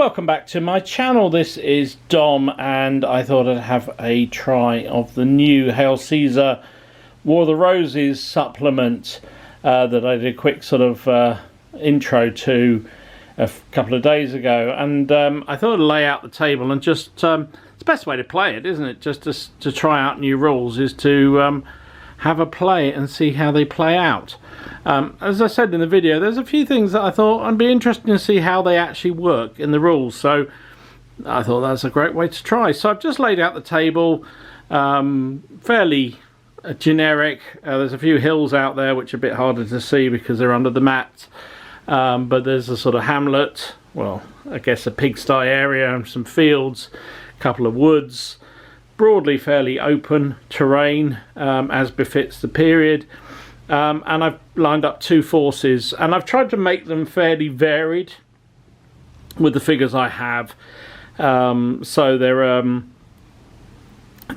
welcome back to my channel. This is Dom, and I thought I'd have a try of the new Hail Caesar War of the Roses supplement that I did a quick sort of intro to a couple of days ago, and I thought I'd lay out the table and just it's the best way to play it, isn't it? Just to try out new rules is to have a play and see how they play out. As I said in the video, there's a few things that I thought I'd be interested to see how they actually work in the rules, so I thought that's a great way to try. So I've just laid out the table, fairly generic. There's a few hills out there which are a bit harder to see because they're under the mat, but there's a sort of hamlet, well, I guess a pigsty area and some fields, a couple of woods, broadly fairly open terrain, as befits the period. And I've lined up two forces, and I've tried to make them fairly varied with the figures I have. So they're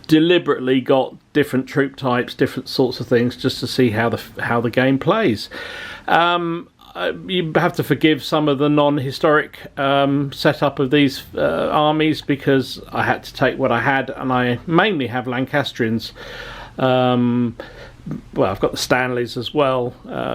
deliberately got different troop types, different sorts of things, just to see how the game plays. You have to forgive some of the non-historic setup of these armies, because I had to take what I had, and I mainly have Lancastrians. Well, I've got the Stanleys as well,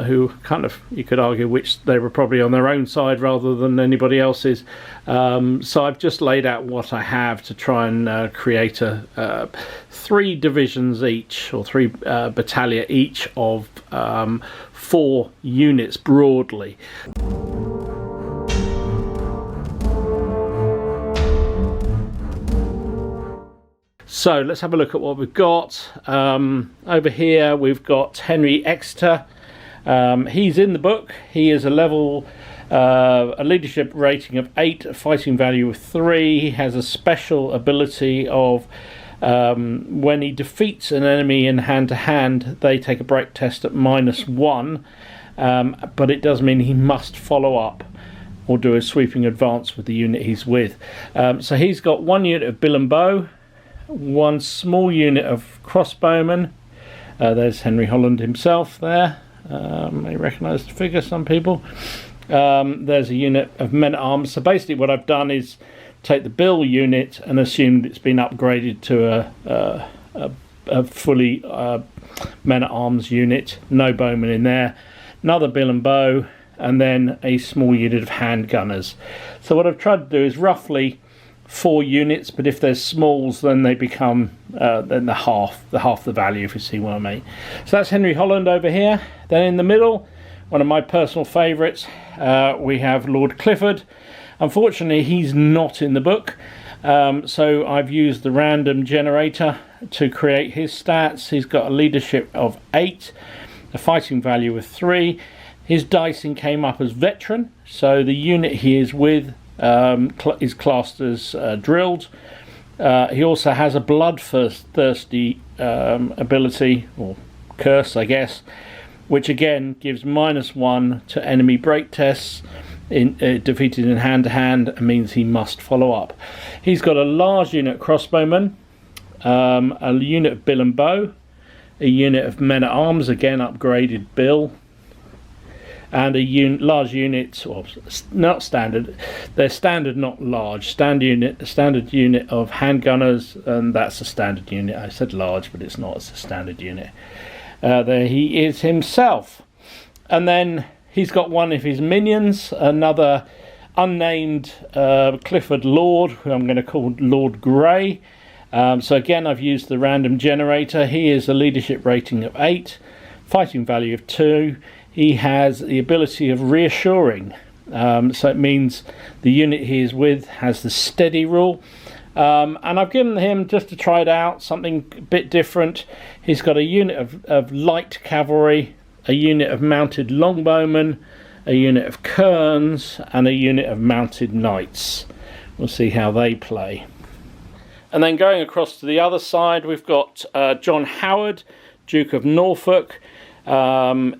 who kind of, you could argue, which they were probably on their own side rather than anybody else's. So I've just laid out what I have to try and create a 3 divisions each, or 3 battalion each of 4 units broadly. So let's have a look at what we've got. Over here we've got Henry Exeter. He's in the book. He is a level, a leadership rating of 8, a fighting value of 3. He has a special ability of when he defeats an enemy in hand-to-hand, they take a break test at -1, but it does mean he must follow up or do a sweeping advance with the unit he's with. So he's got 1 unit of bill and bow, 1 small unit of crossbowmen. There's Henry Holland himself there. May recognise the figure, some people. There's a unit of men-at-arms. So basically what I've done is take the bill unit and assumed it's been upgraded to a fully men-at-arms unit. No bowmen in there. Another bill and bow, and then a small unit of handgunners. So what I've tried to do is roughly 4 units, but if there's smalls, then they become then the half the value, if you see what I mean. So that's Henry Holland over here. Then in the middle, one of my personal favourites, we have Lord Clifford. Unfortunately, he's not in the book, so I've used the random generator to create his stats. He's got a leadership of 8, a fighting value of 3. His dicing came up as veteran, so the unit he is with is classed as drilled. He also has a bloodthirsty ability, or curse I guess, which again gives -1 to enemy break tests in defeated in hand-to-hand, and means he must follow up. He's got a large unit crossbowmen, a unit of bill and bow, a unit of men-at-arms, again upgraded bill, and a large unit, or not standard, they're standard not large, standard unit of handgunners, and that's a standard unit. I said large, but it's not, it's a standard unit. There he is himself. And then he's got one of his minions, another unnamed Clifford Lord, who I'm going to call Lord Grey. So again, I've used the random generator. He is a leadership rating of 8, fighting value of 2. He has the ability of reassuring, so it means the unit he is with has the steady rule, and I've given him, just to try it out, something a bit different. He's got a unit of light cavalry, a unit of mounted longbowmen, a unit of kerns, and a unit of mounted knights. We'll see how they play. And then going across to the other side, we've got John Howard, Duke of Norfolk.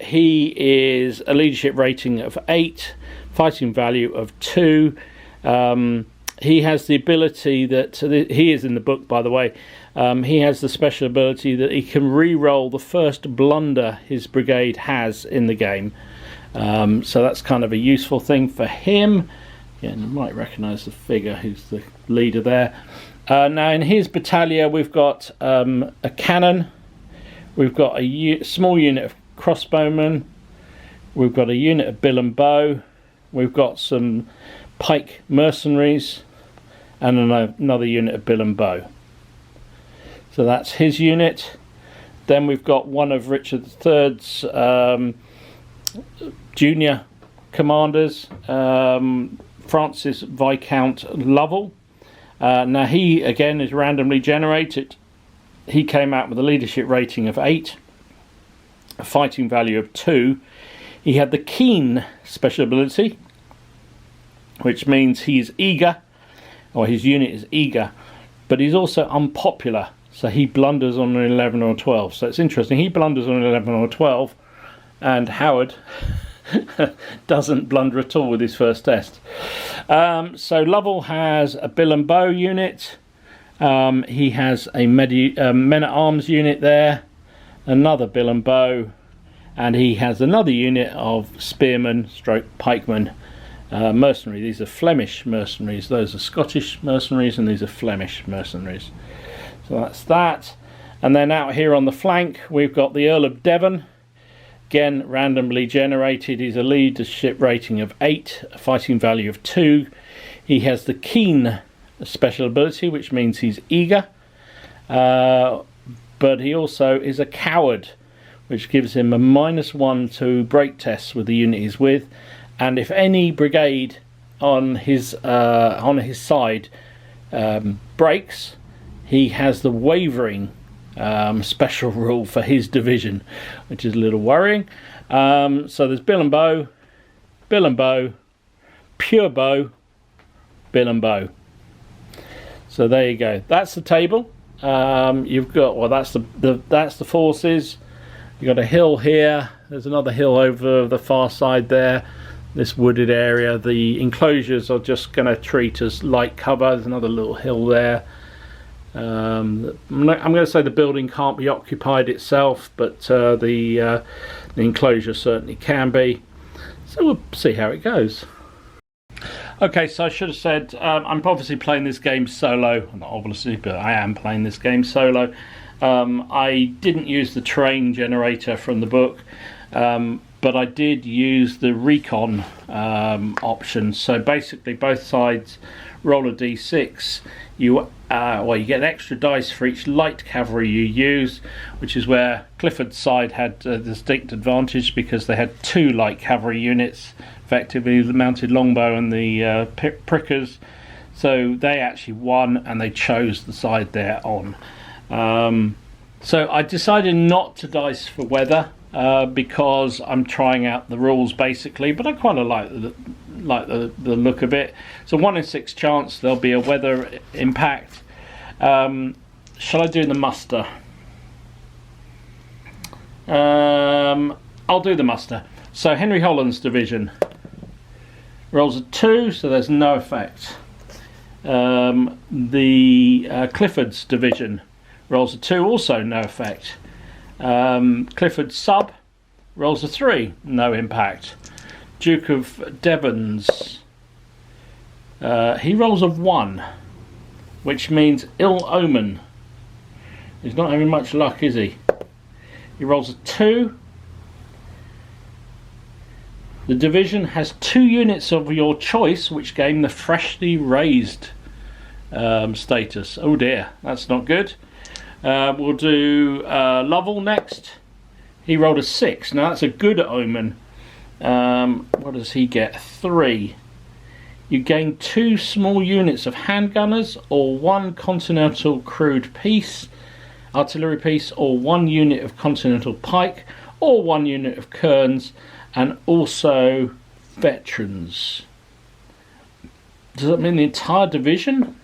He is a leadership rating of 8, fighting value of 2. He has the ability that, he is in the book by the way, he has the special ability that he can re-roll the first blunder his brigade has in the game. So that's kind of a useful thing for him. Again, you might recognise the figure who's the leader there. Now in his battalion we've got a cannon, we've got a small unit of crossbowmen, we've got a unit of bill and bow, we've got some pike mercenaries, and another unit of bill and bow. So that's his unit. Then we've got one of Richard III's junior commanders, Francis Viscount Lovell. Now he again is randomly generated. He came out with a leadership rating of 8, a fighting value of 2. He had the keen special ability, which means he's eager, or his unit is eager, but he's also unpopular, so he blunders on an 11 or 12. So it's interesting, he blunders on an 11 or 12, and Howard doesn't blunder at all with his first test. So Lovell has a bill and bow unit, he has a men-at-arms unit there, another bill and bow, and he has another unit of spearmen stroke pikemen, mercenary. These are Flemish mercenaries, those are Scottish mercenaries, and these are Flemish mercenaries. So that's that. And then out here on the flank we've got the Earl of Devon, again randomly generated. He's a leadership rating of 8, a fighting value of 2. He has the keen special ability, which means he's eager, but he also is a coward, which gives him a -1 to break tests with the unit he's with, and if any brigade on his side breaks, he has the wavering special rule for his division, which is a little worrying. So there's bill and bow, pure bow, bill and bow. So there you go. That's the table. You've got, well, that's the forces. You've got a hill here. There's another hill over the far side there. This wooded area. The enclosures are just going to treat as light cover. There's another little hill there. I'm going to say the building can't be occupied itself, but the enclosure certainly can be. So we'll see how it goes. Okay, so I should have said I'm obviously playing this game solo. Not obviously, but I am playing this game solo. I didn't use the terrain generator from the book, but I did use the recon option. So basically both sides roll a d6. You get extra dice for each light cavalry you use, which is where Clifford's side had a distinct advantage because they had 2 light cavalry units, effectively the mounted longbow and the prickers. So they actually won, and they chose the side they're on. So I decided not to dice for weather because I'm trying out the rules basically, but I quite like the look of it. So 1 in 6 chance there'll be a weather impact. Shall I do the muster? I'll do the muster. So Henry Holland's division rolls a 2, so there's no effect. The Clifford's division rolls a 2, also no effect. Clifford's sub rolls a 3, no impact. Duke of Devon's, he rolls a 1, which means ill omen. He's not having much luck, is he? He rolls a 2. The division has 2 units of your choice which gain the freshly raised status. Oh dear, that's not good. We'll do Lovell next. He rolled a 6. Now that's a good omen. What does he get? 3. You gain 2 small units of handgunners, or 1 continental crude piece, artillery piece, or 1 unit of continental pike, or 1 unit of kerns, and also veterans. Does that mean the entire division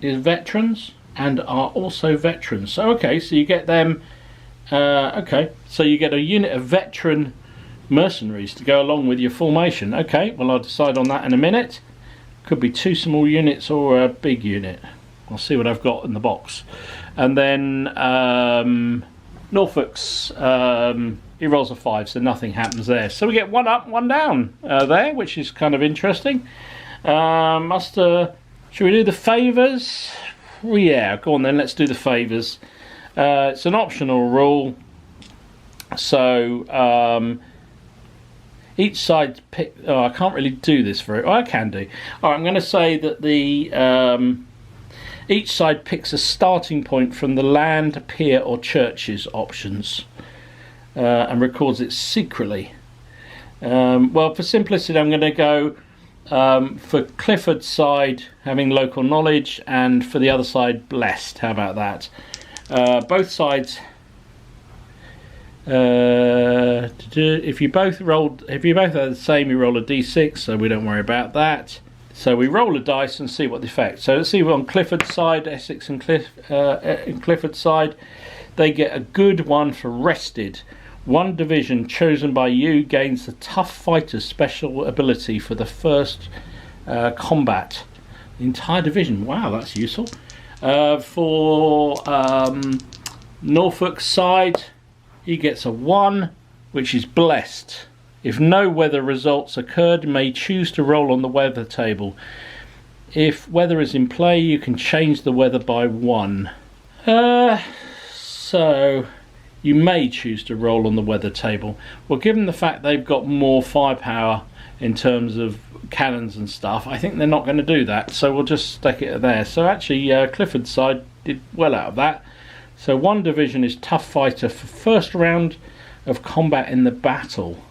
is veterans and are also veterans? So okay, so you get them. Okay, so you get a unit of veteran mercenaries to go along with your formation. Okay, well I'll decide on that in a minute. Could be 2 small units or a big unit. I'll see what I've got in the box. And then Norfolk's, he rolls a 5, so nothing happens there. So we get 1 up, 1 down there, which is kind of interesting. Should we do the favours? Well, yeah, go on then, let's do the favours. It's an optional rule. So each side pick. Oh, I can't really do this for it. Oh, I can do. All right, I'm going to say that the each side picks a starting point from the land, pier, or churches options, and records it secretly. Well, for simplicity, I'm going to go for Clifford's side having local knowledge, and for the other side blessed. How about that? Both sides. If you both had the same, you roll a d6, so we don't worry about that. So we roll a dice and see what the effect. So let's see on Clifford's side, Essex and Clifford's side, they get a good one for rested. One division chosen by you gains the tough fighter's special ability for the first combat. The entire division. Wow, that's useful. For Norfolk's side, he gets a 1, which is blessed. If no weather results occurred, you may choose to roll on the weather table. If weather is in play, you can change the weather by 1. So you may choose to roll on the weather table. Well, given the fact they've got more firepower in terms of cannons and stuff, I think they're not going to do that. So we'll just stick it there. So actually, Clifford's side did well out of that. So one division is tough fighter for first round of combat in the battle.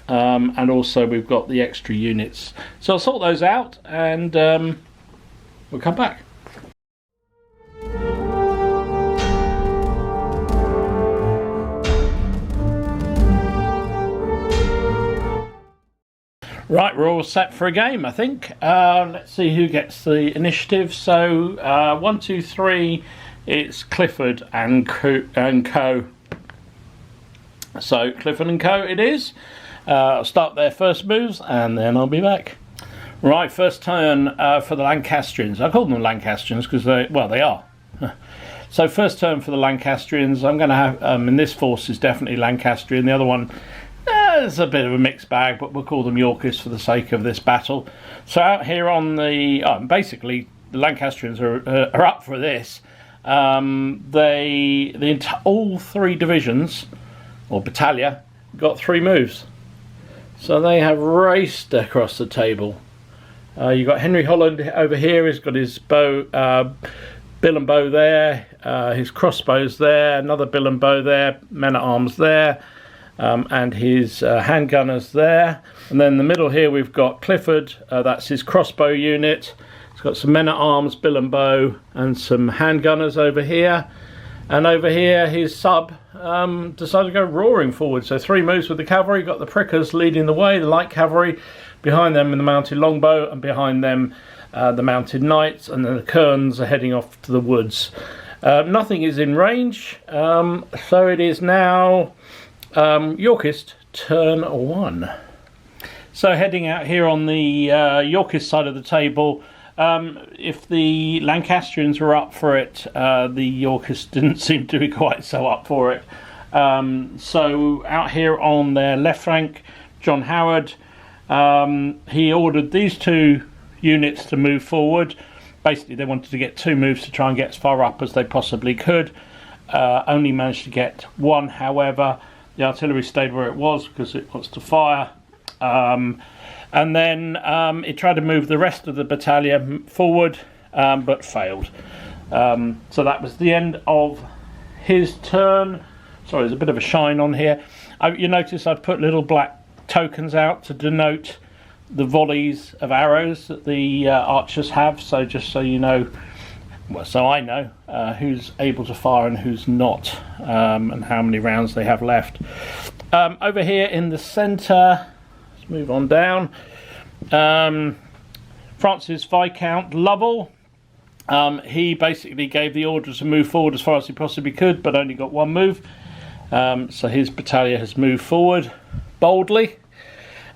And also we've got the extra units. So I'll sort those out and we'll come back. Right, we're all set for a game, I think. Let's see who gets the initiative. So 1, 2, 3, it's Clifford and Co. So Clifford and Co. it is. I'll start their first moves and then I'll be back. Right, first turn for the Lancastrians. I call them Lancastrians because they are. So first turn for the Lancastrians. I'm going to have, in this force is definitely Lancastrian. The other one is a bit of a mixed bag, but we'll call them Yorkists for the sake of this battle. So out here on the, basically the Lancastrians are up for this. All 3 divisions, or battalion, got 3 moves. So they have raced across the table. You've got Henry Holland over here. He's got his bow, bill and bow there. His crossbows there. Another bill and bow there. Men at arms there, and his handgunners there. And then in the middle here we've got Clifford. That's his crossbow unit. He's got some men at arms, bill and bow, and some handgunners over here. And over here, his sub decided to go roaring forward. So 3 moves with the cavalry. Got the prickers leading the way, the light cavalry. Behind them, the mounted longbow. And behind them, the mounted knights. And then the kerns are heading off to the woods. Nothing is in range. So it is now Yorkist turn 1. So heading out here on the Yorkist side of the table, if the Lancastrians were up for it, the Yorkists didn't seem to be quite so up for it. So out here on their left flank, John Howard, he ordered these 2 units to move forward. Basically they wanted to get 2 moves to try and get as far up as they possibly could. Only managed to get 1, however. The artillery stayed where it was because it wants to fire. And then he tried to move the rest of the battalion forward, but failed. So that was the end of his turn. Sorry, there's a bit of a shine on here. You notice I've put little black tokens out to denote the volleys of arrows that the archers have. So just so you know, well, so I know who's able to fire and who's not, and how many rounds they have left. Over here in the centre, let's move on down. Francis Viscount Lovell, he basically gave the order to move forward as far as he possibly could, but only got 1 move. So his battalion has moved forward boldly.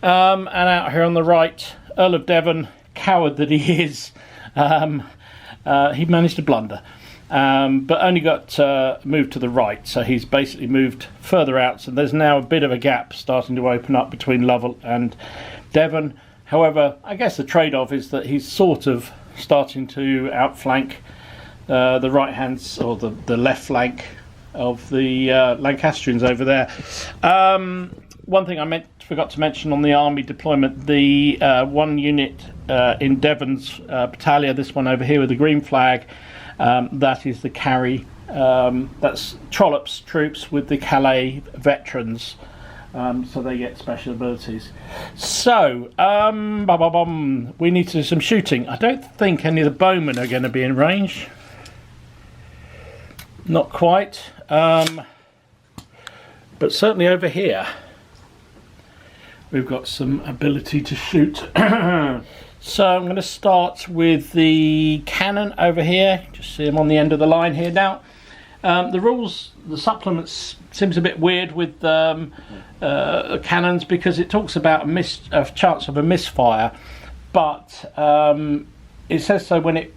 And out here on the right, Earl of Devon, coward that he is, he managed to blunder, but only got moved to the right. So he's basically moved further out. So there's now a bit of a gap starting to open up between Lovell and Devon. However, I guess the trade-off is that he's sort of starting to outflank the right hand or the left flank of the Lancastrians over there. One thing I forgot to mention on the army deployment, the one unit in Devon's battalion, this one over here with the green flag, that is the Carry. That's Trollope's troops with the Calais veterans, so they get special abilities. So, we need to do some shooting. I don't think any of the bowmen are going to be in range. Not quite, but certainly over here we've got some ability to shoot. So I'm going to start with the cannon over here. Just see them on the end of the line here now. The rules, the supplements seems a bit weird with cannons, because it talks about a chance of a misfire, but it says so when it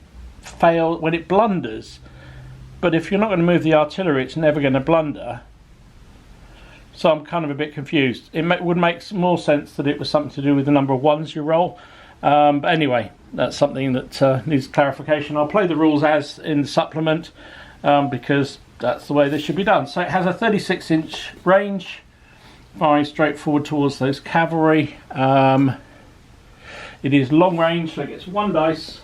blunders. But if you're not going to move the artillery, it's never going to blunder. So I'm kind of a bit confused. It would make more sense that it was something to do with the number of ones you roll. But anyway, that's something that needs clarification. I'll play the rules as in the supplement, because that's the way this should be done. So it has a 36-inch range, firing straight forward towards those cavalry. It is long range, so it gets 1 dice.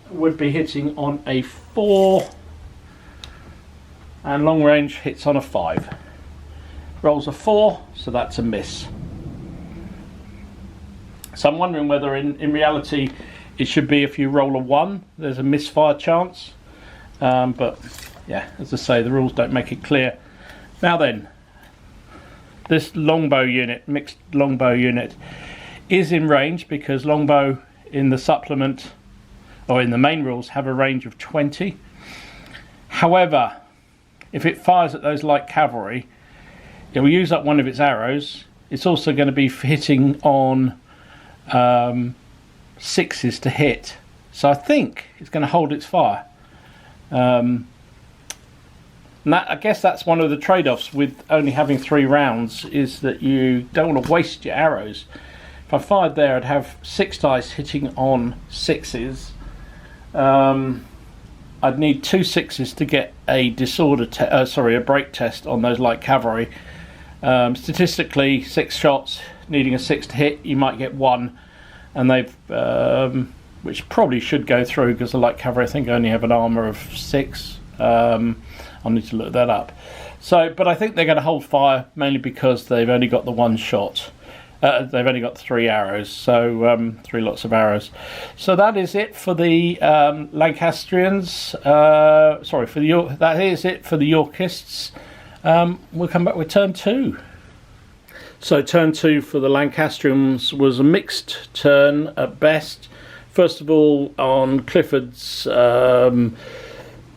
Would be hitting on a 4. And long range hits on a 5. Rolls a 4, so that's a miss. So I'm wondering whether in reality it should be if you roll a 1, there's a misfire chance. But yeah, as I say, the rules don't make it clear. Now then, this longbow unit, mixed longbow unit, is in range, because longbow in the supplement or in the main rules have a range of 20. However, if it fires at those light cavalry, it will use up one of its arrows. It's also going to be hitting on 6s to hit. So I think it's going to hold its fire. And I guess that's one of the trade-offs with only having 3 rounds, is that you don't want to waste your arrows. If I fired there, I'd have 6 dice hitting on 6s. I'd need 2 6s to get a a break test on those light cavalry. Statistically, 6 shots needing a 6 to hit, you might get 1, and they've which probably should go through, because the light cavalry I think only have an armor of 6. I'll need to look that up. So, but I think they're going to hold fire mainly because they've only got the 1 shot. They've only got 3 arrows, so 3 lots of arrows. So that is it for the Lancastrians. That is it for the Yorkists. We'll come back with turn 2. So turn 2 for the Lancastrians was a mixed turn at best. First of all, on Clifford's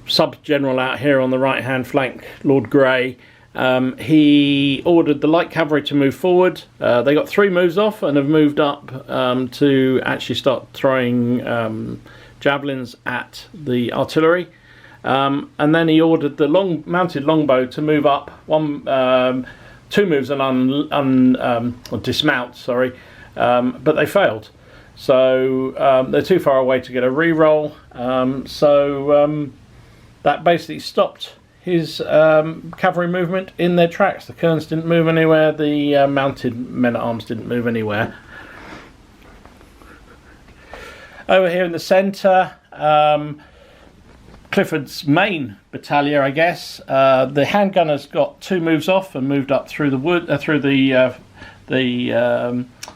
sub-general out here on the right-hand flank, Lord Grey, he ordered the light cavalry to move forward. They got 3 moves off and have moved up to actually start throwing javelins at the artillery. And then he ordered the mounted longbow to move up 2 moves and dismount. Sorry, but they failed. So they're too far away to get a re-roll. That basically stopped his cavalry movement in their tracks. The kerns didn't move anywhere. The mounted men-at-arms didn't move anywhere. Over here in the centre, Clifford's main battalion, I guess. The handgunners got 2 moves off and moved up through the wood, through the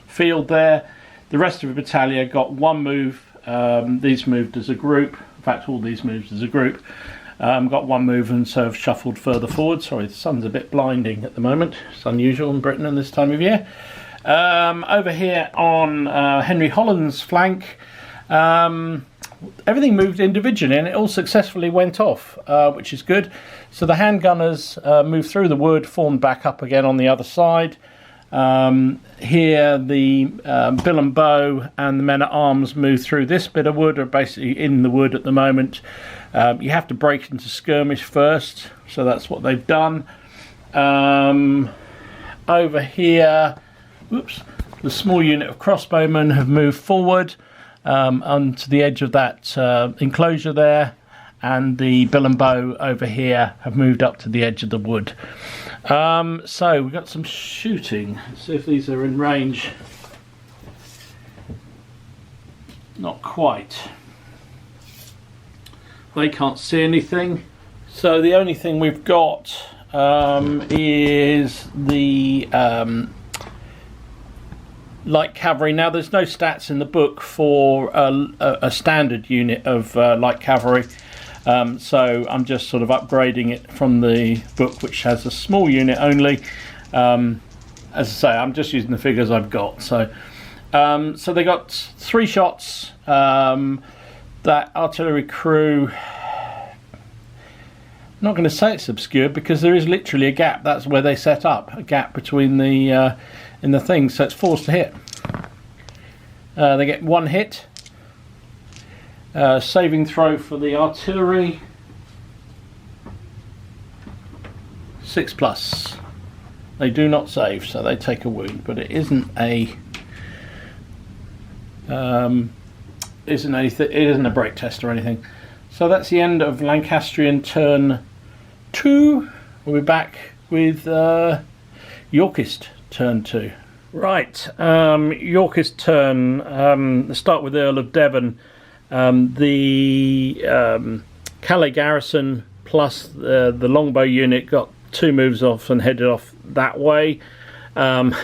field there. The rest of the battalion got 1 move. These moved as a group. In fact, all these moved as a group. Got 1 move and so have shuffled further forward. Sorry, the sun's a bit blinding at the moment. It's unusual in Britain in this time of year. Over here on Henry Holland's flank, everything moved individually and it all successfully went off, which is good. So the handgunners moved through the wood, formed back up again on the other side. Here the bill and bow and the men-at-arms moved through this bit of wood, are basically in the wood at the moment. You have to break into skirmish first, so that's what they've done. Over here, the small unit of crossbowmen have moved forward onto the edge of that enclosure there, and the bill and bow over here have moved up to the edge of the wood. So we've got some shooting. Let's see if these are in range. Not quite. They can't see anything. So the only thing we've got is the light cavalry. Now there's no stats in the book for a standard unit of light cavalry, so I'm just sort of upgrading it from the book, which has a small unit only. As I say, I'm just using the figures I've got. So so they got 3 shots. That artillery crew, I'm not going to say it's obscure because there is literally a gap. That's where they set up, a gap between the in the thing, so it's forced to hit. They get 1 hit. Saving throw for the artillery, 6+. They do not save, so they take a wound, but it isn't a it isn't a break test or anything. So that's the end of Lancastrian turn 2. We'll be back with Yorkist turn 2. Right, Yorkist turn. Let's start with Earl of Devon. The Calais garrison plus the longbow unit got 2 moves off and headed off that way. And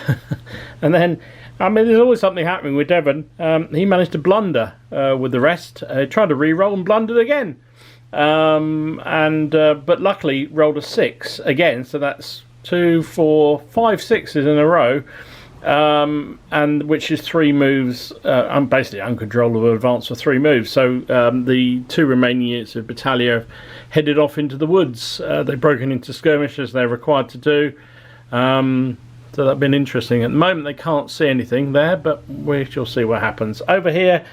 then, I mean, there's always something happening with Devon. He managed to blunder with the rest. Tried to re-roll and blundered again. But luckily rolled a 6 again, so that's 2, 4, 5 6s in a row, and which is 3 moves. I'm basically uncontrollable advance for 3 moves. So the 2 remaining units of Battalion headed off into the woods. They've broken into skirmish as they're required to do. So that's been interesting. At the moment they can't see anything there, but we shall see what happens. Over here,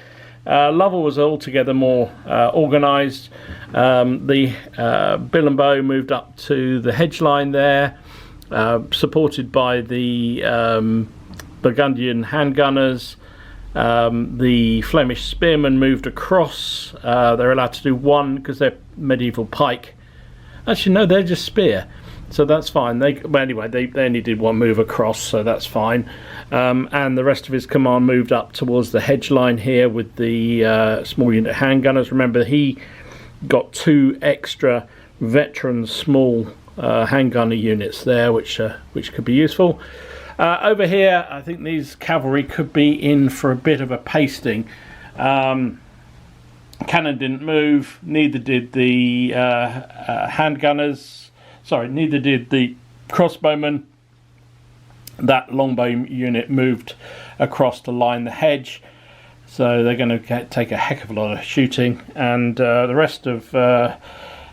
Lovell was altogether more organised. The bill and bow moved up to the hedge line there, supported by the Burgundian handgunners. The Flemish spearmen moved across. They're allowed to do 1 because they're medieval pike. Actually, no, they're just spear. So that's fine. They only did 1 move across, so that's fine. And the rest of his command moved up towards the hedge line here with the small unit handgunners. Remember, he got 2 extra veteran small handgunner units there, which could be useful. Over here, I think these cavalry could be in for a bit of a pasting. Cannon didn't move, neither did the handgunners. Sorry, neither did the crossbowmen. That longbow unit moved across to line the hedge, so they're going to take a heck of a lot of shooting. And the rest of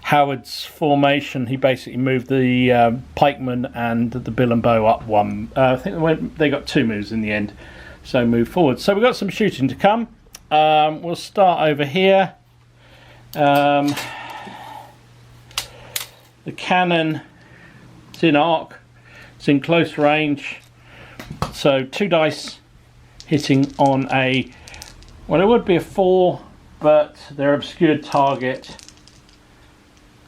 Howard's formation, he basically moved the pikemen and the bill and bow up 1. I think they got 2 moves in the end, so move forward. So we've got some shooting to come. We'll start over here. The cannon, it's in arc, it's in close range, so 2 dice hitting on a, well, it would be a 4, but their obscured target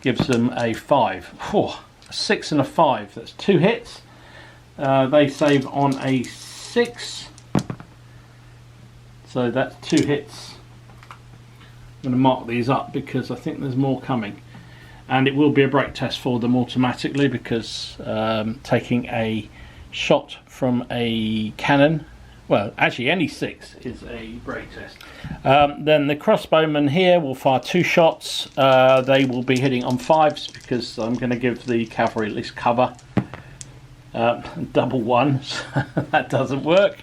gives them a 5. A 6 and a 5, that's 2 hits. They save on a 6, so that's 2 hits. I'm going to mark these up because I think there's more coming. And it will be a break test for them automatically because taking a shot from a cannon, well, actually any 6 is a break test. Then the crossbowmen here will fire 2 shots. They will be hitting on 5s because I'm going to give the cavalry at least cover. Double 1, so that doesn't work.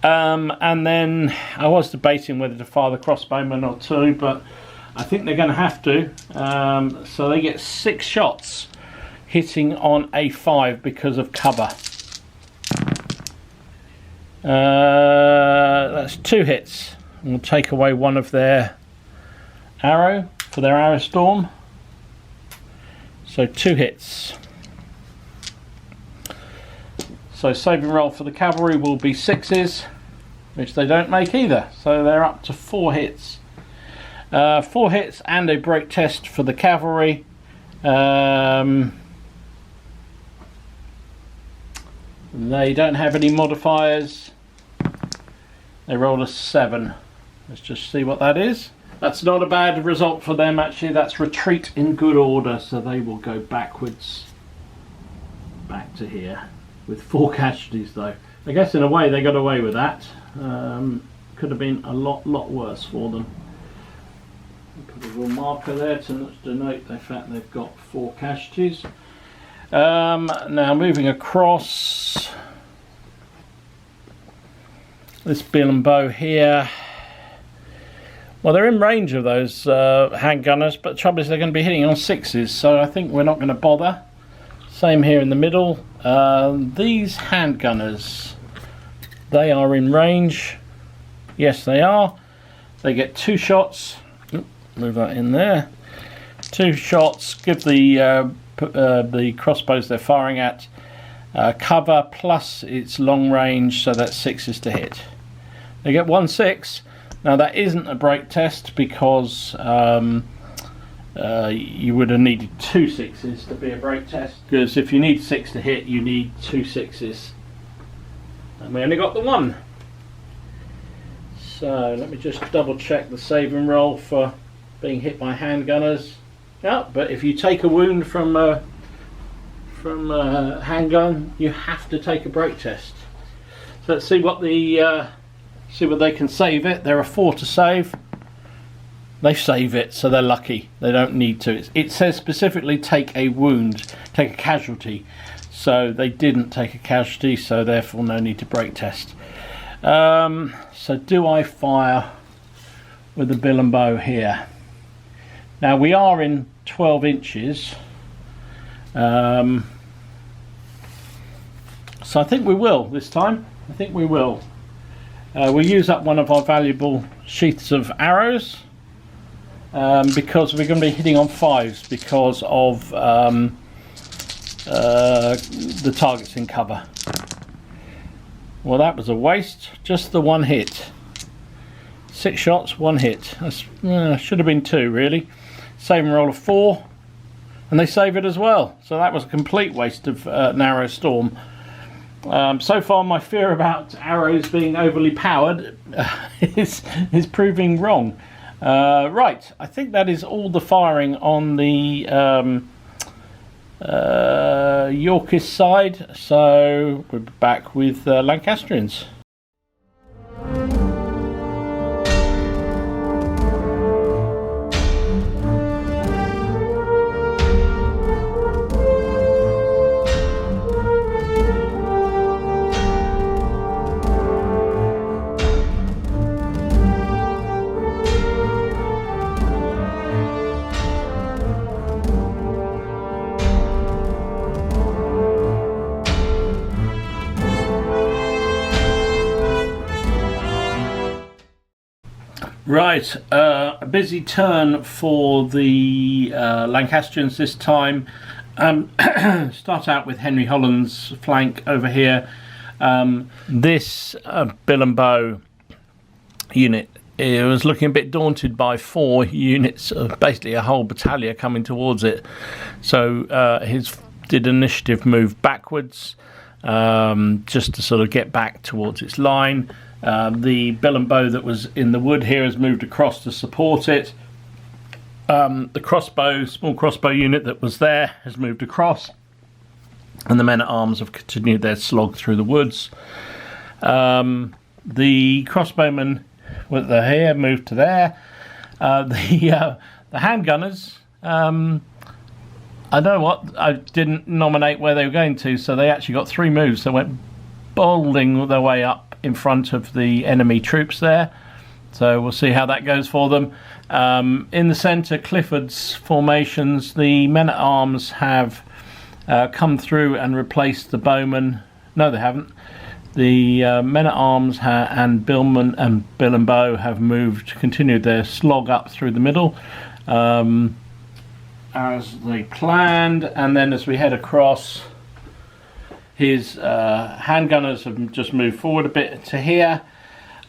And then I was debating whether to fire the crossbowmen or 2, but I think they're going to have to. So they get 6 shots hitting on a 5 because of cover. That's 2 hits. We'll take away 1 of their arrow for their arrow storm. So 2 hits. So saving roll for the cavalry will be 6s, which they don't make either. So they're up to 4 hits. 4 hits and a break test for the cavalry. They don't have any modifiers. They rolled a 7. Let's just see what that is. That's not a bad result for them actually. That's retreat in good order, so they will go backwards back to here with 4 casualties though. I guess in a way they got away with that. Could have been a lot worse for them. Put a little marker there to denote the fact they've got 4 casualties. Now moving across, this bill and bow here. Well, they're in range of those handgunners, but the trouble is they're going to be hitting on 6s, so I think we're not going to bother. Same here in the middle. These handgunners, they are in range. Yes, they are. They get 2 shots. Move that in there. 2 shots. Give the crossbows they're firing at cover, plus its long range, so that's 6s to hit. They get 1 6. Now that isn't a break test because you would have needed 2 6s to be a break test, because if you need 6 to hit you need 2 6s, and we only got the 1. So let me just double check the saving roll for being hit by handgunners. Yeah, but if you take a wound from a handgun you have to take a break test. So let's see what the see what they can save it. There are 4 to save. They save it, so they're lucky. They don't need to. It says specifically take a wound, take a casualty. So they didn't take a casualty, so therefore no need to break test. So do I fire with the bill and bow here? Now we are in 12 inches. So I think we will this time. I think we will. We'll use up one of our valuable sheaths of arrows because we're going to be hitting on 5s because of the targets in cover. Well, that was a waste. Just the 1 hit. 6 shots, 1 hit. That's, should have been 2 really. Saving roll of 4, and they save it as well. So that was a complete waste of an arrow storm. So far my fear about arrows being overly powered is proving wrong. Right, I think that is all the firing on the Yorkist side, so we're back with Lancastrians. Right, a busy turn for the Lancastrians this time. Start out with Henry Holland's flank over here. This bill and bow unit, it was looking a bit daunted by 4 units, basically a whole battalion coming towards it. So his did initiative move backwards just to sort of get back towards its line. The bill and bow that was in the wood here has moved across to support it. The crossbow, small crossbow unit that was there has moved across, and the men at arms have continued their slog through the woods. The crossbowmen with the here moved to there. The handgunners, I know what, I didn't nominate where they were going to, so they actually got 3 moves. They went bowling their way up in front of the enemy troops there, so we'll see how that goes for them. In the centre, Clifford's formations, the men at arms have come through and replaced the bowmen. No, they haven't. The men at arms and billmen and bill and bow have continued their slog up through the middle as they planned, and then as we head across His handgunners have just moved forward a bit to here.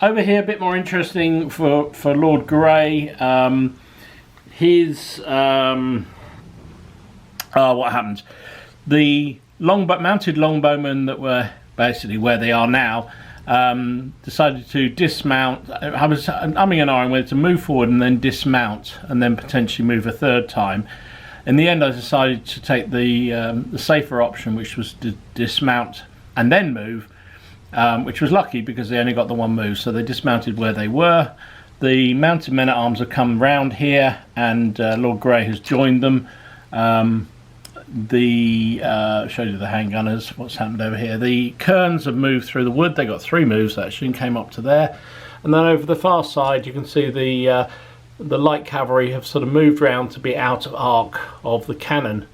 Over here, a bit more interesting for Lord Grey. What happened? The mounted longbowmen that were basically where they are now decided to dismount. I was umming and ahhing whether to move forward and then dismount and then potentially move a third time. In the end, I decided to take the safer option, which was to dismount and then move, which was lucky because they only got the one move. So they dismounted where they were. The mounted men-at-arms have come round here, and Lord Grey has joined them. Showed you the handgunners. What's happened over here? The Kerns have moved through the wood. They got 3 moves actually and came up to there. And then over the far side, you can see the light cavalry have sort of moved round to be out of arc of the cannon,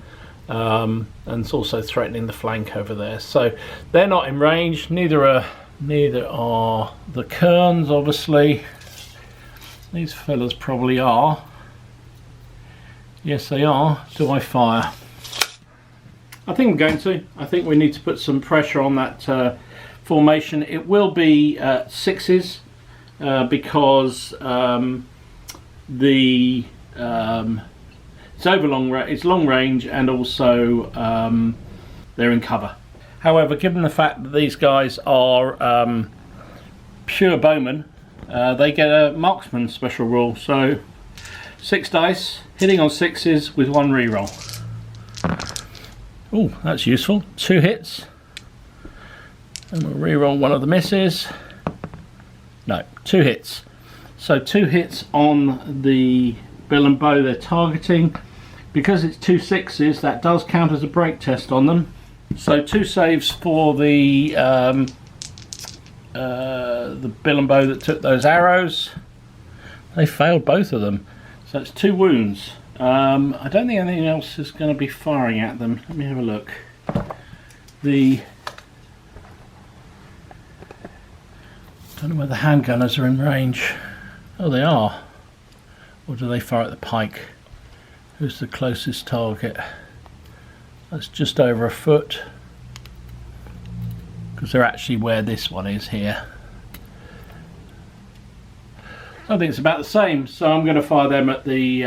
and it's also threatening the flank over there. So they're not in range. Neither are the Kerns, obviously. These fellas probably are. Yes, they are. Do I fire? I think I'm going to. I think we need to put some pressure on that formation. It will be 6s because it's long range, and also they're in cover. However, given the fact that these guys are pure bowmen, they get a marksman special rule. So 6 dice, hitting on 6s with 1 reroll. Oh, that's useful. 2 hits, and we'll reroll one of the misses. No, 2 hits. So 2 hits on the bill and bow they're targeting. Because it's 2 6s, that does count as a break test on them. So 2 saves for the bill and bow that took those arrows. They failed both of them. So it's 2 wounds. I don't think anything else is going to be firing at them. Let me have a look. I don't know whether the handgunners are in range. Oh, they are. Or do they fire at the pike? Who's the closest target? That's just over a foot. Because they're actually where this one is here. I think it's about the same. So I'm going to fire them at the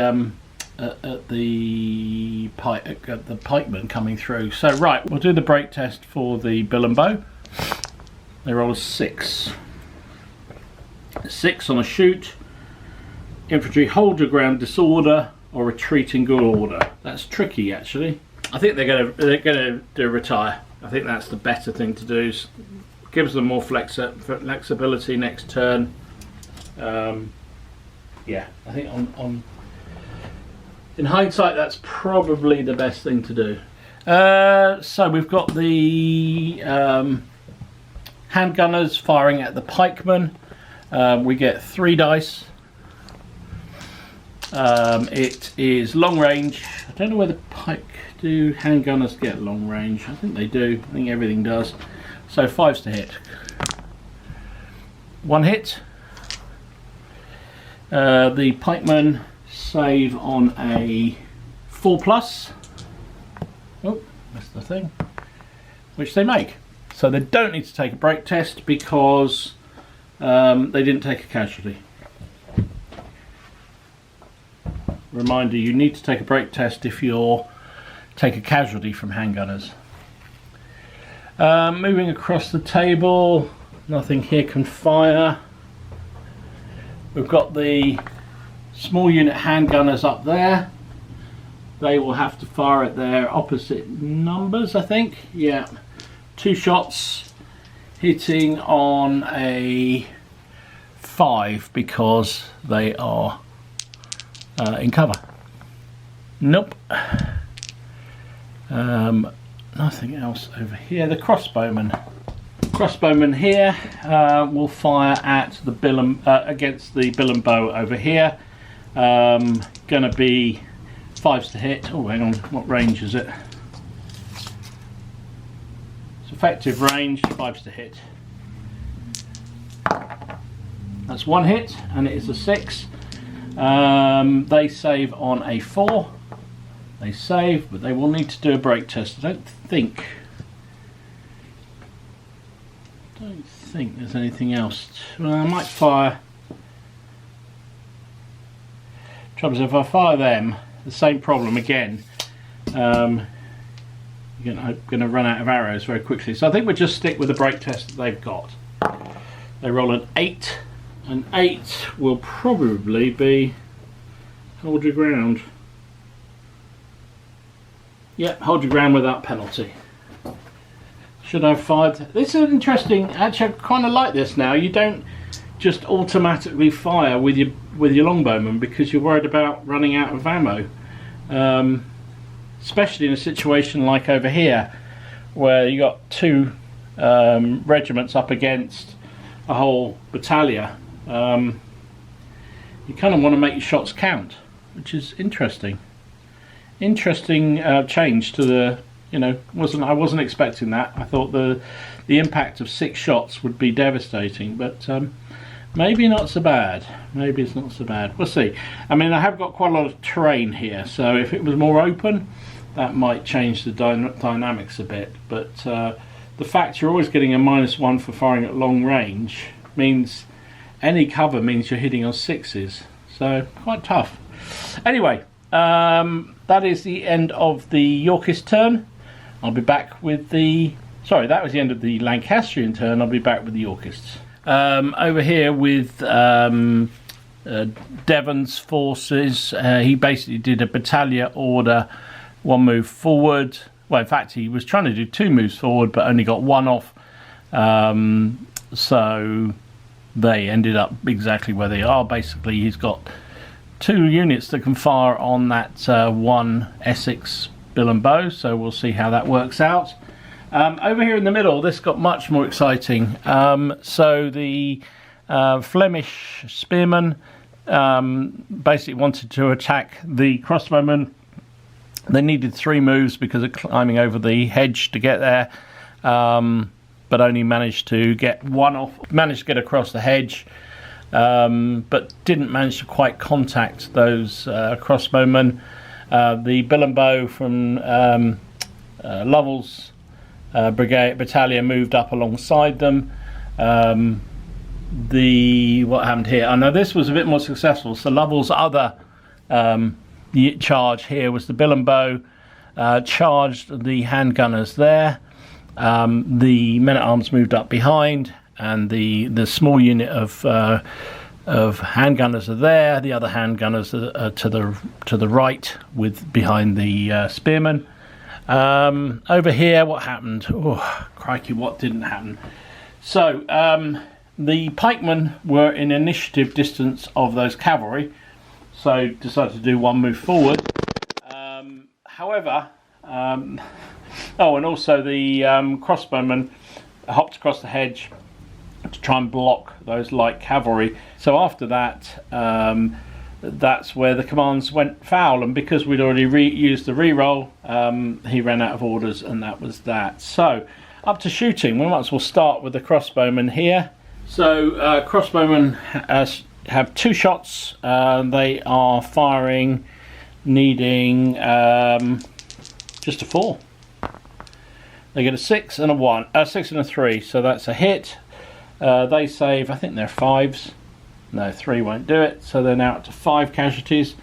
pikemen coming through. So right, we'll do the break test for the bill and bow. They roll a 6. 6 on a shoot. Infantry, hold your ground, disorder, or retreat in good order. That's tricky, actually. I think they're gonna do retire. I think that's the better thing to do. Gives them more flexibility next turn. Yeah, I think in hindsight, that's probably the best thing to do. So we've got the handgunners firing at the pikemen. We get 3 dice. It is long range. I don't know whether do handgunners get long range. I think they do. I think everything does. So 5s to hit. 1 hit. The pikemen save on a 4+. Oh, missed the thing. Which they make. So they don't need to take a break test because they didn't take a casualty. Reminder, you need to take a break test if you take a casualty from handgunners. Moving across the table, nothing here can fire. We've got the small unit handgunners up there. They will have to fire at their opposite numbers, I think. Yeah, 2 shots hitting on a 5 because they are in cover. Nope. Nothing else over here. The crossbowmen here will fire at the against the bill and bow over here. Gonna be 5s to hit. Oh, hang on, what range is it? It's effective range, 5s to hit. That's 1 hit, and it is a 6. They save on a 4. They save, but they will need to do a break test. I don't think don't think there's anything else. Well, I might fire. Trouble is, if I fire them, the same problem again. You're going to run out of arrows very quickly. So I think we'll just stick with the break test that they've got. They roll an 8. An 8 will probably be hold your ground. Yep, hold your ground without penalty. Should I have fired? This is interesting. Actually, I kind of like this now. You don't just automatically fire with your longbowman because you're worried about running out of ammo. Especially in a situation like over here, where you got 2 regiments up against a whole battalion. You kind of want to make your shots count, which is interesting. Interesting change to the. I wasn't expecting that. I thought the impact of 6 shots would be devastating, but maybe not so bad. Maybe it's not so bad. We'll see. I mean, I have got quite a lot of terrain here, so if it was more open, that might change the dynamics a bit. But the fact you're always getting a -1 for firing at long range means any cover means you're hitting on 6s. So quite tough. Anyway, that is the end of the Yorkist turn. I'll be back with the... Sorry, that was the end of the Lancastrian turn. I'll be back with the Yorkists. Over here with Devon's forces, he basically did a battalion order, 1 move forward. Well, in fact, he was trying to do 2 moves forward, but only got 1 off. So they ended up exactly where they are. Basically, he's got 2 units that can fire on that 1 Essex bill and bow, so we'll see how that works out. Over here in the middle, this got much more exciting. So the Flemish spearmen basically wanted to attack the crossbowmen. They needed 3 moves because of climbing over the hedge to get there, but only managed to get 1 off. Managed to get across the hedge, but didn't manage to quite contact those crossbowmen. The bill and bow from Lovell's battalion moved up alongside them. What happened here? I know this was a bit more successful. So Lovell's other charge here was the bill and bow charged the handgunners there. The men-at-arms moved up behind, and the small unit of handgunners are there. The other handgunners are to the right, with behind the spearmen. Over here, what happened? Oh, crikey, what didn't happen? So the pikemen were in initiative distance of those cavalry, so decided to do 1 move forward. However, and also the crossbowmen hopped across the hedge to try and block those light cavalry. So after that, that's where the commands went foul, and because we'd already used the reroll, he ran out of orders, and that was that. So up to shooting. We might as well start with the crossbowmen here. So crossbowmen have 2 shots. They are firing, needing just a 4. They get a 6 and a 1, 6 and a 3, so that's a hit. They save, I think they're 5s. No, 3 won't do it, so they're now up to 5 casualties,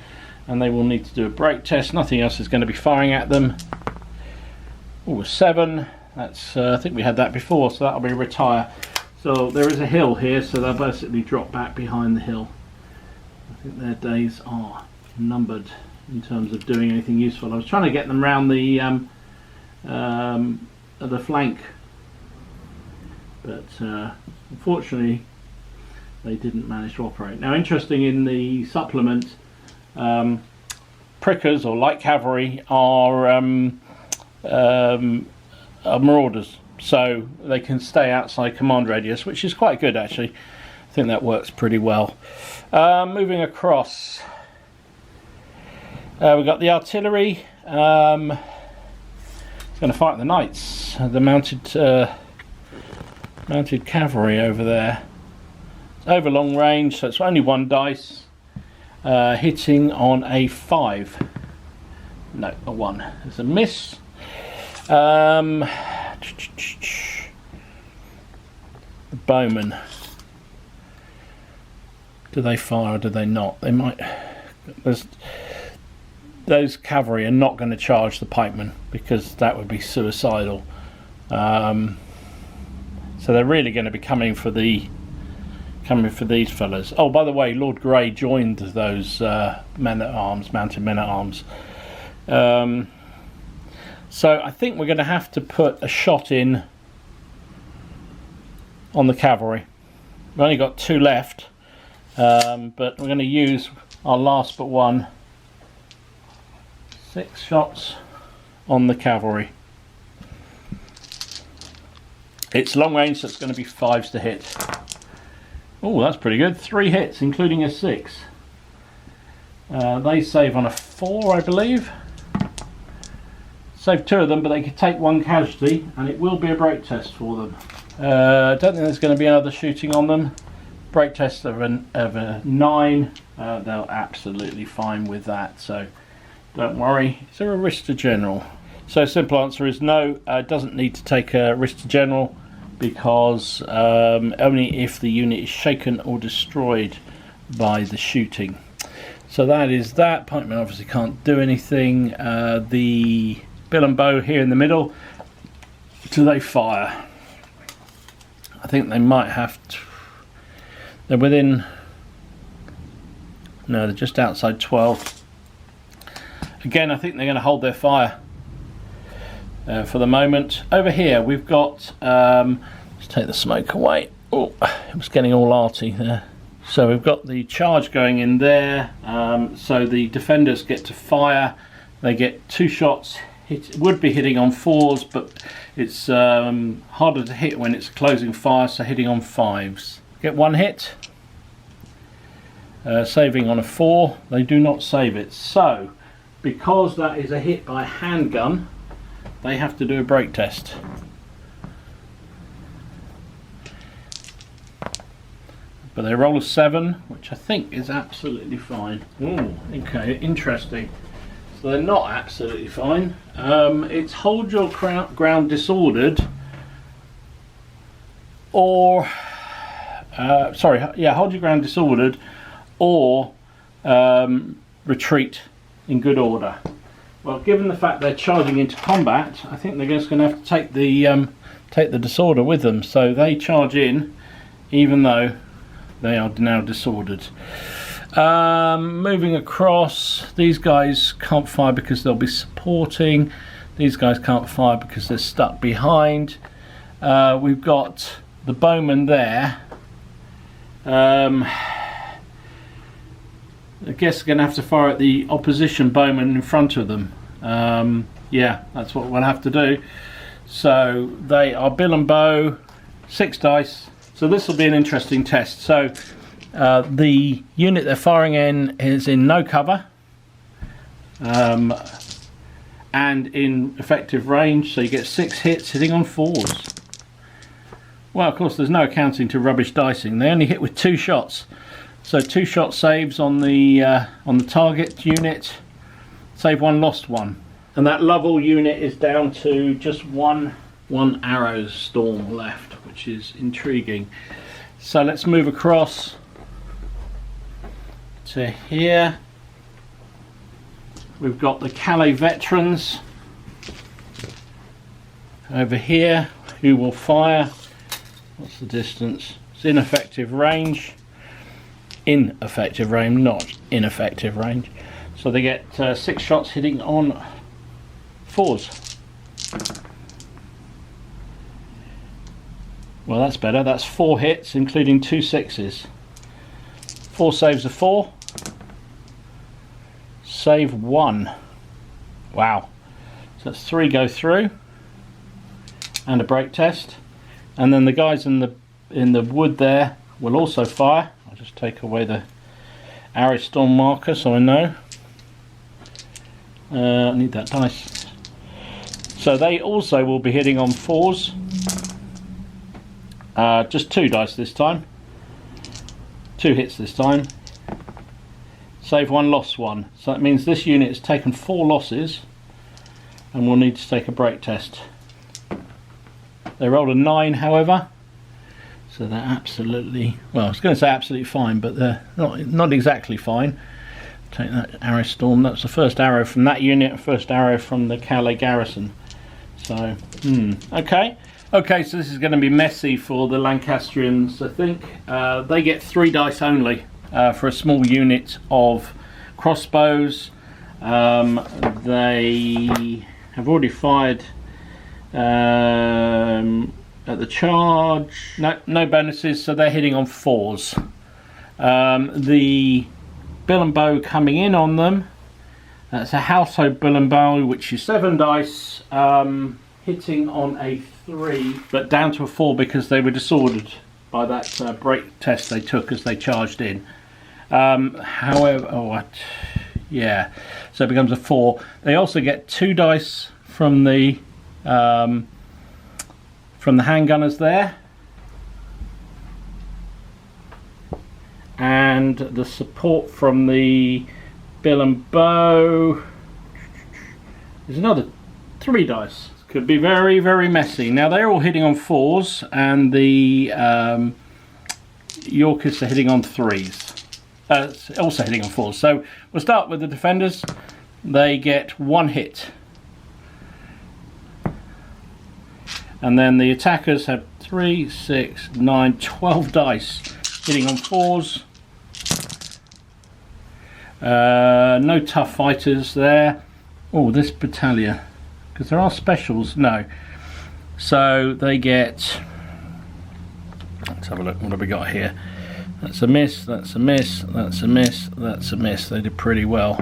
and they will need to do a break test. Nothing else is going to be firing at them. Oh, 7. That's I think we had that before, so that'll be retire. So there is a hill here, so they'll basically drop back behind the hill. I think their days are numbered in terms of doing anything useful. I was trying to get them round the flank, but unfortunately they didn't manage to operate. Now, interesting, in the supplement, prickers or light cavalry are marauders, so they can stay outside command radius, which is quite good actually. I think that works pretty well. Moving across, we've got the artillery. It's going to fight the knights, the mounted cavalry over there. It's over long range, so it's only 1 dice. Hitting on a 5. No, a 1. It's a miss. the bowmen. Do they fire or do they not? They might. Those cavalry are not going to charge the pikemen because that would be suicidal. So they're really going to be coming for these fellas. Oh, by the way, Lord Grey joined those men-at-arms, mounted men-at-arms. So I think we're going to have to put a shot in on the cavalry. We've only got 2 left, but we're going to use our last but one. 6 shots on the cavalry. It's long range, so it's going to be 5s to hit. Oh, that's pretty good. 3 hits, including a 6. They save on a 4, I believe. Save 2 of them, but they could take 1 casualty, and it will be a break test for them. I don't think there's going to be another shooting on them. Break test of a 9. They're absolutely fine with that, so don't worry. Is there a risk to general? So simple answer is no. It doesn't need to take a risk to general because only if the unit is shaken or destroyed by the shooting. So that is that. Pikemen obviously can't do anything. The bill and bow here in the middle. Do they fire? I think they might have to. They're within. No, they're just outside 12. Again, I think they're going to hold their fire for the moment. Over here, we've got. Let's take the smoke away. Oh, it was getting all arty there. So we've got the charge going in there. So the defenders get to fire. They get 2 shots. It would be hitting on 4s, but it's harder to hit when it's closing fire, so hitting on 5s. Get 1 hit. Saving on a 4. They do not save it. So, because that is a hit by handgun, they have to do a break test. But they roll a 7, which I think is absolutely fine. Ooh, okay, interesting. So they're not absolutely fine. It's hold your ground disordered, or hold your ground disordered, or retreat in good order. Well, given the fact they're charging into combat, I think they're just going to have to take the disorder with them. So they charge in, even though they are now disordered. Moving across, these guys can't fire because they'll be supporting. These guys can't fire because they're stuck behind. We've got the bowman there. I guess they're going to have to fire at the opposition bowman in front of them. Yeah, that's what we'll have to do. So they are bill and bow, 6 dice. So this will be an interesting test. So the unit they're firing in is in no cover and in effective range, so you get 6 hits hitting on 4s. Well, of course, there's no accounting to rubbish dicing. They only hit with 2 shots, so 2 shot saves on the target unit. Save 1, lost 1, and that Lovell unit is down to just one arrow storm left, which is intriguing. So let's move across to here. We've got the Calais veterans over here who will fire. What's the distance? It's ineffective range. Ineffective range, not ineffective range. So they get 6 shots hitting on 4s. Well, that's better. That's 4 hits, including 2 6s. 4 saves a 4. Save 1. Wow. So that's 3 go through. And a break test. And then the guys in the wood there will also fire. I'll just take away the arrow storm marker so I know. I need that dice. So they also will be hitting on 4s. Just 2 dice this time. 2 hits this time. Save 1, lost 1. So that means this unit has taken 4 losses and will need to take a break test. They rolled a 9, however, So they're absolutely, well, I was going to say absolutely fine, but they're not exactly fine. Take that arrow storm. That's the first arrow from that unit, first arrow from the Calais garrison. So, okay. Okay, so this is going to be messy for the Lancastrians, I think. They get 3 dice only for a small unit of crossbows. They have already fired at the charge. No bonuses, so they're hitting on 4s. The bill and bow coming in on them. That's a household bill and bow, which is 7 dice, hitting on a 3, but down to a 4 because they were disordered by that break test they took as they charged in. However, yeah, so it becomes a 4. They also get 2 dice from the handgunners there, and the support from the bill and bow is another 3 dice. Could be very, very messy. Now they're all hitting on 4s, and the Yorkists are hitting on 3s. Also hitting on 4s. So we'll start with the defenders. They get 1 hit. And then the attackers have 3, 6, 9, 12 dice hitting on 4s. No tough fighters there. Oh, this battalion, because there are specials. No, so they get, let's have a look. What have we got here? That's a miss, that's a miss, that's a miss, that's a miss. They did pretty well.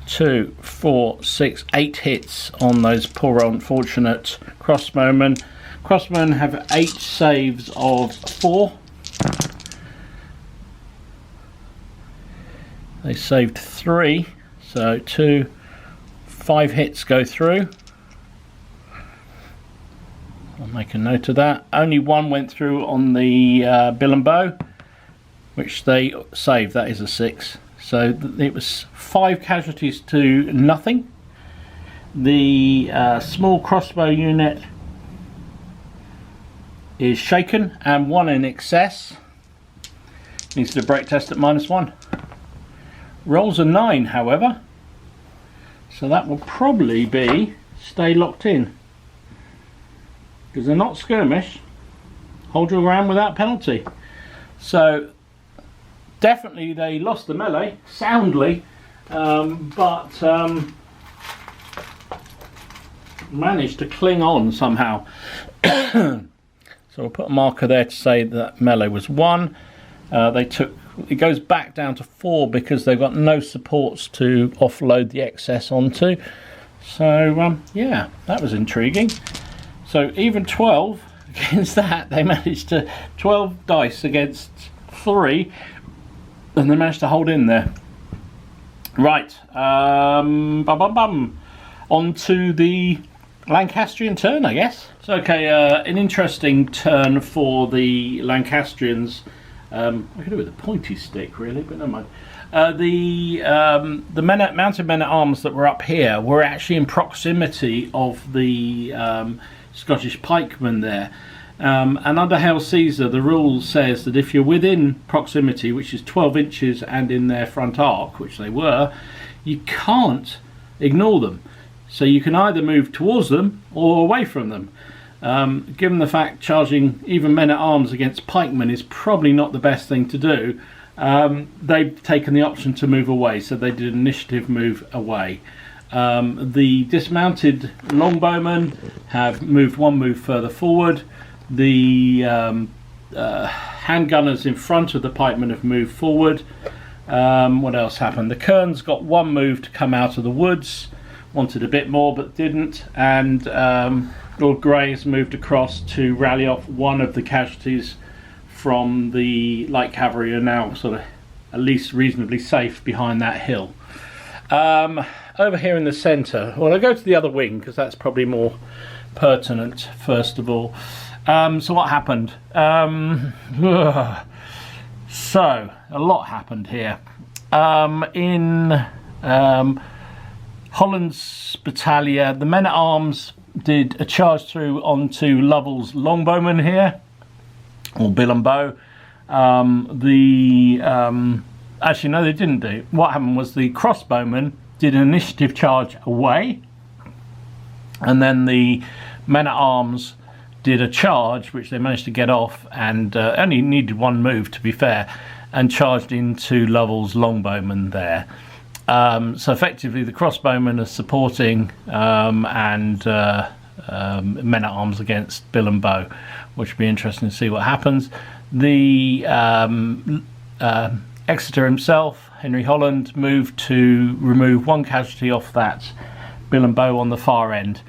2, 4, 6, 8 hits on those poor unfortunate crossbowmen. Crossbowmen have 8 saves of 4. They saved 3, so 2, 5 hits go through. I'll make a note of that. Only 1 went through on the bill and bow, which they saved. That is a 6. So it was 5 casualties to nothing. The small crossbow unit is shaken and 1 in excess. Needs to break test at -1. Rolls a 9, however, so that will probably be stay locked in, because they're not skirmish. Hold your ground without penalty. So definitely they lost the melee soundly, but managed to cling on somehow. So we'll put a marker there to say that melee was 1. They took, it goes back down to 4 because they've got no supports to offload the excess onto. So yeah, that was intriguing. So even 12 against that, they managed to 12 dice against 3, and they managed to hold in there. Right, on to the Lancastrian turn, I guess. So okay, an interesting turn for the Lancastrians. I could do it with a pointy stick really, but never mind. The mounted men at arms that were up here were actually in proximity of the Scottish pikemen there. And under Hail Caesar, the rule says that if you're within proximity, which is 12 inches and in their front arc, which they were, you can't ignore them. So you can either move towards them or away from them. Given the fact charging even men at arms against pikemen is probably not the best thing to do, they've taken the option to move away, so they did an initiative move away. The dismounted longbowmen have moved 1 move further forward. The handgunners in front of the pikemen have moved forward. What else happened? The Kerns got 1 move to come out of the woods, wanted a bit more but didn't, and Lord Grey has moved across to rally off 1 of the casualties from the light cavalry, are now sort of at least reasonably safe behind that hill. Over here in the centre, well, I'll go to the other wing because that's probably more pertinent first of all. So what happened? So a lot happened here. In Holland's battalion, the men-at-arms did a charge through onto Lovell's longbowmen here. or bill and bow. Actually, no, they didn't do. What happened was the crossbowmen did an initiative charge away, and then the men-at-arms did a charge, which they managed to get off, and only needed one move, to be fair, and charged into Lovell's longbowmen there. So effectively, the crossbowmen are supporting and men-at-arms against bill and bow, which will be interesting to see what happens. The Exeter himself, Henry Holland, moved to remove one casualty off that bill and bow on the far end.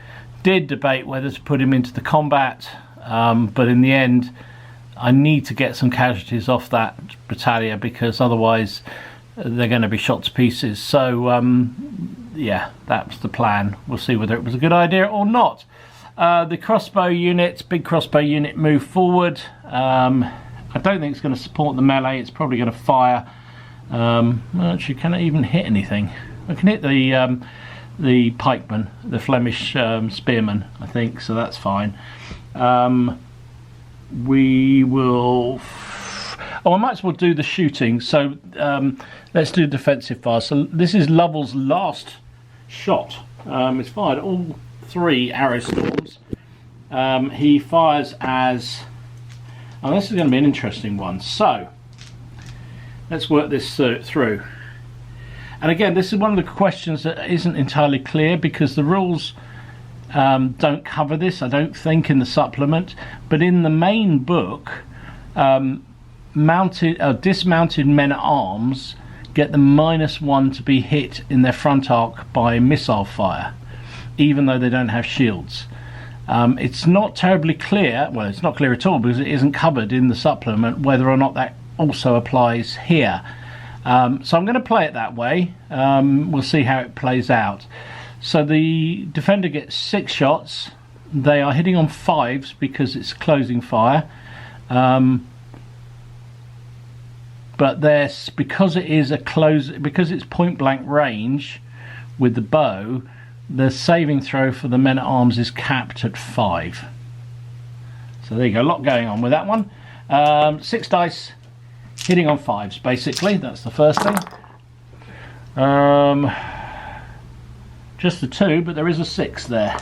Did debate whether to put him into the combat, but in the end I need to get some casualties off that battalion, because otherwise they're going to be shot to pieces. So yeah, that's the plan. We'll see whether it was a good idea or not. The crossbow unit, big crossbow unit, moved forward. I don't think it's going to support the melee. It's probably going to fire. Well, actually, can it even hit anything? I can hit the pikemen, the Flemish spearmen, I think, so that's fine. We will... Oh, I might as well do the shooting. So let's do defensive fire. So this is Lovell's last shot. It's fired all 3 arrow storms. He fires as... Oh, this is going to be an interesting one. So let's work this through. And again, this is one of the questions that isn't entirely clear, because the rules don't cover this, I don't think, in the supplement. But in the main book, dismounted men-at-arms get the -1 to be hit in their front arc by missile fire, even though they don't have shields. It's not terribly clear, well, it's not clear at all, because it isn't covered in the supplement, whether or not that also applies here. So I'm going to play it that way. We'll see how it plays out. So the defender gets 6 shots. They are hitting on 5s because it's closing fire. But there's, because it is because it's point blank range with the bow, the saving throw for the men-at-arms is capped at 5. So there you go, a lot going on with that one. 6 dice, hitting on 5s, basically. That's the first thing. Just the 2, but there is a 6 there.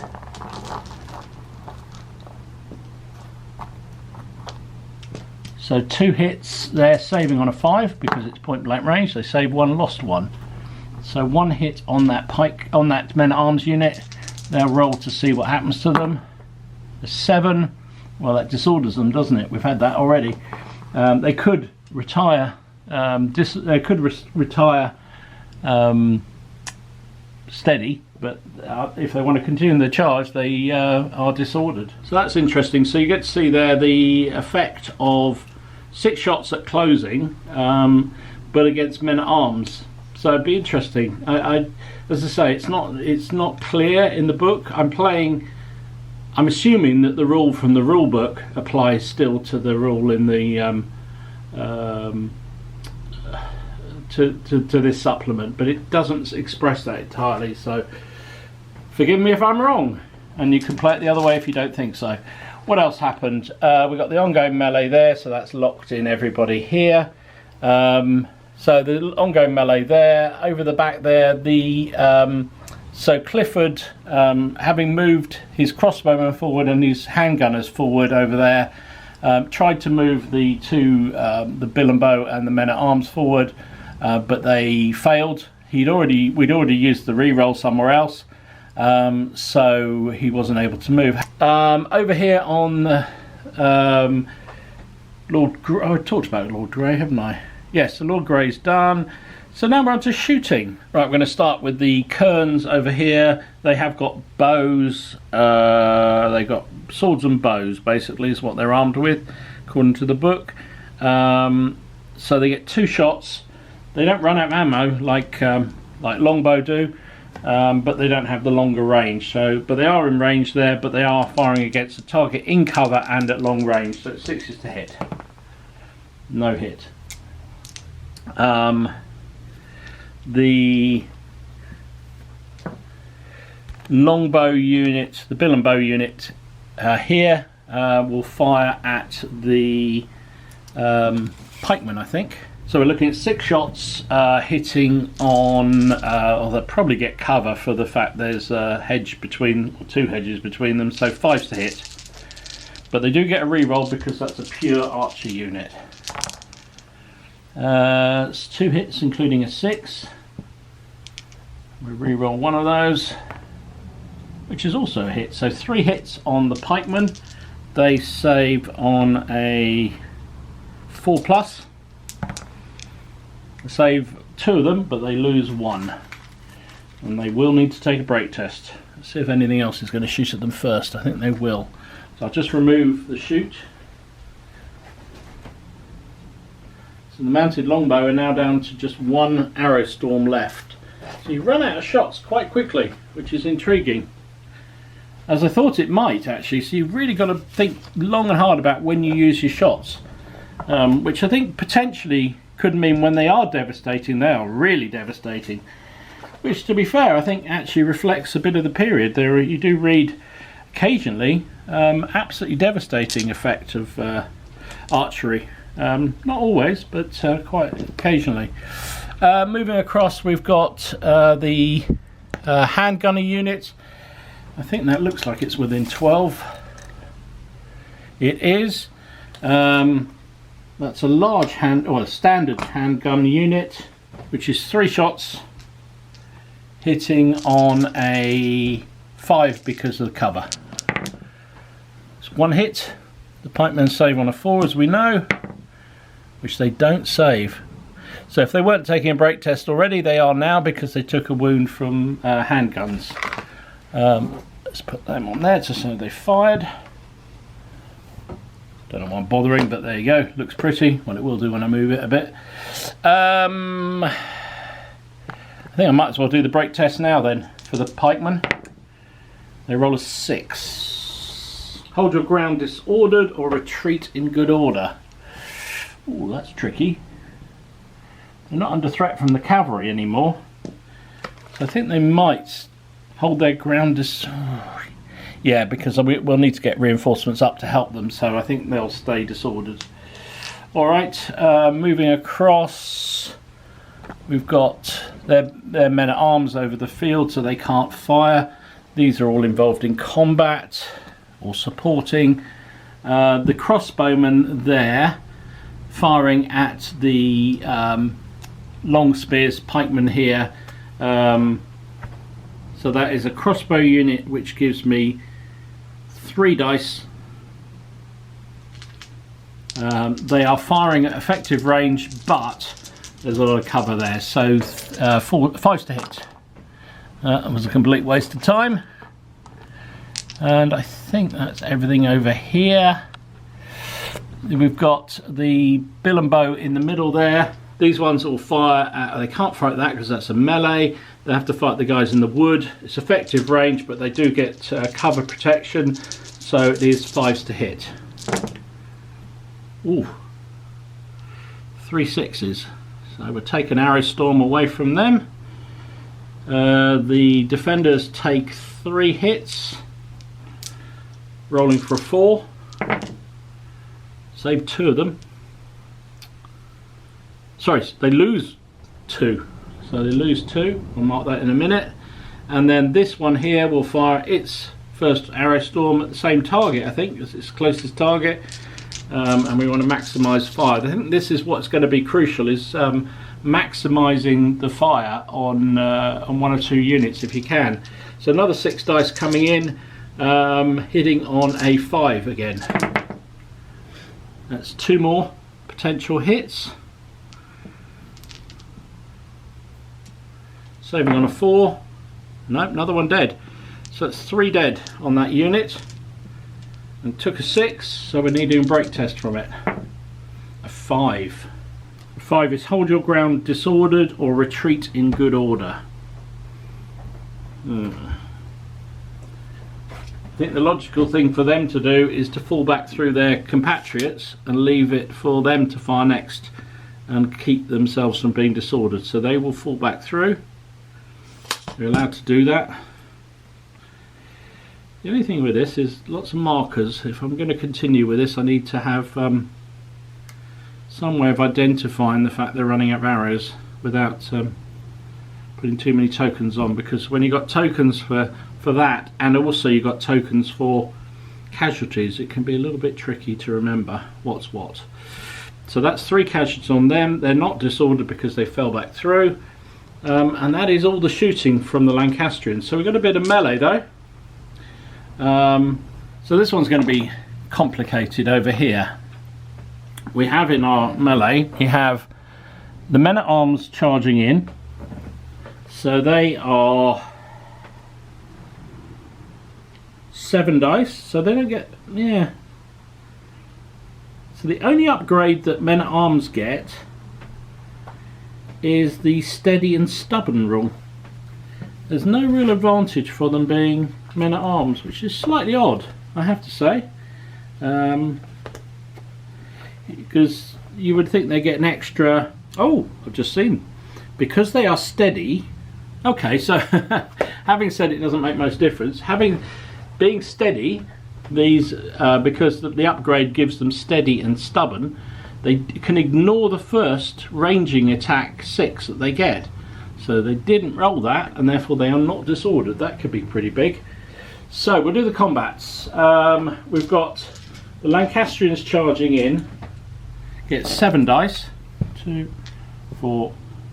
So 2 hits, they're saving on a 5 because it's point blank range. They save 1, lost 1. So 1 hit on that on that men-at-arms unit. They'll roll to see what happens to them. A 7, well, that disorders them, doesn't it? We've had that already. They could retire. Retire steady, but if they want to continue the charge, they are disordered. So that's interesting. So you get to see there the effect of 6 shots at closing, but against men-at-arms. So it'd be interesting. As I say, it's not clear in the book. I'm assuming that the rule from the rule book applies still to the rule in the to this supplement, but it doesn't express that entirely. So forgive me if I'm wrong, and you can play it the other way if you don't think so. What else happened? We got the ongoing melee there, so that's locked in everybody here. So the ongoing melee there, over the back there, so Clifford, having moved his crossbowmen forward and his handgunners forward over there, tried to move the 2, the bill and bow and the men-at-arms forward, but they failed. We'd already used the re-roll somewhere else, so he wasn't able to move. Over here on I talked about Lord Grey, haven't I? Yes, the Lord Grey's done. So now we're on to shooting. Right, we're going to start with the Kerns over here. They have got bows. They've got swords and bows, basically, is what they're armed with, according to the book. So they get 2 shots. They don't run out of ammo like longbow do, but they don't have the longer range. So, but they are in range there, but they are firing against a target in cover and at long range. So 6 is to hit. No hit. The longbow unit, the bill and bow unit here, will fire at the pikeman, I think. So we're looking at 6 shots hitting on, or they'll probably get cover for the fact there's a hedge between, or 2 hedges between them, so 5's to hit. But they do get a reroll because that's a pure archer unit. It's 2 hits including a 6. We reroll 1 of those, which is also a hit. So 3 hits on the pikeman. They save on a 4+. They save 2 of them, but they lose 1. And they will need to take a break test. Let's see if anything else is going to shoot at them first. I think they will. So I'll just remove the chute. So the mounted longbow are now down to just 1 arrow storm left. So you run out of shots quite quickly, which is intriguing. As I thought it might actually, so you've really got to think long and hard about when you use your shots. Which I think potentially could mean when they are devastating, they are really devastating. Which, to be fair, I think actually reflects a bit of the period. There, you do read occasionally absolutely devastating effect of archery. Not always, but quite occasionally. Moving across, we've got the handgunner unit. I think that looks like it's within 12. It is. That's a large a standard handgun unit, which is 3 shots hitting on a 5 because of the cover. It's 1 hit. The pikemen save on a 4, as we know, which they don't save. So if they weren't taking a break test already, they are now because they took a wound from handguns. Let's put them on there to say they fired. Don't know why I'm bothering, but there you go. Looks pretty. Well, it will do when I move it a bit. I think I might as well do the break test now then for the pikemen. They roll a 6. Hold your ground disordered or retreat in good order. Ooh, that's tricky. They're not under threat from the cavalry anymore. So I think they might hold their ground yeah, because we'll need to get reinforcements up to help them, so I think they'll stay disordered. Alright, moving across, we've got their men at arms over the field, so they can't fire. These are all involved in combat or supporting. The crossbowmen there firing at the long spears, pikemen here. So that is a crossbow unit which gives me 3 dice. They are firing at effective range, but there's a lot of cover there, so 5's to hit. That was a complete waste of time. And I think that's everything over here. We've got the bill and bow in the middle there. These ones will fire at, they can't fire at that because that's a melee. They have to fight the guys in the wood. It's effective range, but they do get cover protection, so it is 5's to hit. Ooh, 3 6s. So we'll take an arrow storm away from them. The defenders take 3 hits, rolling for a 4. Save 2 of them. Sorry, they lose 2. So they lose 2. We'll mark that in a minute. And then this one here will fire its first arrow storm at the same target, I think, as its closest target. And we want to maximise fire. I think this is what's going to be crucial, is maximising the fire on 1 or 2 units if you can. So another 6 dice coming in, hitting on a 5 again. That's 2 more potential hits. Saving on a 4. Nope, another one dead. So that's 3 dead on that unit. And took a 6, so we're needing a break test from it. A 5. A 5 is hold your ground disordered or retreat in good order. I think the logical thing for them to do is to fall back through their compatriots and leave it for them to fire next and keep themselves from being disordered. So they will fall back through. They're allowed to do that. The only thing with this is lots of markers. If I'm going to continue with this, I need to have some way of identifying the fact they're running out of arrows without putting too many tokens on, because when you've got tokens for that, and also you've got tokens for casualties, it can be a little bit tricky to remember what's what. So that's 3 casualties on them. They're not disordered because they fell back through, and that is all the shooting from the Lancastrians. So we've got a bit of melee though. So this one's going to be complicated over here. We have in our melee, we have the men-at-arms charging in. So they are 7 dice, so they don't get, yeah. So the only upgrade that men-at-arms get is the steady and stubborn rule. There's no real advantage for them being men-at-arms, which is slightly odd, I have to say. Because you would think they get an extra... Oh, I've just seen. Because they are steady... Okay, so having said it doesn't make much difference. Being steady, these because the upgrade gives them steady and stubborn, they can ignore the first ranging attack 6 that they get. So they didn't roll that, and therefore they are not disordered. That could be pretty big. So we'll do the combats. We've got the Lancastrians charging in. Get 7 dice. 2, 4,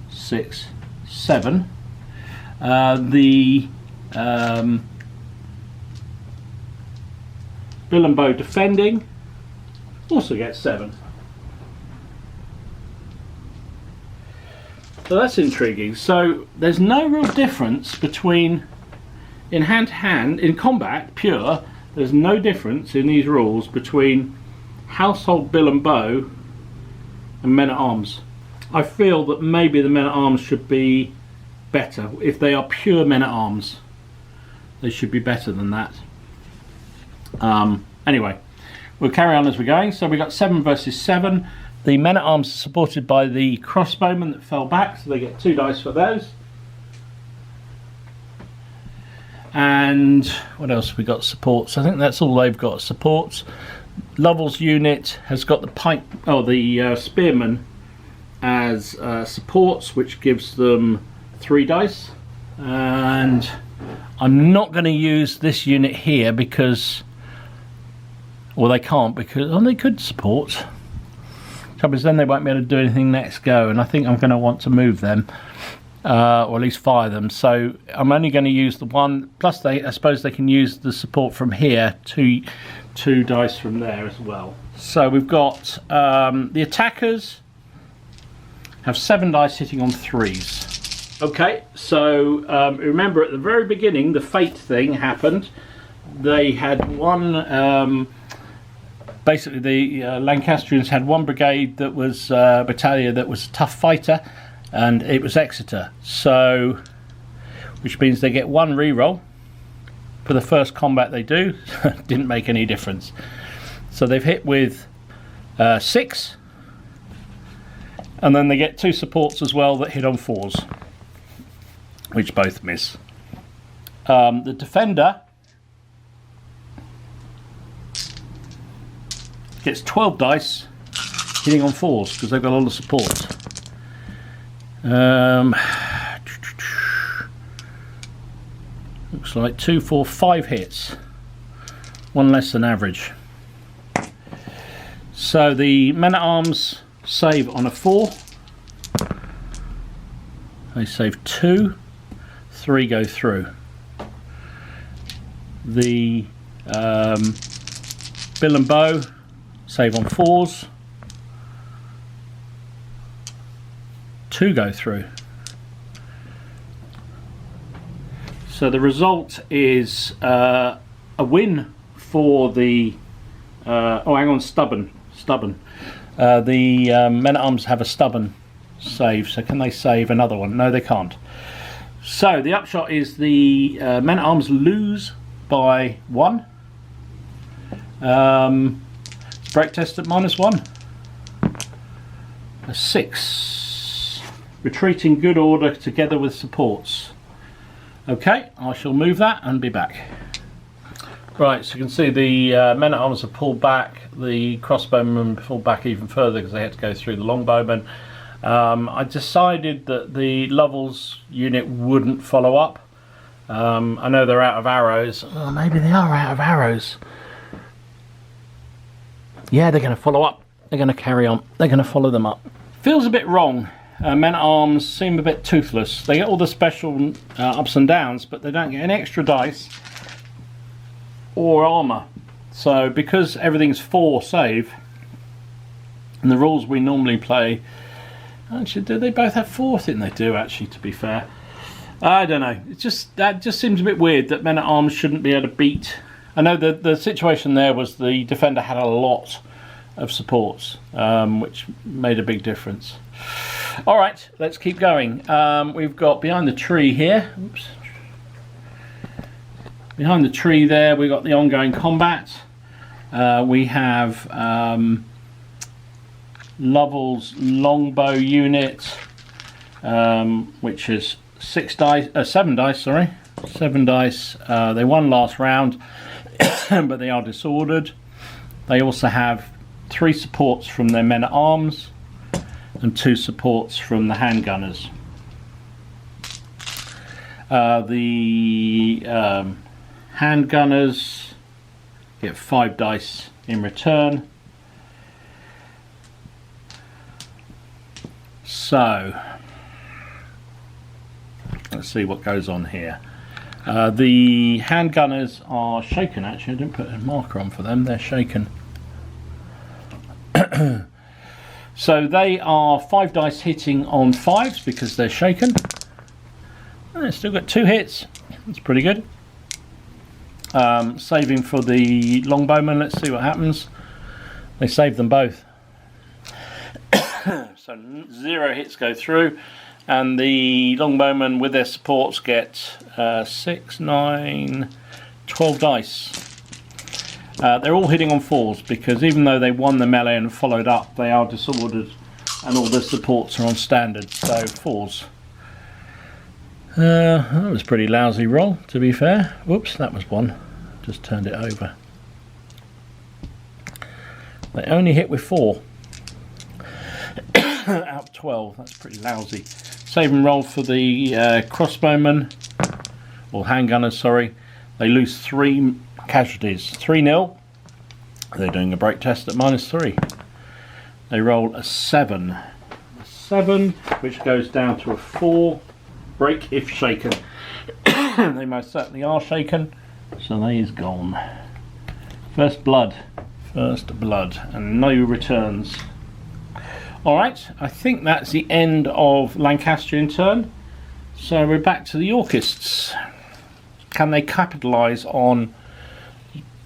6, 7. The Bill and Bow defending also gets 7. So that's intriguing. So there's no real difference between in hand-to-hand, in combat, pure, there's no difference in these rules between household Bill and Bow and men-at-arms. I feel that maybe the men-at-arms should be better. If they are pure men-at-arms, they should be better than that. Anyway, we'll carry on as we're going. So we got 7 versus 7. The men-at-arms are supported by the crossbowmen that fell back, so they get 2 dice for those. And what else we got? Supports. I think that's all they've got. Supports. Lovell's unit has got the spearmen as supports, which gives them 3 dice. And I'm not going to use this unit here because, well, they can't, because they could support. Trouble is, then they won't be able to do anything next go, and I think I'm going to want to move them, or at least fire them. So I'm only going to use the one. Plus, I suppose they can use the support from here. 2 dice from there as well. So we've got the attackers have 7 dice hitting on 3s. Okay, so remember at the very beginning the fate thing happened. They had one. Basically, the Lancastrians had one brigade that was battalion that was a tough fighter, and it was Exeter. So, which means they get 1 reroll for the first combat they do. Didn't make any difference. So they've hit with 6, and then they get 2 supports as well that hit on 4s, which both miss. The defender gets 12 dice hitting on 4s because they've got a lot of support. Looks like 2, 4, 5 hits. 1 less than average. So the men-at-arms save on a 4. They save 2. 3 go through. The Bill and Bow save on 4s. 2 go through. So the result is a win for the stubborn. The men-at-arms have a stubborn save, so can they save another one? No, they can't. So the upshot is the men-at-arms lose by 1. Break test at -1. A 6. Retreat in good order together with supports. Okay, I shall move that and be back. Right, so you can see the men-at-arms have pulled back, the crossbowmen pulled back even further because they had to go through the longbowmen. I decided that the Lovell's unit wouldn't follow up. I know they're out of arrows. Oh, maybe they are out of arrows. Yeah, they're going to follow up. They're going to carry on. They're going to follow them up. Feels a bit wrong. Men-at-arms seem a bit toothless. They get all the special ups and downs, but they don't get any extra dice or armour. So because everything's 4 save, and the rules we normally play, actually, do they both have 4? I think they do, actually, to be fair. I don't know. That just seems a bit weird that men-at-arms shouldn't be able to beat. I know the situation there was the defender had a lot of supports, which made a big difference. All right, let's keep going. We've got behind the tree here. Oops. Behind the tree there, we've got the ongoing combat. We have Lovell's longbow unit, which is 7 dice. Sorry, 7 dice. They won last round, but they are disordered. They also have 3 supports from their men-at-arms and 2 supports from the handgunners. The handgunners get 5 dice in return. So let's see what goes on here. The handgunners are shaken. Actually, I didn't put a marker on for them. They're shaken. So they are 5 dice hitting on 5s because they're shaken. They've still got 2 hits. That's pretty good. Saving for the longbowmen. Let's see what happens. They saved them both. So 0 hits go through, and the longbowmen with their supports get 6, 9, 12 dice. They're all hitting on 4s because even though they won the melee and followed up, they are disordered and all the supports are on standard, so 4s. That was a pretty lousy roll, to be fair. Whoops, that was one. Just turned it over. They only hit with 4 out of 12. That's pretty lousy. Saving roll for the crossbowmen, or handgunners, sorry. They lose 3 casualties. 3-0. They're doing a break test at -3. They roll a 7. A 7, which goes down to a 4. Break if shaken. They most certainly are shaken. So they is gone. First blood. First blood. And no returns. Alright, I think that's the end of Lancastrian turn. So we're back to the Yorkists. Can they capitalise on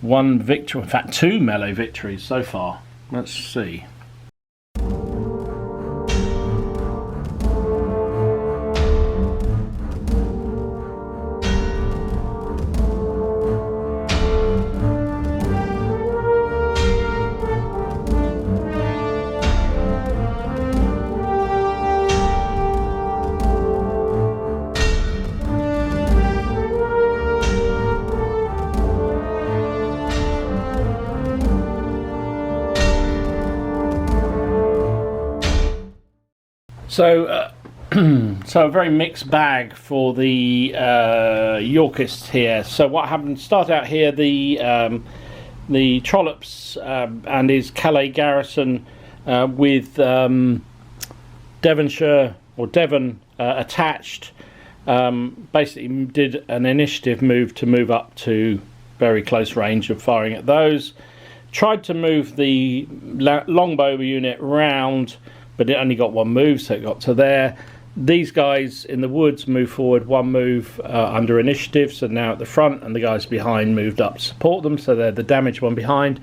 1 victory, in fact 2 melee victories so far? Let's see. So, so a very mixed bag for the Yorkists here. So what happened? Start out here, the Trollops and his Calais garrison with Devonshire or Devon attached. Basically, did an initiative move to move up to very close range of firing at those. Tried to move the longbow unit round, but it only got 1 move, so it got to there. These guys in the woods moved forward 1 move under initiative, so now at the front, and the guys behind moved up to support them, so they're the damaged one behind.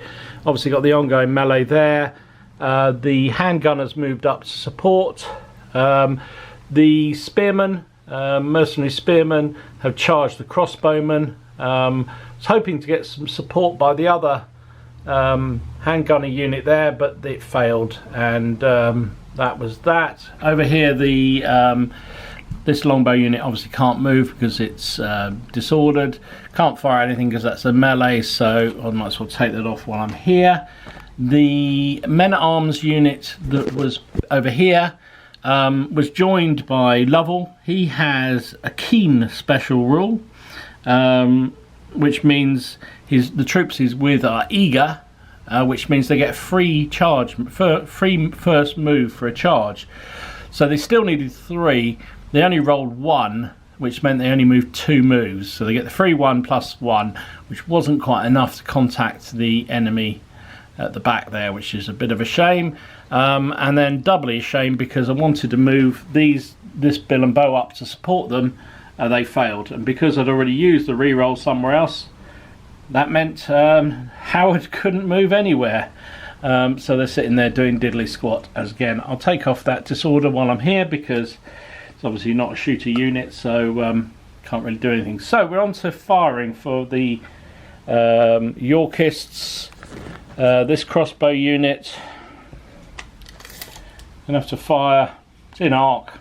Obviously got the ongoing melee there. The handgunners moved up to support. The spearmen, mercenary spearmen, have charged the crossbowmen. Was hoping to get some support by the other handgunner unit there, but it failed, and that was that. Over here, the This longbow unit obviously can't move because it's disordered. Can't fire anything because that's a melee, so I might as well take that off while I'm here. The men-at-arms unit that was over here was joined by Lovell. He has a keen special rule, which means the troops he's with are eager, which means they get free charge, free first move for a charge. So they still needed 3. They only rolled 1, which meant they only moved 2 moves. So they get the free 1 plus 1, which wasn't quite enough to contact the enemy at the back there, which is a bit of a shame. And then doubly a shame because I wanted to move this bill and bow up to support them. They failed, and because I'd already used the reroll somewhere else, that meant Howard couldn't move anywhere. So they're sitting there doing diddly squat. As again, I'll take off that disorder while I'm here because it's obviously not a shooter unit, so can't really do anything. So we're on to firing for the Yorkists. This crossbow unit, gonna have to fire. It's in arc,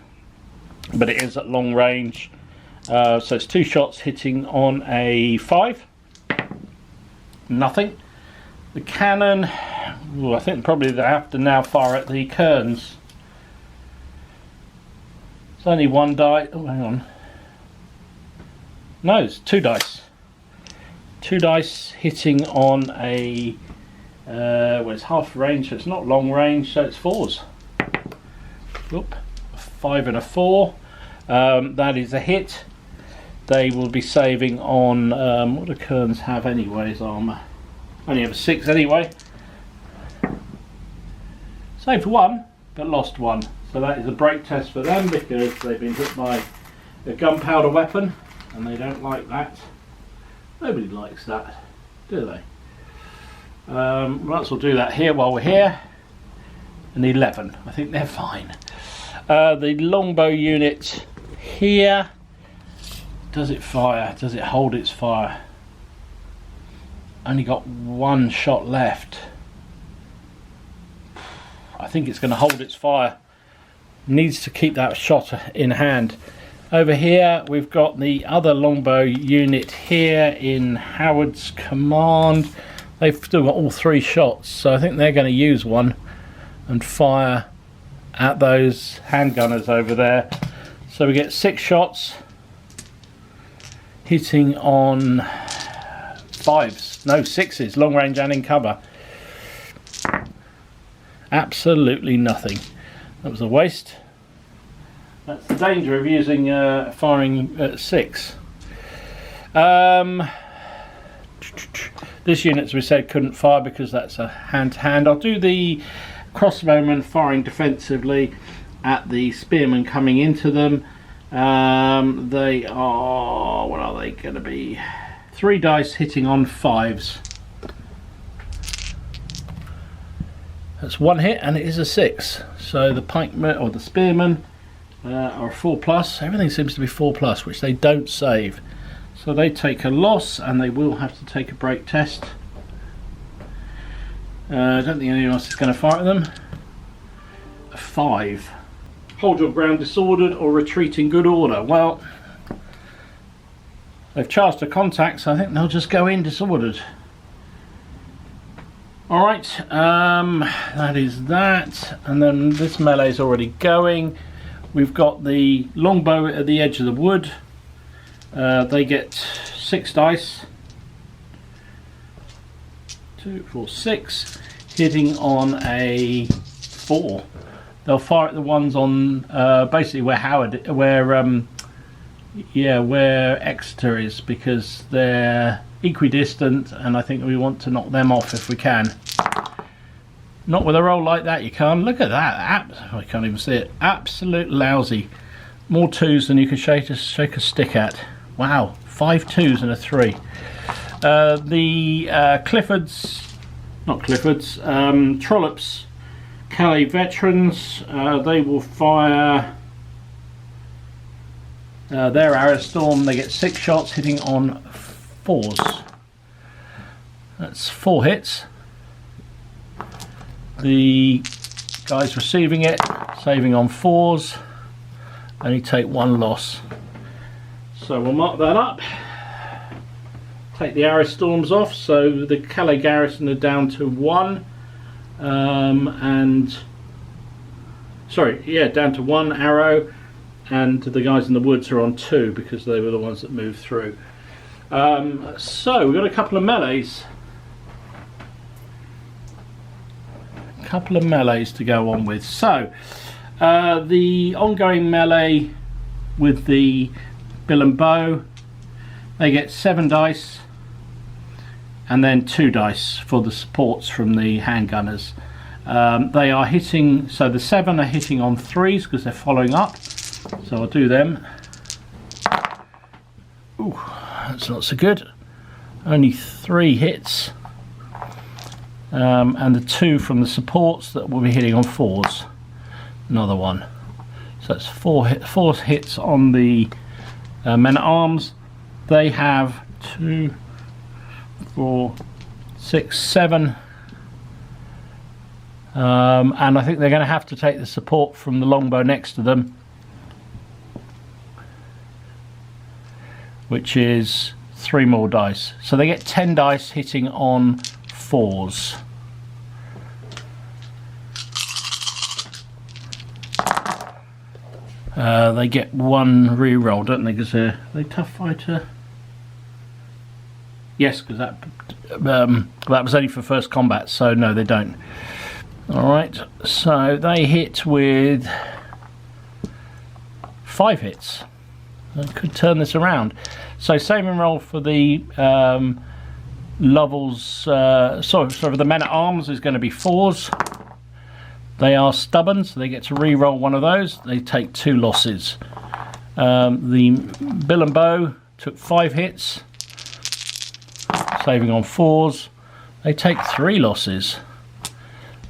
but it is at long range. So it's 2 shots hitting on a 5. Nothing. The cannon, I think probably they have to now fire at the Kerns. It's only 1 die. Oh, hang on. No, it's 2 dice. 2 dice hitting on a well, it's half range, so it's not long range, so it's 4s. Oop, a 5 and a 4. That is a hit. They will be saving on what do Kerns have anyway as armour? Only have a 6 anyway. Saved 1, but lost 1. So that is a break test for them because they've been hit by a gunpowder weapon, and they don't like that. Nobody likes that, do they? Might as well do that here while we're here. An 11. I think they're fine. The longbow unit here. Does it fire? Does it hold its fire? Only got 1 shot left. I think it's going to hold its fire. Needs to keep that shot in hand. Over here we've got the other longbow unit here in Howard's command. They've still got all 3 shots, so I think they're going to use 1 and fire at those handgunners over there. So we get 6 shots hitting on 5s, no 6s, long range and in cover. Absolutely nothing. That was a waste. That's the danger of using firing at 6. This unit, as we said, couldn't fire because that's a hand-to-hand. I'll do the crossbowmen firing defensively at the spearmen coming into them. They are, what are they going to be? 3 dice hitting on 5s. That's 1 hit, and it is a 6. So the pikemen or the spearmen are 4+. Everything seems to be 4+, which they don't save. So they take a loss, and they will have to take a break test. I don't think anyone else is going to fire at them. A 5. Hold your ground disordered or retreat in good order. Well, they've charged a contact, so I think they'll just go in disordered. Alright, that is that. And then this melee is already going. We've got the longbow at the edge of the wood. They get 6 dice. 2, 4, 6. Hitting on a 4. They'll fire at the ones on basically where Exeter is, because they're equidistant, and I think we want to knock them off if we can. Not with a roll like that, you can't. Look at that. I can't even see it. Absolute lousy. More 2s than you can shake a stick at. Wow, 5 2s and a 3. The Trollops Calais veterans, they will fire their arrow storm. They get 6 shots hitting on 4s. That's 4 hits. The guys receiving it, saving on 4s. only take 1 loss. So we'll mark that up. Take the arrow storms off, so the Calais garrison are down to 1, down to 1 arrow, and the guys in the woods are on 2 because they were the ones that moved through. So we've got a couple of melees. To go on with. So the ongoing melee with the bill and bow, they get 7 dice and then 2 dice for the supports from the handgunners. They are hitting, so the 7 are hitting on 3s because they're following up, so I'll do them. Ooh, that's not so good. Only 3 hits. And the 2 from the supports that will be hitting on 4s. Another one. So that's 4 hits on the men at arms. They have 2, 4, 6, 7. And I think they're going to have to take the support from the longbow next to them, which is 3 more dice. So they get 10 dice hitting on 4s. They get 1 re-roll, don't they? Because they're tough fighter. Yes, because that was only for first combat, so no, they don't. Alright, so they hit with 5 hits. I could turn this around. So saving roll for the Lovell's, for the men at arms is going to be 4s. They are stubborn, so they get to re-roll 1 of those. They take 2 losses. The bill and bow took 5 hits, saving on 4s. They take 3 losses.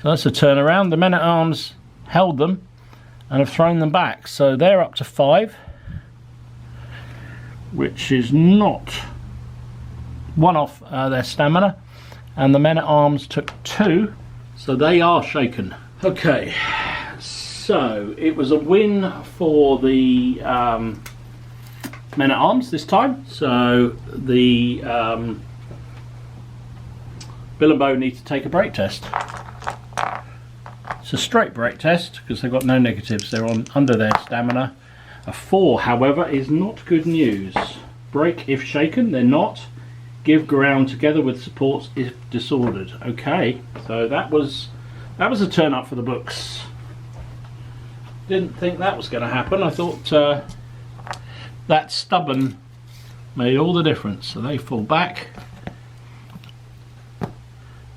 So that's a turnaround. The men at arms held them and have thrown them back, so they're up to 5, which is not 1 off their stamina. And the men at arms took 2, so they are shaken. Okay, so it was a win for the men at arms this time. So the bill and bow need to take a break test. It's a straight break test because they've got no negatives. They're under their stamina. A 4, however, is not good news. Break if shaken. They're not. Give ground together with supports if disordered. Okay, so that was a turn up for the books. Didn't think that was going to happen. I thought that stubborn made all the difference. So they fall back,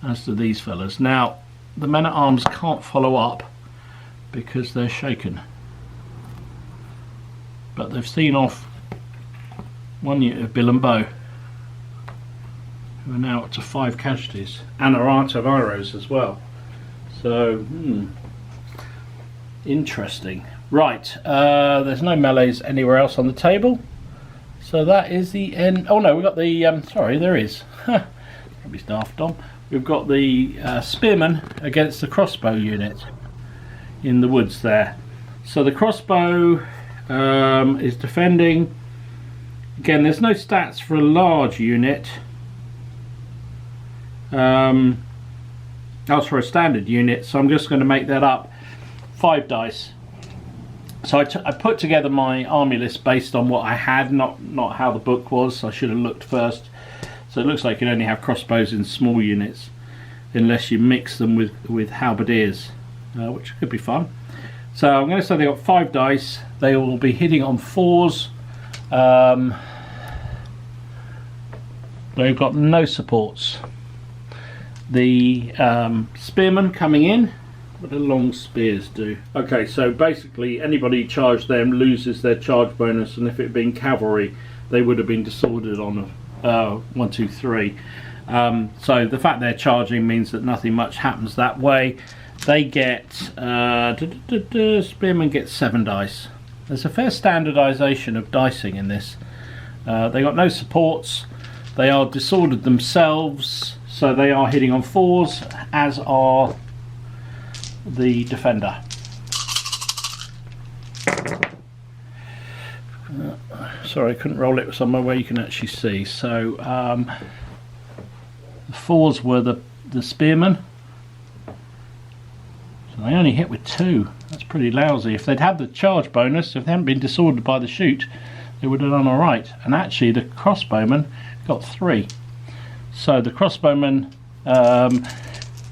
as do these fellas. Now the men at arms can't follow up because they're shaken, but they've seen off 1 unit of bill and bow, who are now up to 5 casualties and are out of arrows as well. So, interesting. Right, there's no melees anywhere else on the table. So that is the end. Oh no, we've got the, sorry, there is. Probably daft on. We've got the spearman against the crossbow unit in the woods there. So the crossbow is defending. Again, there's no stats for a large unit. That was for a standard unit, so I'm just going to make that up. 5 dice. So I put together my army list based on what I had, not how the book was. So I should have looked first. So it looks like you can only have crossbows in small units unless you mix them with halberdiers, which could be fun. So I'm going to say they got 5 dice. They will be hitting on 4s. They've got no supports. The spearmen coming in. What do long spears do? Okay, so basically anybody charged them loses their charge bonus, and if it had been cavalry they would have been disordered on a 1, 2, 3. So the fact they're charging means that nothing much happens that way. They get spearmen get 7 dice. There's a fair standardization of dicing in this. They got no supports. They are disordered themselves, so they are hitting on 4s, as are the defender. sorry, I couldn't roll it somewhere where you can actually see. So the 4s were the spearmen. So they only hit with 2. That's pretty lousy. If they'd had the charge bonus, if they hadn't been disordered by the shoot, they would have done alright. And actually the crossbowmen got 3. So the crossbowmen,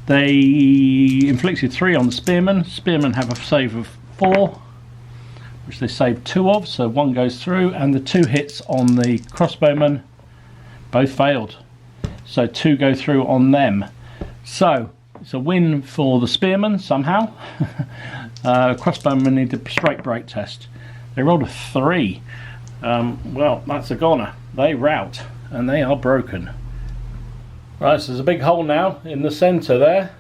they inflicted 3 on the spearmen. Spearmen have a save of 4, which they saved 2 of, so 1 goes through, and the 2 hits on the crossbowmen both failed. So 2 go through on them. So it's a win for the spearmen somehow. Crossbowmen need a straight break test. They rolled a 3. Well, that's a goner. They rout, and they are broken. Right, so there's a big hole now in the centre there.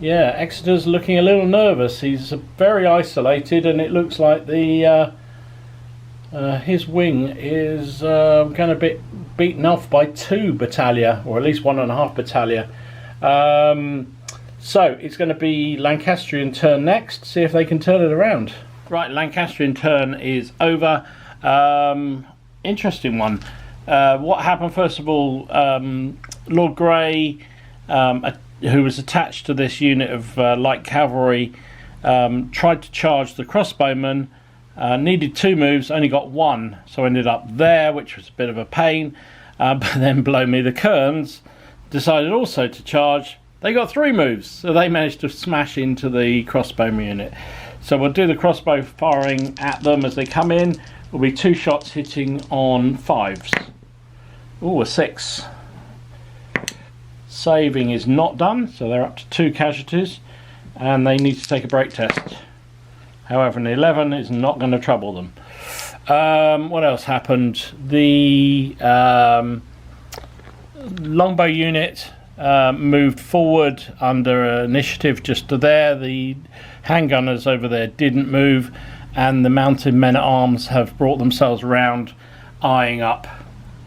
Yeah, Exeter's looking a little nervous. He's very isolated, and it looks like the his wing is going to be beaten off by 2 battaglia, or at least 1.5 battaglia. So it's going to be Lancastrian turn next. See if they can turn it around. Right, Lancastrian turn is over. Interesting one. What happened first of all? Lord Grey, who was attached to this unit of light cavalry, tried to charge the crossbowmen, needed 2 moves, only got 1, so ended up there, which was a bit of a pain. But then blow me the Kerns decided also to charge. They got 3 moves, so they managed to smash into the crossbowman unit. So we'll do the crossbow firing at them as they come in. Will be 2 shots hitting on 5s. Oh, a 6. Saving is not done, so they're up to 2 casualties, and they need to take a break test. However, an 11 is not going to trouble them. What else happened? The longbow unit moved forward under initiative just to there. The handgunners over there didn't move, and the mounted men-at-arms have brought themselves round, eyeing up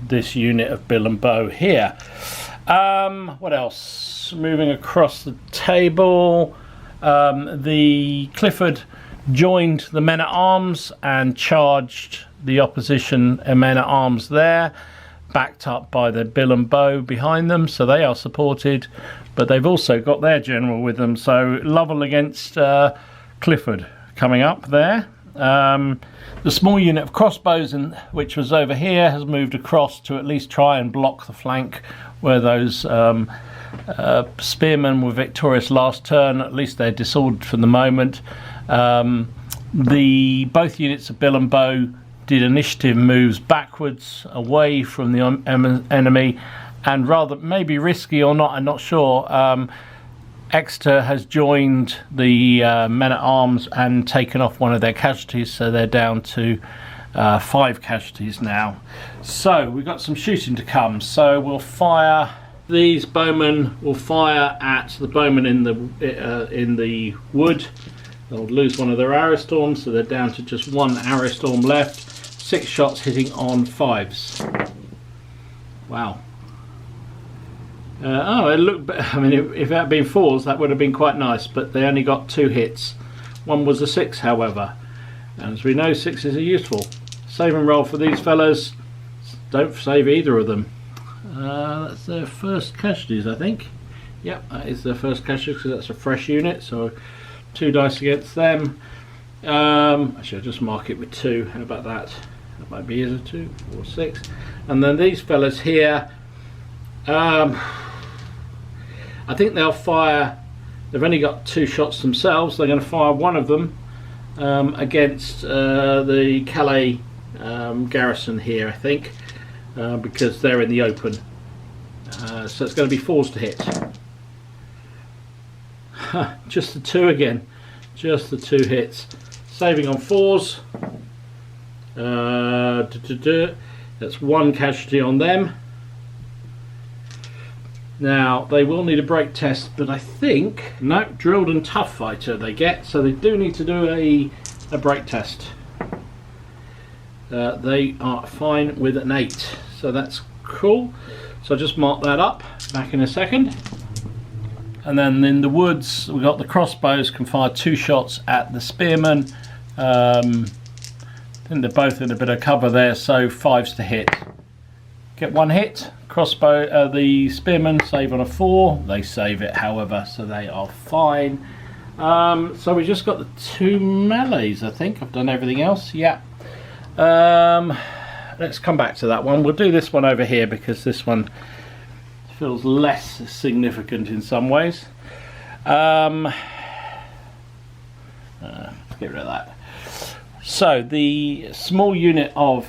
this unit of bill and bow here. What else? Moving across the table, the Clifford joined the men-at-arms and charged the opposition men-at-arms there, backed up by the bill and bow behind them, so they are supported, but they've also got their general with them. So Lovell against Clifford coming up there. The small unit of crossbows, which was over here, has moved across to at least try and block the flank where those spearmen were victorious last turn. At least they're disordered for the moment. Both units of bill and bow did initiative moves backwards away from the enemy, and rather maybe risky or not, I'm not sure, Exeter has joined the men-at-arms and taken off one of their casualties, so they're down to 5 casualties now. So we've got some shooting to come, so we'll fire. These bowmen will fire at the bowmen in the wood. They'll lose one of their arrow storms, so they're down to just 1 arrow storm left. 6 shots hitting on 5s. Wow. It looked. I mean, if it had been 4s, that would have been quite nice. But they only got 2 hits. 1 was a 6, however. And as we know, 6s are useful. Save and roll for these fellas. Don't save either of them. That's their first casualties, I think. Yep, that is their first casualty because that's a fresh unit. So 2 dice against them. Actually, I'll just mark it with 2. How about that? That might be either 2 or 6. And then these fellas here, I think they'll fire. They've only got 2 shots themselves. They're going to fire one of them against the Calais garrison here, I think, because they're in the open. So it's going to be 4s to hit. Just the 2 again. Just the 2 hits. Saving on 4s. That's 1 casualty on them. Now they will need a break test, but I think no, drilled and tough fighter they get, so they do need to do a break test. They are fine with an 8, so that's cool. So I'll just mark that up. Back in a second. And then in the woods, we've got the crossbows can fire 2 shots at the spearmen. I think they're both in a bit of cover there, so 5's to hit. Get 1 hit. Crossbow, the spearmen save on a 4. They save it, however, so they are fine. So we just got the 2 melees, I think. I've done everything else. Yeah. Let's come back to that one. We'll do this one over here because this one feels less significant in some ways. Let's get rid of that. So the small unit of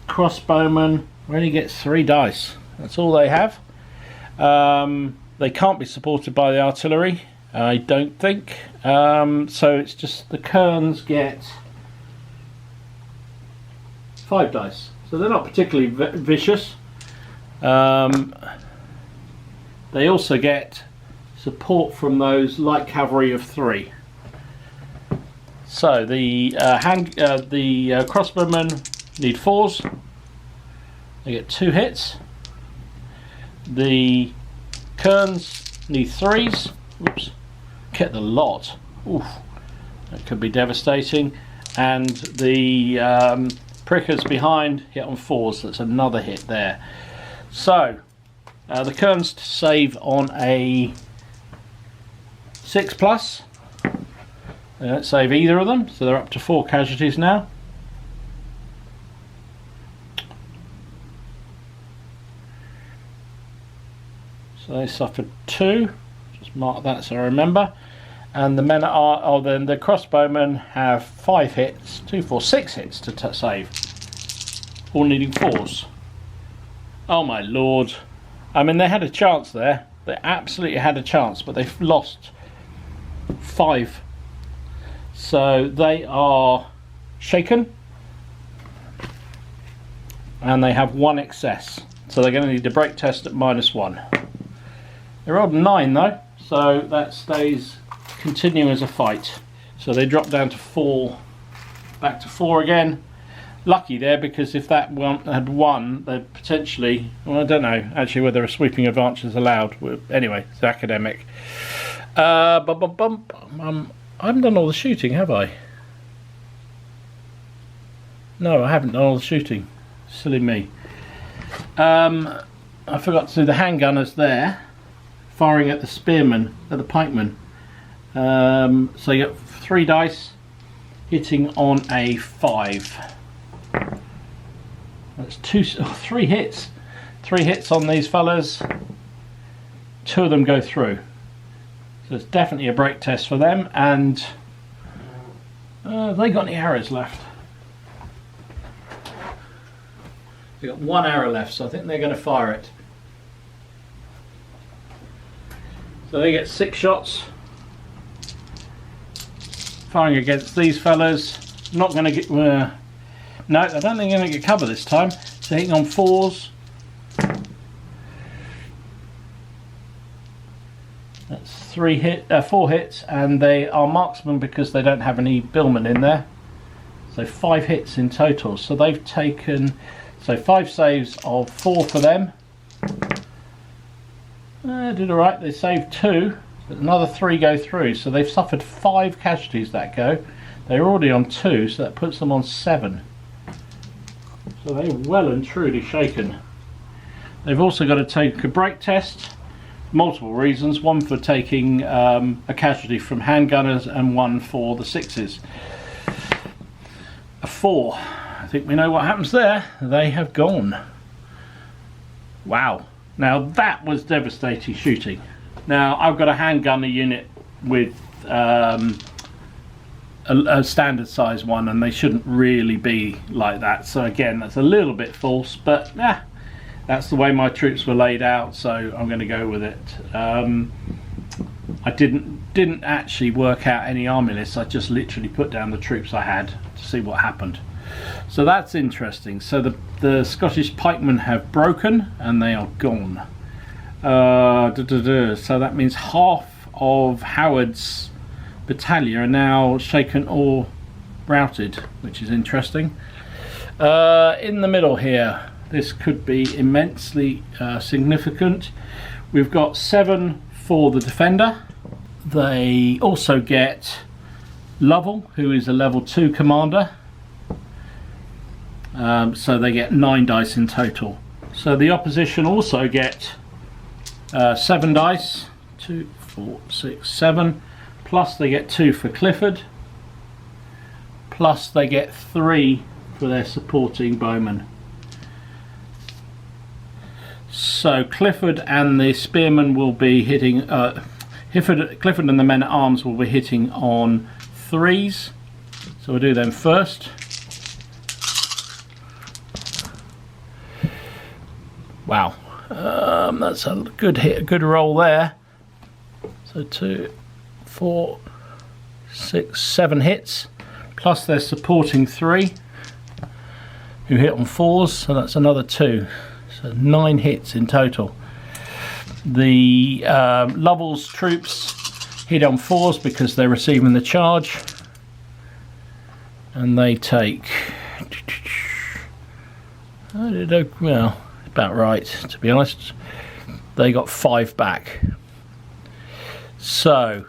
crossbowmen only gets 3 dice. That's all they have. They can't be supported by the artillery, I don't think. So it's just the kerns get 5 dice. So they're not particularly vicious. They also get support from those light cavalry of 3. So the crossbowmen need 4s. They get 2 hits. The kerns need 3s. Oops, get the lot. Oof, that could be devastating. And the prickers behind hit on 4s. That's another hit there. So the kerns save on a 6+. They don't save either of them, so they're up to 4 casualties now. So they suffered 2. Just mark that so I remember. And the men are, then the crossbowmen have 5 hits, 2, 4, 6 hits to save. All needing 4s. Oh my lord. I mean, they had a chance there. They absolutely had a chance, but they've lost 5. So they are shaken. And they have 1 excess. So they're going to need a break test at -1. They rolled a 9 though, so that stays continuing as a fight. So they drop down to 4, back to 4 again. Lucky there, because if that one had won, they'd potentially, well, I don't know actually whether a sweeping advance is allowed. Anyway, it's academic. I haven't done all the shooting, have I? No, I haven't done all the shooting. Silly me. I forgot to do the handgunners there, firing at the spearmen, at the pikemen. So you got 3 dice, hitting on a 5. That's 3 hits. 3 hits on these fellas. 2 of them go through. So it's definitely a break test for them. And have they got any arrows left? They've got 1 arrow left, so I think they're going to fire it. So they get 6 shots. Firing against these fellas. Not going to get... no, I don't think they're going to get cover this time. So hitting on 4s. That's 4 hits, and they are marksmen because they don't have any billmen in there. So 5 hits in total. So they've taken... So 5 saves of 4 for them. Did alright, they saved 2, but another 3 go through, so they've suffered 5 casualties that go. They're already on 2, so that puts them on 7. So they're well and truly shaken. They've also got to take a break test, multiple reasons, one for taking a casualty from handgunners and one for the 6s. A 4. I think we know what happens there. They have gone. Wow. Now that was devastating shooting. Now I've got a handgunner unit with a standard size one, and they shouldn't really be like that. So again, that's a little bit false, but that's the way my troops were laid out, so I'm going to go with it. I didn't actually work out any army lists. I just literally put down the troops I had to see what happened. So that's interesting. So the Scottish pikemen have broken and they are gone. So that means half of Howard's battalion are now shaken or routed, which is interesting. In the middle here, this could be immensely significant. We've got 7 for the defender. They also get Lovell, who is a level 2 commander. So they get 9 dice in total. So the opposition also get 7 dice, 2, 4, 6, 7, plus they get 2 for Clifford, plus they get 3 for their supporting bowman. So Clifford and the spearmen will be hitting, Clifford and the men at arms will be hitting on 3s. So we'll do them first. Wow, that's a good hit, a good roll there. So 2, 4, 6, 7 hits, plus they're supporting 3 who hit on 4s, so that's another 2. So 9 hits in total. The Lovell's troops hit on 4s because they're receiving the charge, and they take, well, about right, to be honest. They got 5 back. So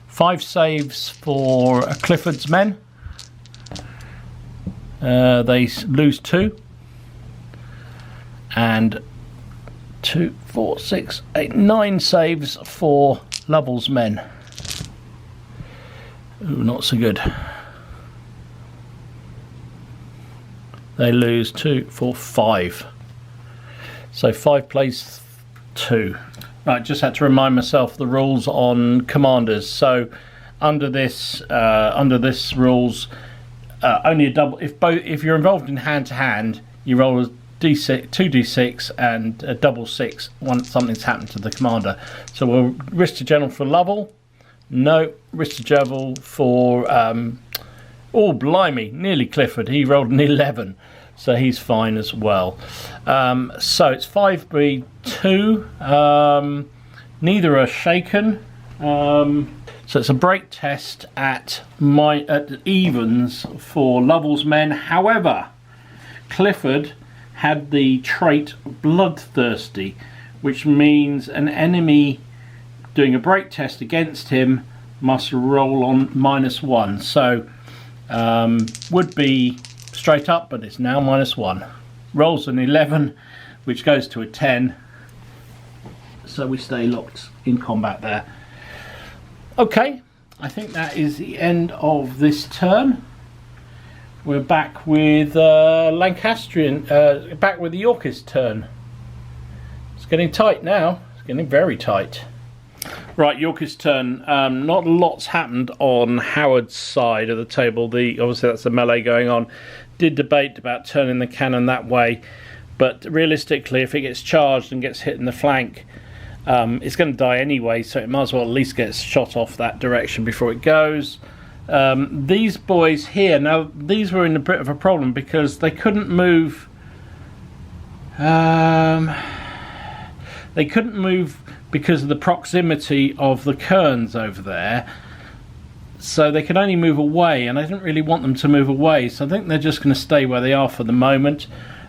5 saves for Clifford's men. They lose 2. And 2, 4, 6, 8, 9 saves for Lovell's men. Ooh, not so good. They lose 2, 4, 5. So 5 plays 2. Right, just had to remind myself the rules on commanders. So under this rules, only a double. If you're involved in hand to hand, you roll a d6, 2d6, and a double 6 once something's happened to the commander. So we'll risk to general for Lovell. No, risk to general for oh blimey, nearly Clifford. He rolled an 11. So he's fine as well. So it's 5b2. Neither are shaken. So it's a break test at evens for Lovell's men. However, Clifford had the trait bloodthirsty, which means an enemy doing a break test against him must roll on -1. So would be straight up, but it's now -1. Rolls an 11, which goes to a 10. So we stay locked in combat there. Okay, I think that is the end of this turn. We're back with Lancastrian, back with the Yorkist turn. It's getting tight now. It's getting very tight. Right, Yorkist turn. Not lots happened on Howard's side of the table. Obviously that's the melee going on. Did debate about turning the cannon that way, but realistically, if it gets charged and gets hit in the flank, it's going to die anyway. So it might as well at least get shot off that direction before it goes. These boys here, now these were in a bit of a problem because they couldn't move. They couldn't move because of the proximity of the cairns over there. So they could only move away, and I didn't really want them to move away, so I think they're just going to stay where they are for the moment.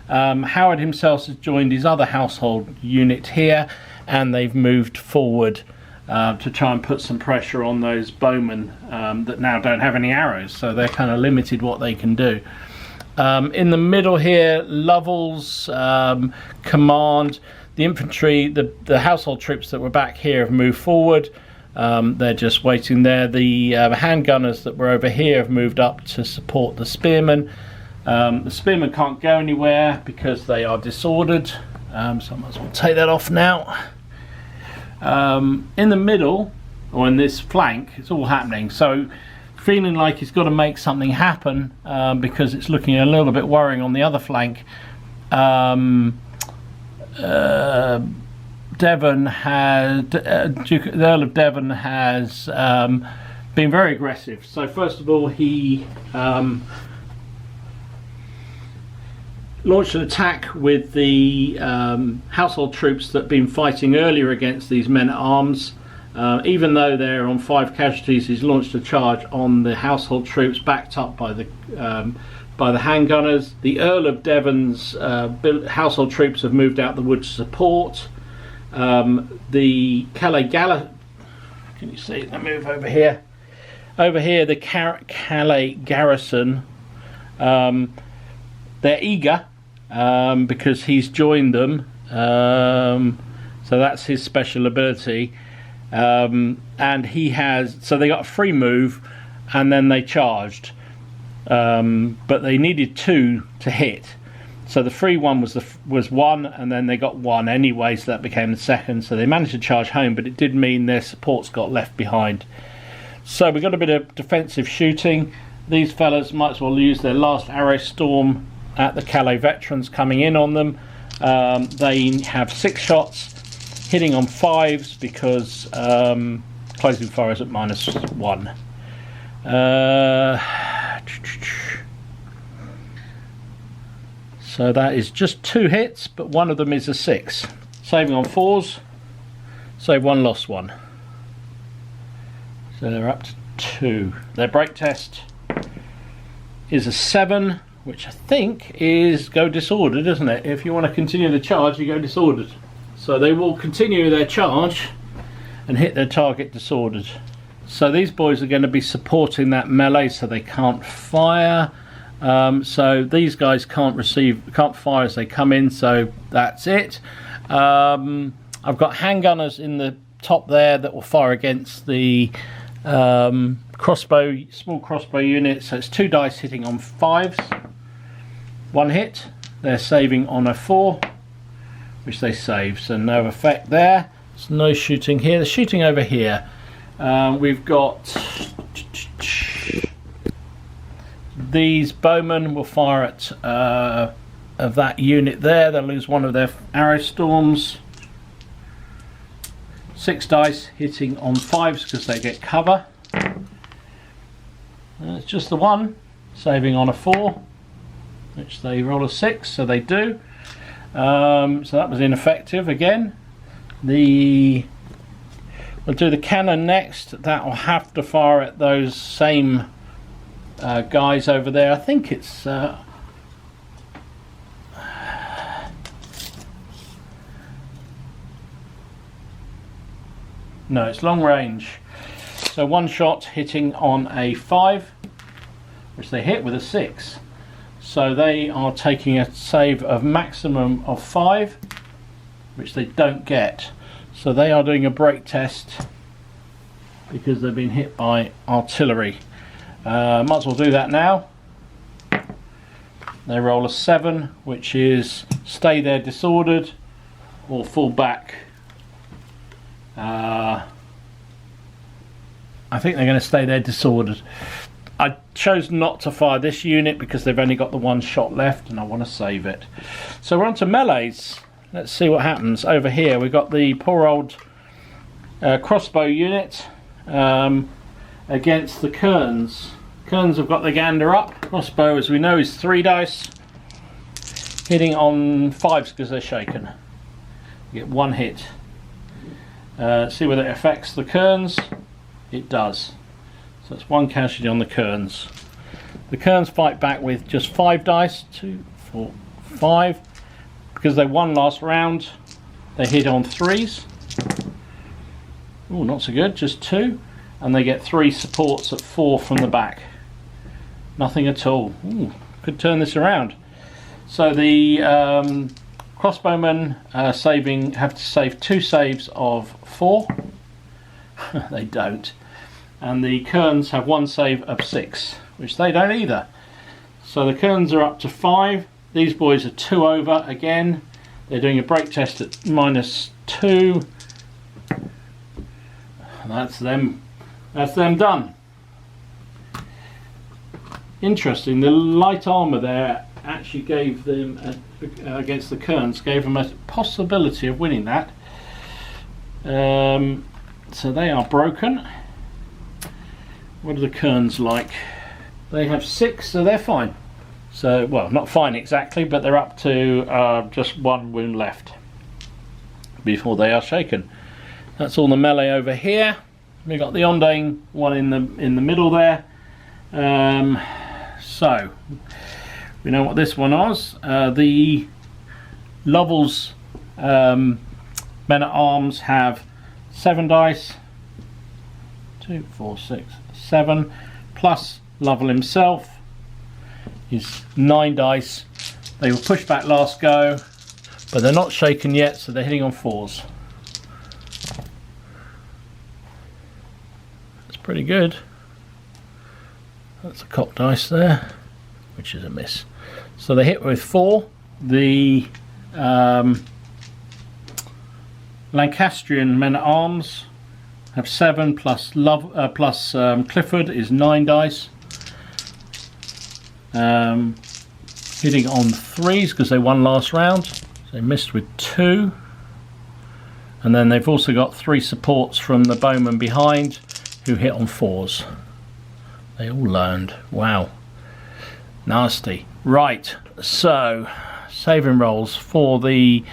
Howard himself has joined his other household unit here, and they've moved forward to try and put some pressure on those bowmen that now don't have any arrows, so they're kind of limited what they can do. In the middle here, Lovell's command, the infantry, the household troops that were back here have moved forward. They're just waiting there. The handgunners that were over here have moved up to support the spearmen. The spearmen can't go anywhere because they are disordered, so I might as well take that off now. In the middle, or in this flank, it's all happening, so feeling like he's got to make something happen because it's looking a little bit worrying on the other flank. Devon had the Earl of Devon has been very aggressive. So first of all, he launched an attack with the household troops that have been fighting earlier against these men at arms. Even though they're on 5 casualties, he's launched a charge on the household troops, backed up by the handgunners. The Earl of Devon's household troops have moved out the wood to support. The Calais Gala, can you see? Let me move over here. Over here, the Calais garrison, they're eager because he's joined them. So that's his special ability. And he has, so they got a free move and then they charged. But they needed 2 to hit. So the free one was 1, and then they got 1 anyway, so that became the second. So they managed to charge home, but it did mean their supports got left behind. So we got a bit of defensive shooting. These fellas might as well use their last arrow storm at the Calais veterans coming in on them. They have 6 shots, hitting on 5s because closing fire is at -1. So that is just 2 hits, but one of them is a 6. Saving on 4s, save 1, lost 1. So they're up to 2. Their break test is a 7, which I think is go disordered, isn't it? If you want to continue the charge, you go disordered. So they will continue their charge and hit their target disordered. So these boys are going to be supporting that melee, so they can't fire. So these guys can't fire as they come in, so that's it. I've got handgunners in the top there that will fire against the small crossbow unit. So it's 2 dice hitting on 5s, 1 hit. They're saving on a 4, which they save, so no effect there. There's no shooting here. The shooting over here. We've got these bowmen will fire at of that unit there. They'll lose 1 of their arrow storms. 6 dice hitting on 5s because they get cover. It's just the 1 saving on a 4, which they roll a 6, so they do. So that was ineffective again. We'll do the cannon next. That will have to fire at those same guys over there. I think it's no, it's long range. So 1 shot hitting on a 5, which they hit with a 6. So they are taking a save of maximum of 5, which they don't get. So they are doing a break test because they've been hit by artillery. Might as well do that now. They roll a 7, which is stay there disordered or fall back. I think they're going to stay there disordered. I chose not to fire this unit because they've only got the 1 shot left and I want to save it. So we're on to melees. Let's see what happens. Over here we've got the poor old crossbow unit against the Kerns. Kerns have got the gander up. Crossbow, as we know, is 3 dice. Hitting on 5s because they're shaken. You get 1 hit. See whether it affects the Kerns. It does. So that's 1 casualty on the Kerns. The Kerns fight back with just 5 dice. 2, 4, 5. Because they won last round, they hit on 3s. Oh, not so good, just 2. And they get 3 supports at 4 from the back. Nothing at all. Ooh, could turn this around. So the crossbowmen have to save 2 saves of 4. They don't. And the Kerns have 1 save of 6, which they don't either. So the Kerns are up to 5. These boys are 2 over again. They're doing a break test at -2. That's them. That's them done. Interesting. The light armour there actually gave them against the Kerns gave them a possibility of winning that. So they are broken. What are the Kerns like? They have 6, so they're fine. So, well, not fine exactly, but they're up to just 1 wound left before they are shaken. That's all the melee over here. We've got the Ondain one in the middle there. So we know what this one was. The Lovell's men at arms have 7 dice 2, 4, 6, 7, plus Lovell himself is 9 dice. They were pushed back last go, but they're not shaken yet, so they're hitting on 4s. That's pretty good. That's a cock dice there, which is a miss. So they hit with 4. The Lancastrian men-at-arms have 7 plus Clifford is 9 dice. Hitting on 3s because they won last round. So they missed with 2. And then they've also got 3 supports from the bowmen behind who hit on 4s. They all learned. Wow. Nasty. Right, so saving rolls for the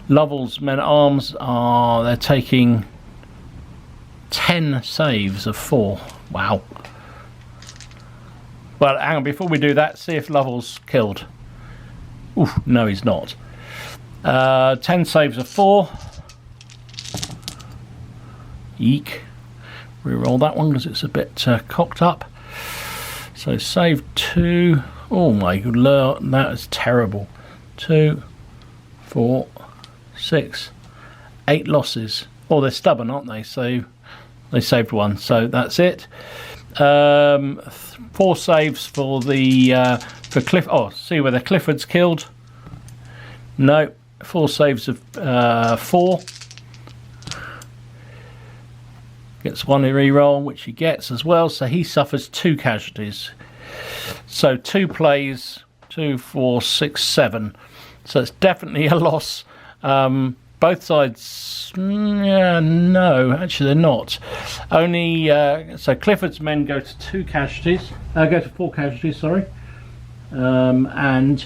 Lovell's men-at-arms are, they're taking 10 saves of 4. Wow. Well, hang on, before we do that, see if Lovell's killed. Oof, no, he's not. 10 saves of 4. Eek. Reroll that one because it's a bit cocked up. So save 2. Oh my good lord, that is terrible. 2, 4, 6, 8 losses. Oh, they're stubborn, aren't they? So they saved 1. So that's it. 4 saves for the for Cliff. Oh, see whether Clifford's killed. No, 4 saves of 4. Gets 1 reroll, which he gets as well. So he suffers 2 casualties. So 2 plays, 2, 4, 6, 7. So it's definitely a loss. Both sides, yeah, no, actually they're not. Only so Clifford's men go to 2 casualties, go to 4 casualties, sorry, and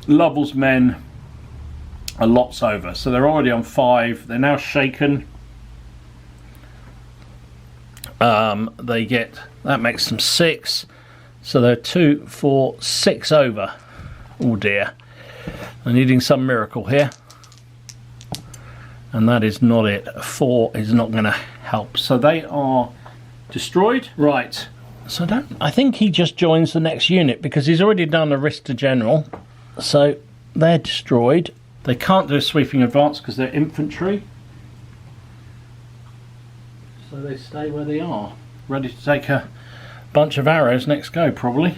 Lovell's men are lots over. So they're already on 5. They're now shaken. They get, that makes them 6. So they're 2, 4, 6 over. Oh dear. They're needing some miracle here. And that is not it. 4 is not going to help. So they are destroyed. Right. So I think he just joins the next unit because he's already done a risk to general. So they're destroyed. They can't do a sweeping advance because they're infantry. So they stay where they are, ready to take a bunch of arrows next go, probably.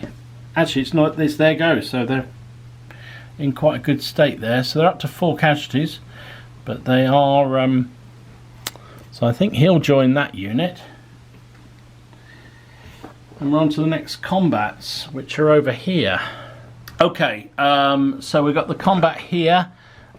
Actually, it's not, it's their go, so they're in quite a good state there. So they're up to 4 casualties, but they are, so I think he'll join that unit. And we're on to the next combats, which are over here. Okay, so we've got the combat here.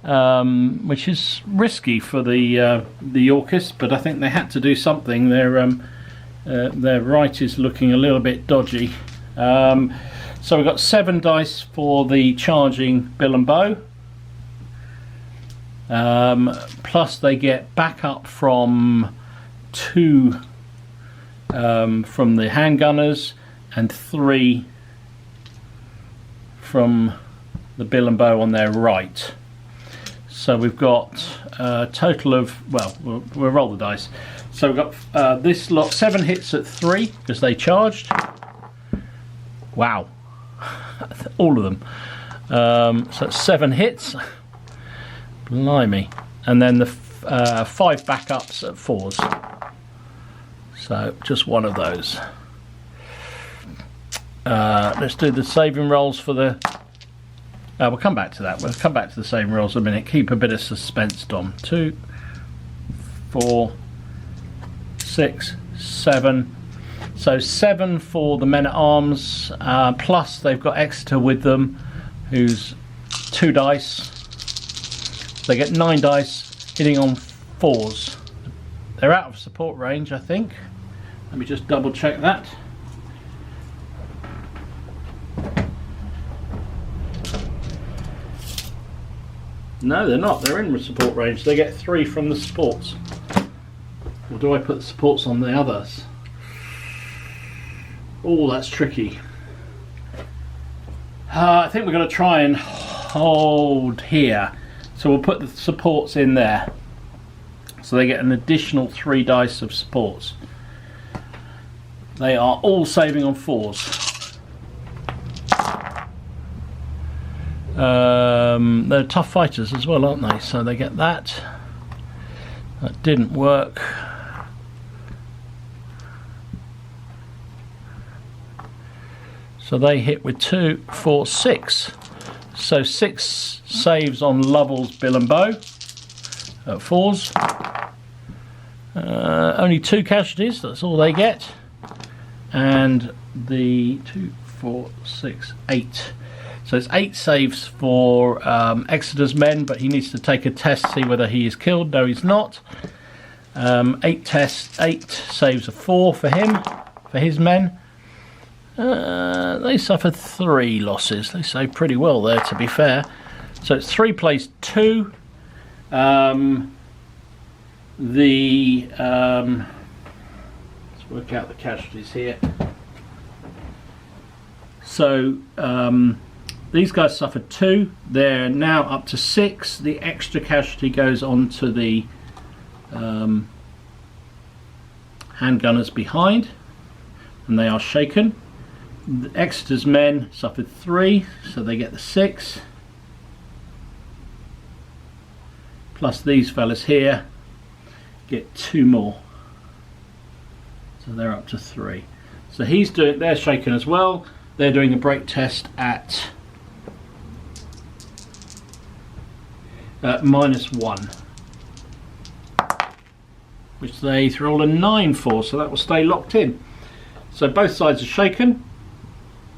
Which is risky for the Yorkists, but I think they had to do something. Their right is looking a little bit dodgy. So we've got 7 dice for the charging bill and bow. Plus they get backup from 2 from the handgunners and 3 from the bill and bow on their right. So we've got a total of, well, we'll roll the dice. So we've got this lot, 7 hits at 3 because they charged. Wow. All of them. So it's 7 hits. Blimey. And then the 5 backups at 4s. So just one of those. Let's do the saving rolls for the... we'll come back to that. We'll come back to the saving rolls in a minute. Keep a bit of suspense, Dom. 2, 4, 6, 7. So 7 for the men-at-arms. Plus they've got Exeter with them, who's 2 dice. They get 9 dice, hitting on 4s. They're out of support range, I think. Let me just double check that. No, they're not. They're in support range. They get 3 from the supports. Or do I put the supports on the others? Oh, that's tricky. I think we're going to try and hold here. So we'll put the supports in there. So they get an additional 3 dice of supports. They are all saving on 4s. They're tough fighters as well, aren't they? So they get that. That didn't work. So they hit with 2, 4, 6. So 6 saves on Lovell's Bill and Bow at 4s. Only 2 casualties, that's all they get. And the 2, 4, 6, 8. So it's 8 saves for Exeter's men, but he needs to take a test to see whether he is killed. No, he's not. 8 saves of 4 for him, for his men. They suffered 3 losses. They saved pretty well there, to be fair. So it's 3 plays 2. Let's work out the casualties here. So these guys suffered 2. They're now up to 6. The extra casualty goes on to the handgunners behind, and they are shaken. The Exeter's men suffered 3, so they get the 6. Plus these fellas here get 2 more. So they're up to 3. So they're shaken as well. They're doing a break test at -1, which they roll a 9 for, so that will stay locked in. So both sides are shaken.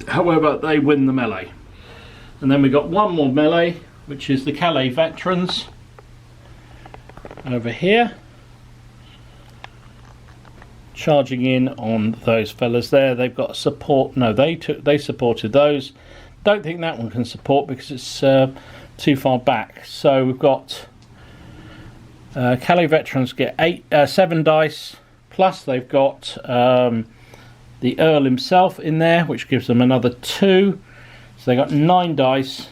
However, they win the melee. And then we got one more melee, which is the Calais veterans over here, charging in on those fellas there. They've got support. No, they supported those. Don't think that one can support because it's too far back. So we've got Calais veterans get 7 dice, plus they've got the Earl himself in there, which gives them another 2. So they got 9 dice,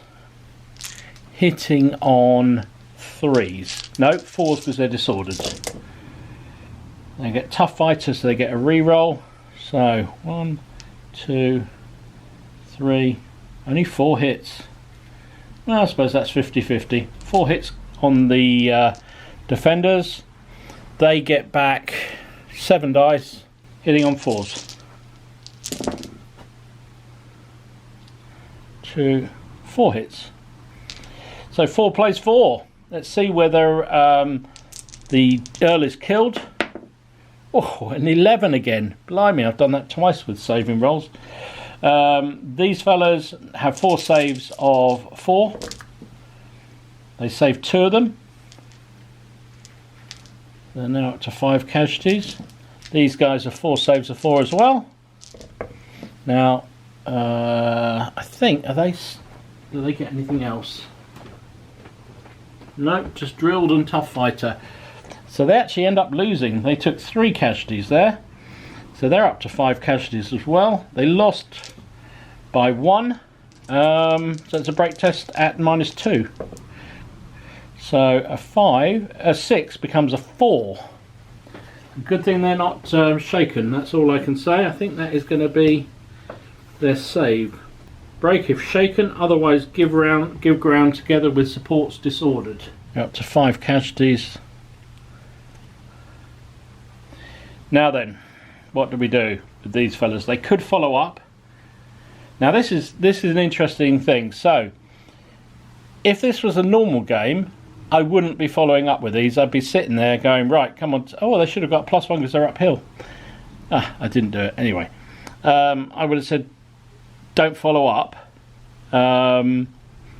hitting on 3s. No, 4s because they're disordered. They get tough fighters, so they get a reroll. So 1, 2, 3, only 4 hits. Well, I suppose that's 50-50. 4 hits on the defenders. They get back 7 dice, hitting on 4s. 2, 4 hits. So 4 plays 4. Let's see whether the Earl is killed. Oh, an 11 again. Blimey, I've done that twice with saving rolls. These fellas have 4 saves of 4. They saved 2 of them. They're now up to 5 casualties. These guys are 4 saves of 4 as well. Now, I think, do they get anything else? No, just drilled and tough fighter. So they actually end up losing. They took 3 casualties there. So they're up to 5 casualties as well. They lost by 1. So it's a break test at -2. So a 6 becomes a 4. Good thing they're not shaken. That's all I can say. I think that is going to be their save. Break if shaken, otherwise give ground together with supports disordered. You're up to 5 casualties. Now then, what do we do with these fellas? They could follow up. Now this is an interesting thing. So if this was a normal game, I wouldn't be following up with these. I'd be sitting there going, right, come on. Oh, they should have got +1 because they're uphill. I didn't do it anyway. I would have said don't follow up,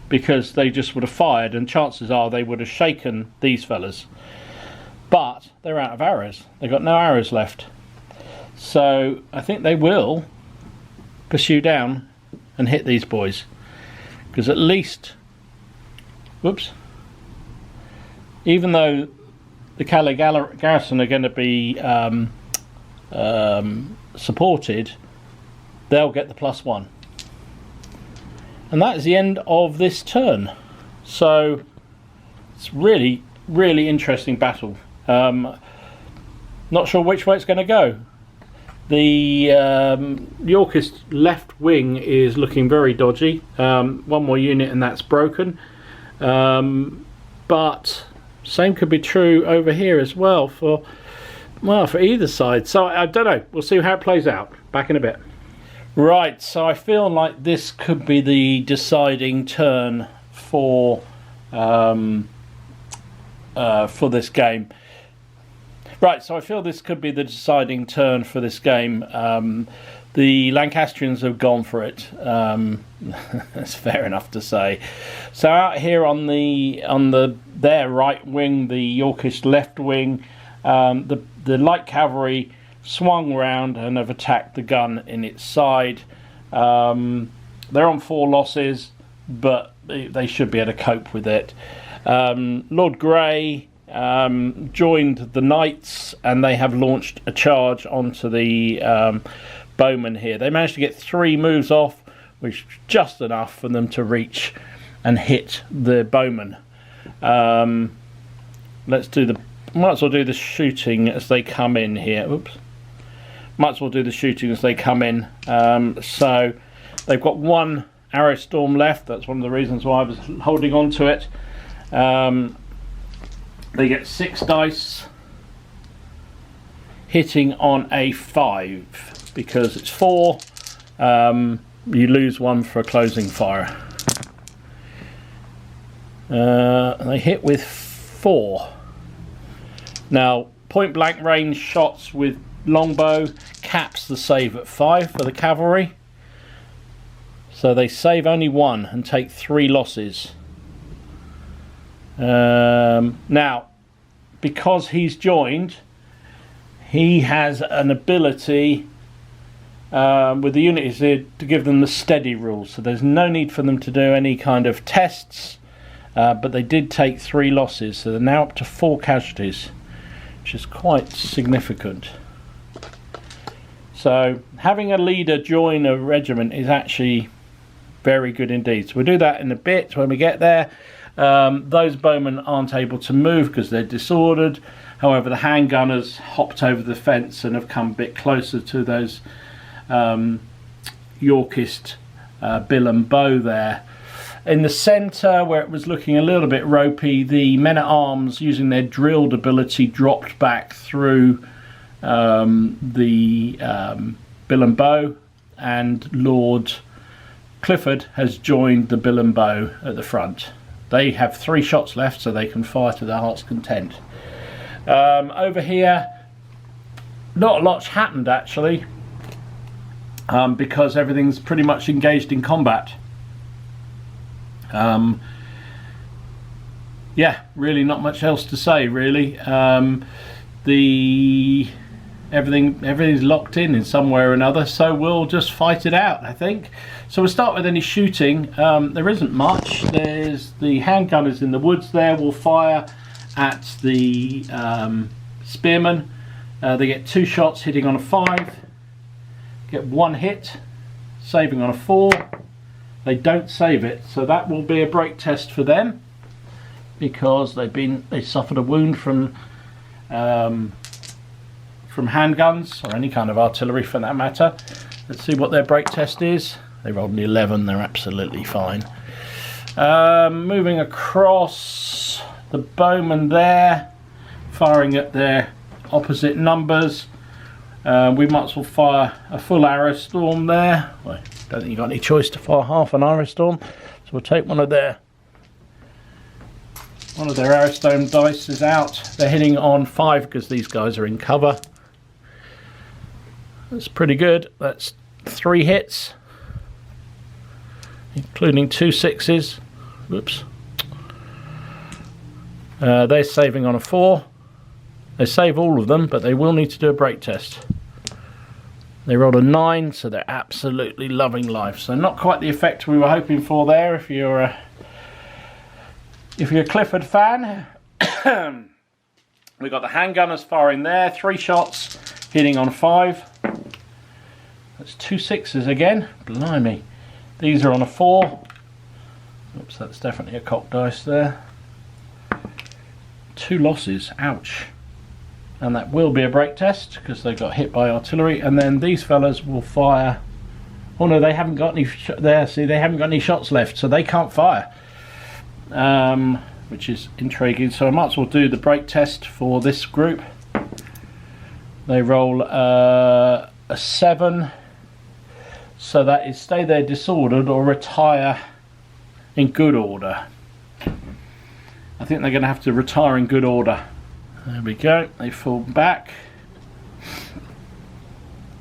because they just would have fired, and chances are they would have shaken these fellas. But they're out of arrows. They've got no arrows left. So I think they will pursue down and hit these boys, because at least, whoops, even though the Calais garrison are going to be supported, they'll get the +1. And that is the end of this turn. So it's really, really interesting battle. Not sure which way it's going to go. The Yorkist left wing is looking very dodgy. One more unit and that's broken. But same could be true over here as well for either side. So I don't know. We'll see how it plays out. Back in a bit. Right, so I feel like this could be the deciding turn for this game. Right, so I feel this could be the deciding turn for this game. The Lancastrians have gone for it. That's fair enough to say. So out here on their right wing, the Yorkist left wing, the light cavalry swung round and have attacked the gun in its side. They're on 4 losses, but they should be able to cope with it. Lord Grey joined the knights and they have launched a charge onto the bowmen here. They managed to get 3 moves off, which is just enough for them to reach and hit the bowmen. Might as well do the shooting as they come in here. Oops. Might as well do the shooting as they come in. So they've got 1 arrow storm left. That's one of the reasons why I was holding on to it. They get 6 dice, hitting on a 5 because it's 4. You lose 1 for a closing fire. They hit with 4. Now, point blank range shots with longbow caps the save at 5 for the cavalry. So they save only 1 and take 3 losses. Now, because he's joined, he has an ability with the units here to give them the steady rule. So there's no need for them to do any kind of tests, but they did take 3 losses. So they're now up to 4 casualties, which is quite significant. So having a leader join a regiment is actually very good indeed. So we'll do that in a bit when we get there. Those bowmen aren't able to move because they're disordered. However, the handgunners hopped over the fence and have come a bit closer to those Yorkist bill and bow there. In the centre, where it was looking a little bit ropey, the men-at-arms, using their drilled ability, dropped back through the bill and bow, and Lord Clifford has joined the bill and bow at the front. They have 3 shots left, so they can fire to their heart's content. Over here, not a lot's happened actually, because everything's pretty much engaged in combat. Yeah, really not much else to say really. Everything's locked in some way or another, so we'll just fight it out, I think. So we'll start with any shooting. There isn't much. There's the handgunners in the woods there will fire at the spearmen. They get 2 shots hitting on a 5, get 1 hit, saving on a 4. They don't save it, so that will be a break test for them because they suffered a wound from handguns or any kind of artillery for that matter. Let's see what their break test is. They rolled an 11. They're absolutely fine. Moving across, the bowmen there firing at their opposite numbers. We might as well fire a full arrow storm there. Well, I don't think you've got any choice to fire half an arrow storm, so we'll take one of their arrow storm dice is out. They're hitting on 5 because these guys are in cover. That's pretty good. That's 3 hits, including 2 6s. Whoops. They're saving on a 4. They save all of them, but they will need to do a break test. They rolled a 9, so they're absolutely loving life. So not quite the effect we were hoping for there. If you're a Clifford fan, we got the handgunners firing there. 3 shots, hitting on 5. That's 2 6s again. Blimey. These are on a 4. Oops, that's definitely a cocked dice there. 2 losses. Ouch. and that will be a break test because they got hit by artillery. And then these fellas will fire. Oh no, they haven't got any there. See, they haven't got any shots left, so they can't fire, which is intriguing. So I might as well do the break test for this group. They roll a 7, so that is stay there disordered or retire in good order. I think they're going to have to retire in good order. There we go, they fall back.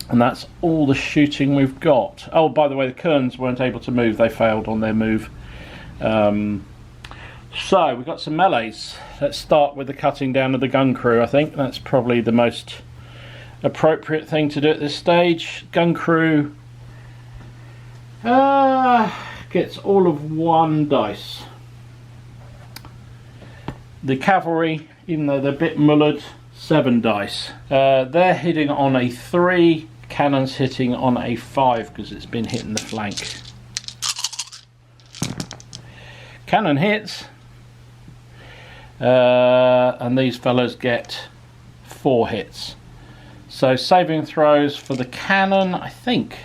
And that's all the shooting we've got. Oh, by the way, the Kerns weren't able to move. They failed on their move. So we've got some melees. Let's start with the cutting down of the gun crew. I think that's probably the most appropriate thing to do at this stage. Gun crew gets all of 1 dice. The cavalry, even though they're a bit mullered, 7 dice. They're hitting on a 3. Cannon's hitting on a 5 because it's been hitting the flank. Cannon hits, and these fellas get 4 hits. So saving throws for the cannon, I think.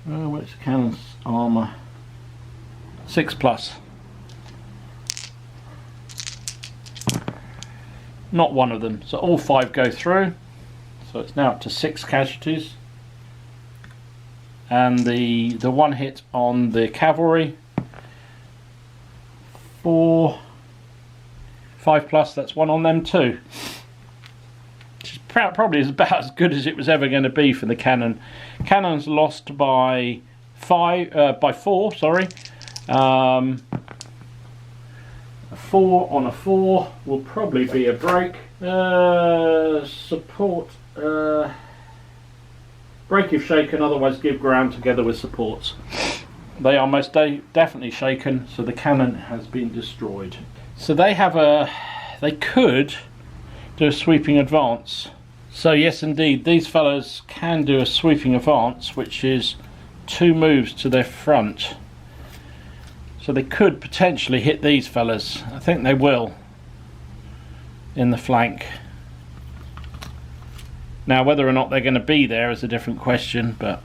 Where's the cannon's armour? 6+. Not one of them, so all 5 go through. So it's now up to 6 casualties. And the 1 hit on the cavalry, 4, 5+, that's 1 on them too. Which is probably about as good as it was ever going to be for the cannon. Cannon's lost by 4, sorry. A 4 on a 4 will probably be a break. Support. Break if shaken, otherwise give ground together with supports. They are most definitely shaken, so the cannon has been destroyed. So they have they could do a sweeping advance. So yes indeed, these fellows can do a sweeping advance, which is 2 moves to their front. So they could potentially hit these fellas. I think they will in the flank. Now whether or not they're going to be there is a different question, but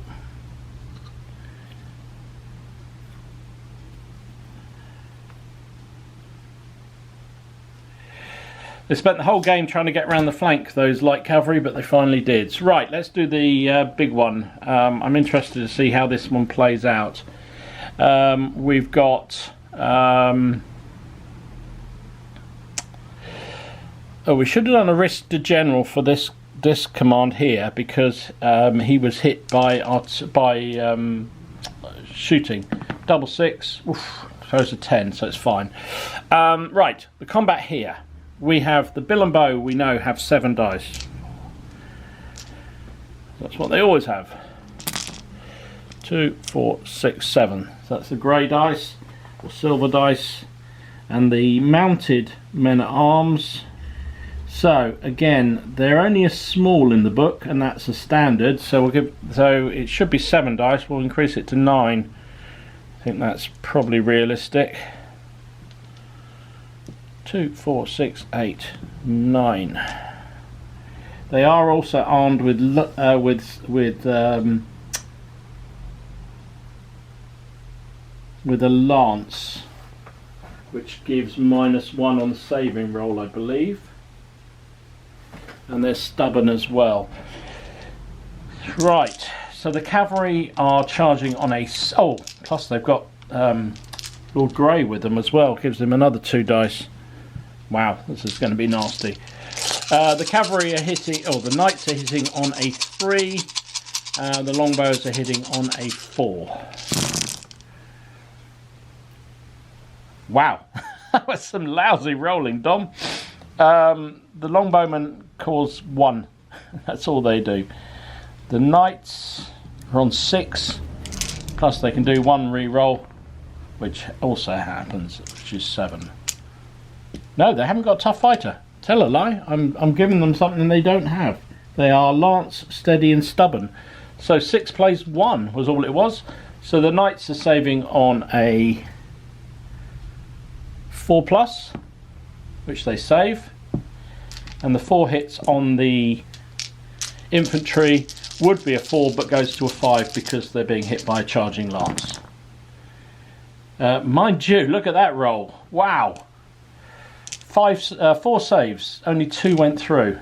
they spent the whole game trying to get around the flank, those light cavalry, but they finally did. So, right, let's do the big one. I'm interested to see how this one plays out. We've got we should have done a risk to general for this command here, because he was hit by shooting. Double 6, oof, throws a 10, so it's fine. Right, the combat here. We have the bill and bow, we know, have 7 dice. That's what they always have. 2, 4, 6, 7. So that's the grey dice, or silver dice, and the mounted men-at-arms. So again, they're only a small in the book, and that's a standard. So it should be 7 dice. We'll increase it to 9. I think that's probably realistic. 2, 4, 6, 8, 9. They are also armed with a lance, which gives -1 on the saving roll, I believe. And they're stubborn as well. Right, so the cavalry are charging on a... Oh, plus they've got Lord Grey with them as well. Gives them another 2 dice. Wow, this is going to be nasty. The cavalry are hitting... Oh, the knights are hitting on a 3. The longbows are hitting on a 4. Wow, that was some lousy rolling, Dom. The longbowmen cause 1. That's all they do. The knights are on 6. Plus they can do 1 re-roll, which also happens, which is 7. No, they haven't got a tough fighter. Tell a lie. I'm giving them something they don't have. They are lance, steady and stubborn. So 6 plays 1 was all it was. So the knights are saving on a 4+, which they save. and the 4 hits on the infantry would be a 4 but goes to a 5 because they're being hit by a charging lance. Mind you, look at that roll. Wow. 4 saves, only 2 went through.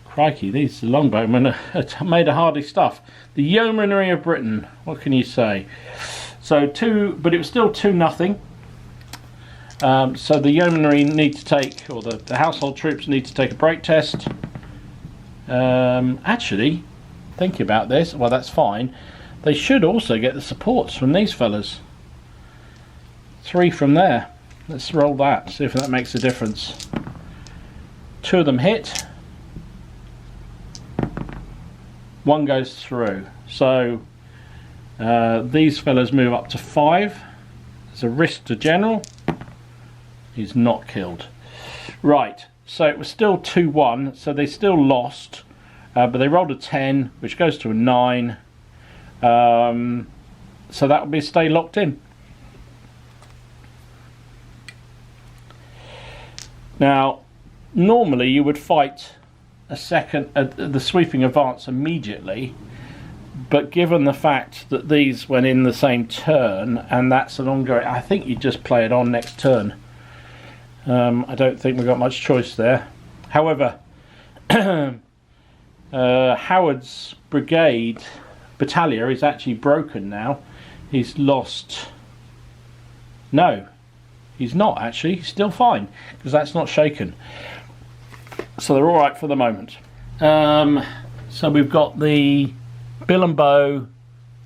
Crikey, these longbowmen are made of hardy stuff. The Yeomanry of Britain, what can you say? So 2, but it was still 2-0. So the Yeomanry need to take, or the household troops need to take a break test. Actually, thinking about this, well, that's fine. They should also get the supports from these fellas. 3 from there. Let's roll that, see if that makes a difference. 2 of them hit. 1 goes through. So these fellas move up to 5. There's a risk to general. He's not killed. Right, so it was still 2-1, so they still lost, but they rolled a 10, which goes to a 9. So that would be stay locked in. Now, normally you would fight a second, the sweeping advance immediately, but given the fact that these went in the same turn, and that's an ongoing, I think you just play it on next turn. I don't think we've got much choice there. However, Howard's brigade battalion is actually broken now. He's lost. No, he's not actually. He's still fine because that's not shaken. So they're all right for the moment. So we've got the Bill and Bow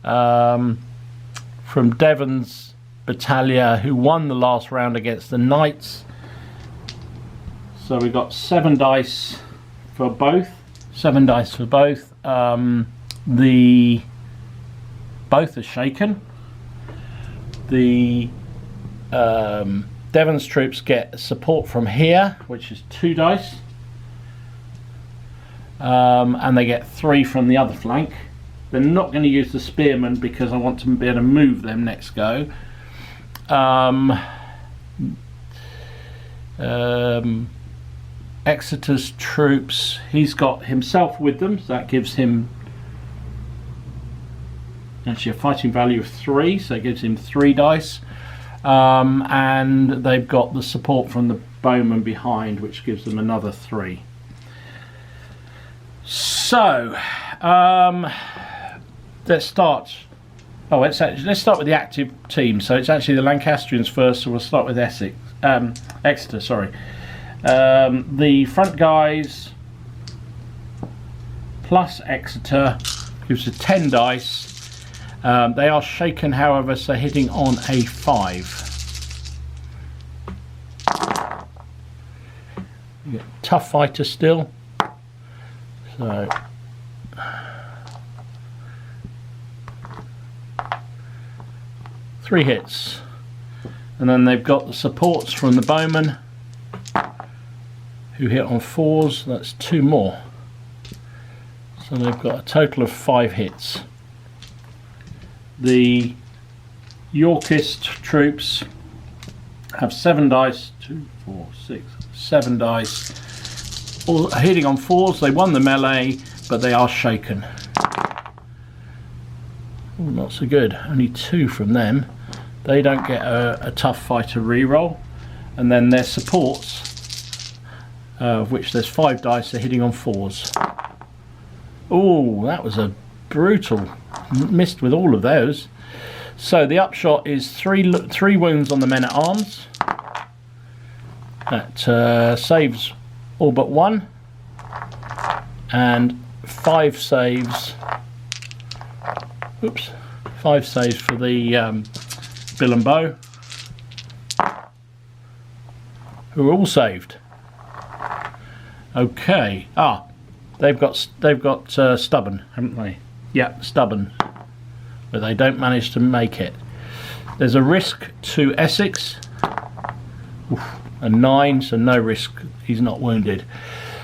from Devon's battalion who won the last round against the Knights. So we've got 7 dice for both. 7 dice for both. Both are shaken. The Devon's troops get support from here, which is 2 dice. And they get 3 from the other flank. They're not going to use the spearmen because I want to be able to move them next go. Exeter's troops, he's got himself with them, so that gives him actually a fighting value of 3, so it gives him 3 dice. And they've got the support from the bowmen behind, which gives them another 3. So let's start. Oh, let's start with the active team. So it's actually the Lancastrians first, so we'll start with Exeter. Sorry. The front guys plus Exeter gives us 10 dice. They are shaken, however, so hitting on a 5. You get tough fighter still. So three hits, and then they've got the supports from the bowmen who hit on 4s. That's 2 more, so they've got a total of 5 hits. The Yorkist troops have 7 dice, 2, 4, 6, 7 dice, all hitting on 4s. They won the melee, but they are shaken. Ooh, not so good, only 2 from them. They don't get a tough fighter reroll. And then their supports, of which there's 5 dice, are hitting on 4s. Oh, that was a brutal, missed with all of those. So the upshot is 3 wounds on the men at arms. That saves all but 1, and 5 saves. Oops, 5 saves for the Bill and Bow, who are all saved. Okay. They've got stubborn, haven't they? Yeah, stubborn, but they don't manage to make it. There's a risk to Essex. Oof, a 9, so no risk. He's not wounded.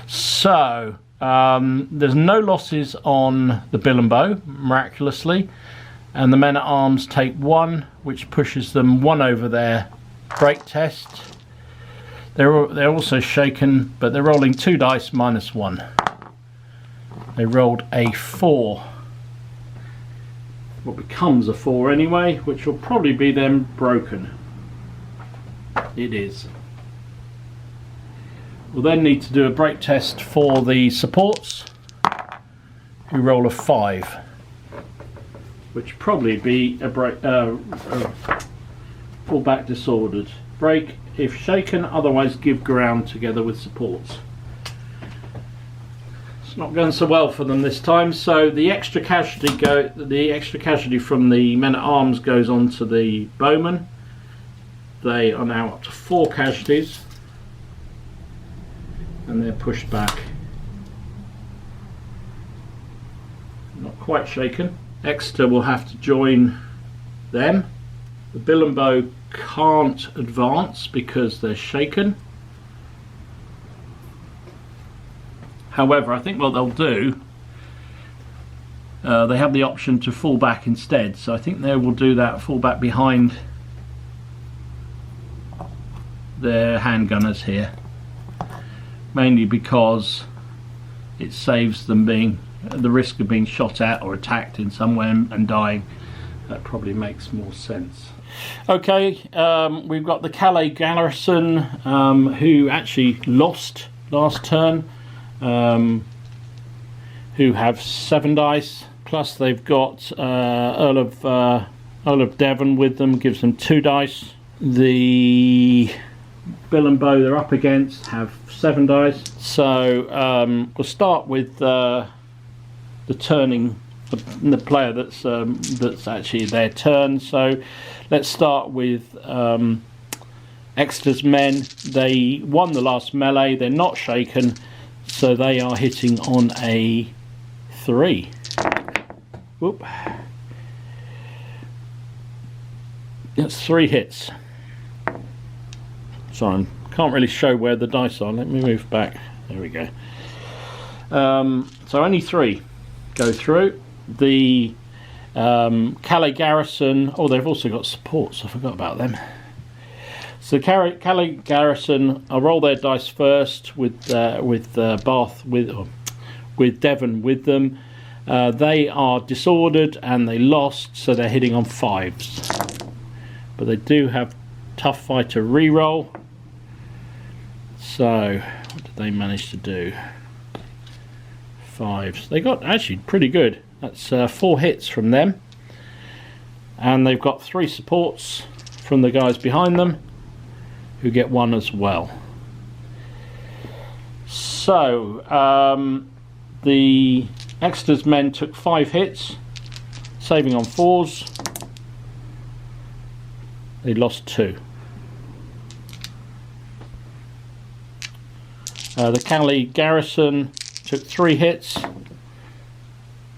So there's no losses on the Bill and Bow, miraculously, and the men at arms take 1, which pushes them 1 over their break test. They're also shaken, but they're rolling 2 dice -1. They rolled a 4. What becomes a 4 anyway, which will probably be them broken. It is. We'll then need to do a break test for the supports, who roll a 5, which probably be a break, fullback disordered. Break if shaken, otherwise give ground together with supports. It's not going so well for them this time, so the extra casualty from the men at arms goes on to the bowmen. They are now up to 4 casualties, and they're pushed back. Not quite shaken. Exeter will have to join them. The bill and bow can't advance because they're shaken. However, I think what they'll do, they have the option to fall back instead, so I think they will do that, fall back behind their handgunners here, mainly because it saves them being the risk of being shot at or attacked in some way and dying. That probably makes more sense. Okay, we've got the Calais garrison, who actually lost last turn, who have 7 dice, plus they've got Earl of Devon with them, gives them 2 dice. The bill and bow they're up against have 7 dice. So we'll start with the turning, the player that's actually their turn. So let's start with Exeter's men. They won the last melee. They're not shaken, so they are hitting on a 3. Whoop. That's 3 hits. Sorry, I can't really show where the dice are. Let me move back. There we go. So only 3 go through. The Calais garrison, oh, they've also got supports, I forgot about them. So Calais garrison, I'll roll their dice first with Bath with Devon with them. They are disordered and they lost, so they're hitting on 5s, but they do have tough fighter reroll. So what did they manage to do? 5s. They got actually pretty good. That's 4 hits from them, and they've got 3 supports from the guys behind them, who get 1 as well. So the Exeter's men took 5 hits, saving on 4s. They lost 2. The Calais garrison took 3 hits.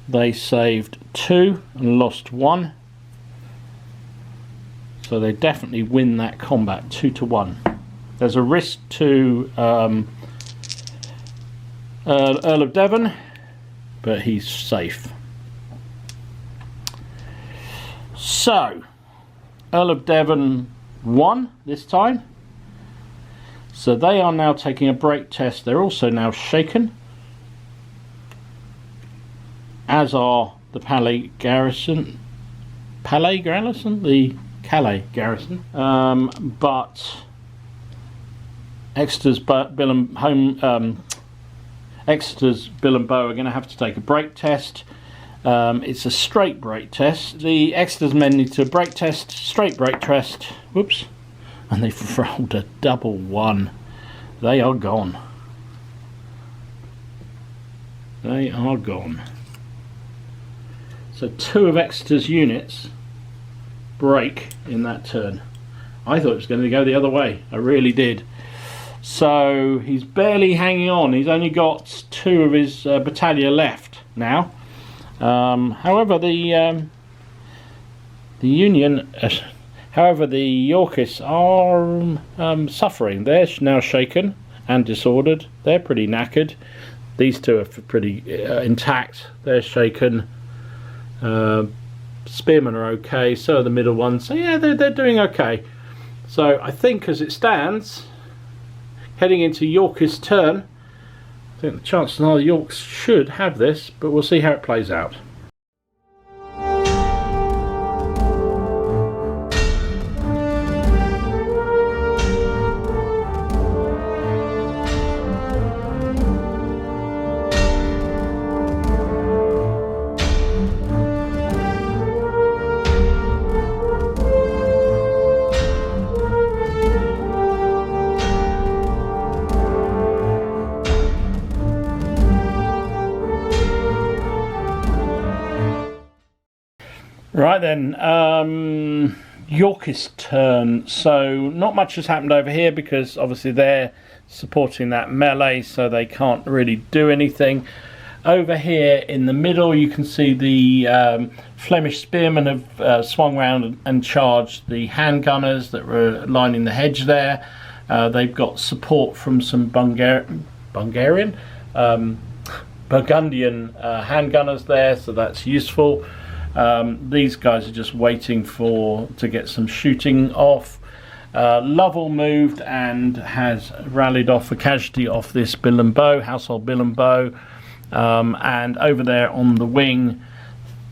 They saved 2 and lost 1. So they definitely win that combat 2-1. There's a risk to Earl of Devon, but he's safe. So Earl of Devon won this time. So they are now taking a break test. They're also now shaken, as are the Calais garrison. But Exeter's Bill and Bow are going to have to take a break test. It's a straight break test. The Exeter's men need to break test, straight break test. Whoops. And they've rolled a double 1. They are gone. They are gone. So 2 of Exeter's units break in that turn. I thought it was going to go the other way. I really did. So he's barely hanging on. He's only got 2 of his battalion left now. However, the Yorkists are suffering. They're now shaken and disordered. They're pretty knackered. These 2 are pretty intact. They're shaken. Spearmen are okay. So are the middle ones. So yeah, they're doing okay. So I think as it stands, heading into York's turn. I think the chances are the Yorks should have this, but we'll see how it plays out. Right then, York's turn. So not much has happened over here because obviously they're supporting that melee, so they can't really do anything. Over here in the middle you can see the Flemish spearmen have swung round and charged the handgunners that were lining the hedge there. They've got support from some Burgundian handgunners there, so that's useful. These guys are just waiting to get some shooting off. Lovell moved and has rallied off a casualty off this bill and bow, household bill and bow. And over there on the wing,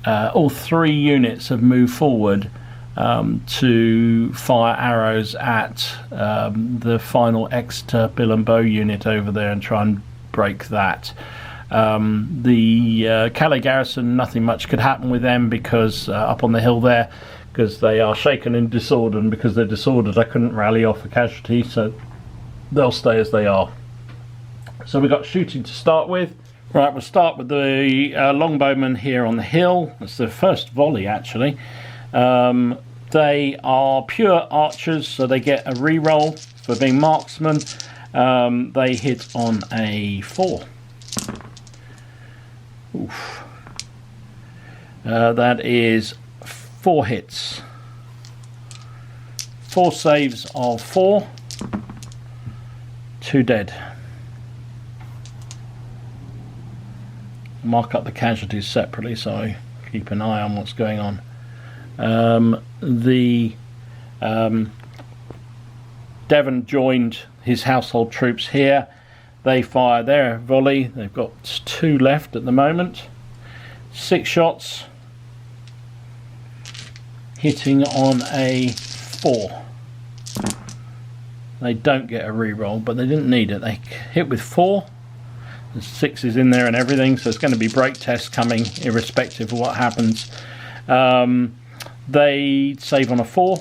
all 3 units have moved forward to fire arrows at the final Exeter bill and bow unit over there and try and break that. The Calais garrison, nothing much could happen with them because up on the hill there, because they are shaken and disordered, and because they're disordered I couldn't rally off a casualty, so they'll stay as they are. So we've got shooting to start with. Right, we'll start with the longbowmen here on the hill. That's the first volley actually. They are pure archers, so they get a re-roll for being marksmen. They hit on a 4. Oof. That is 4 hits, 4 saves of 4, 2 dead. Mark up the casualties separately so I keep an eye on what's going on. Devon joined his household troops here. They fire their volley. They've got 2 left at the moment. 6 shots, hitting on a 4. They don't get a re-roll, but they didn't need it. They hit with 4. There's 6s in there and everything, so it's going to be break tests coming irrespective of what happens. They save on a 4.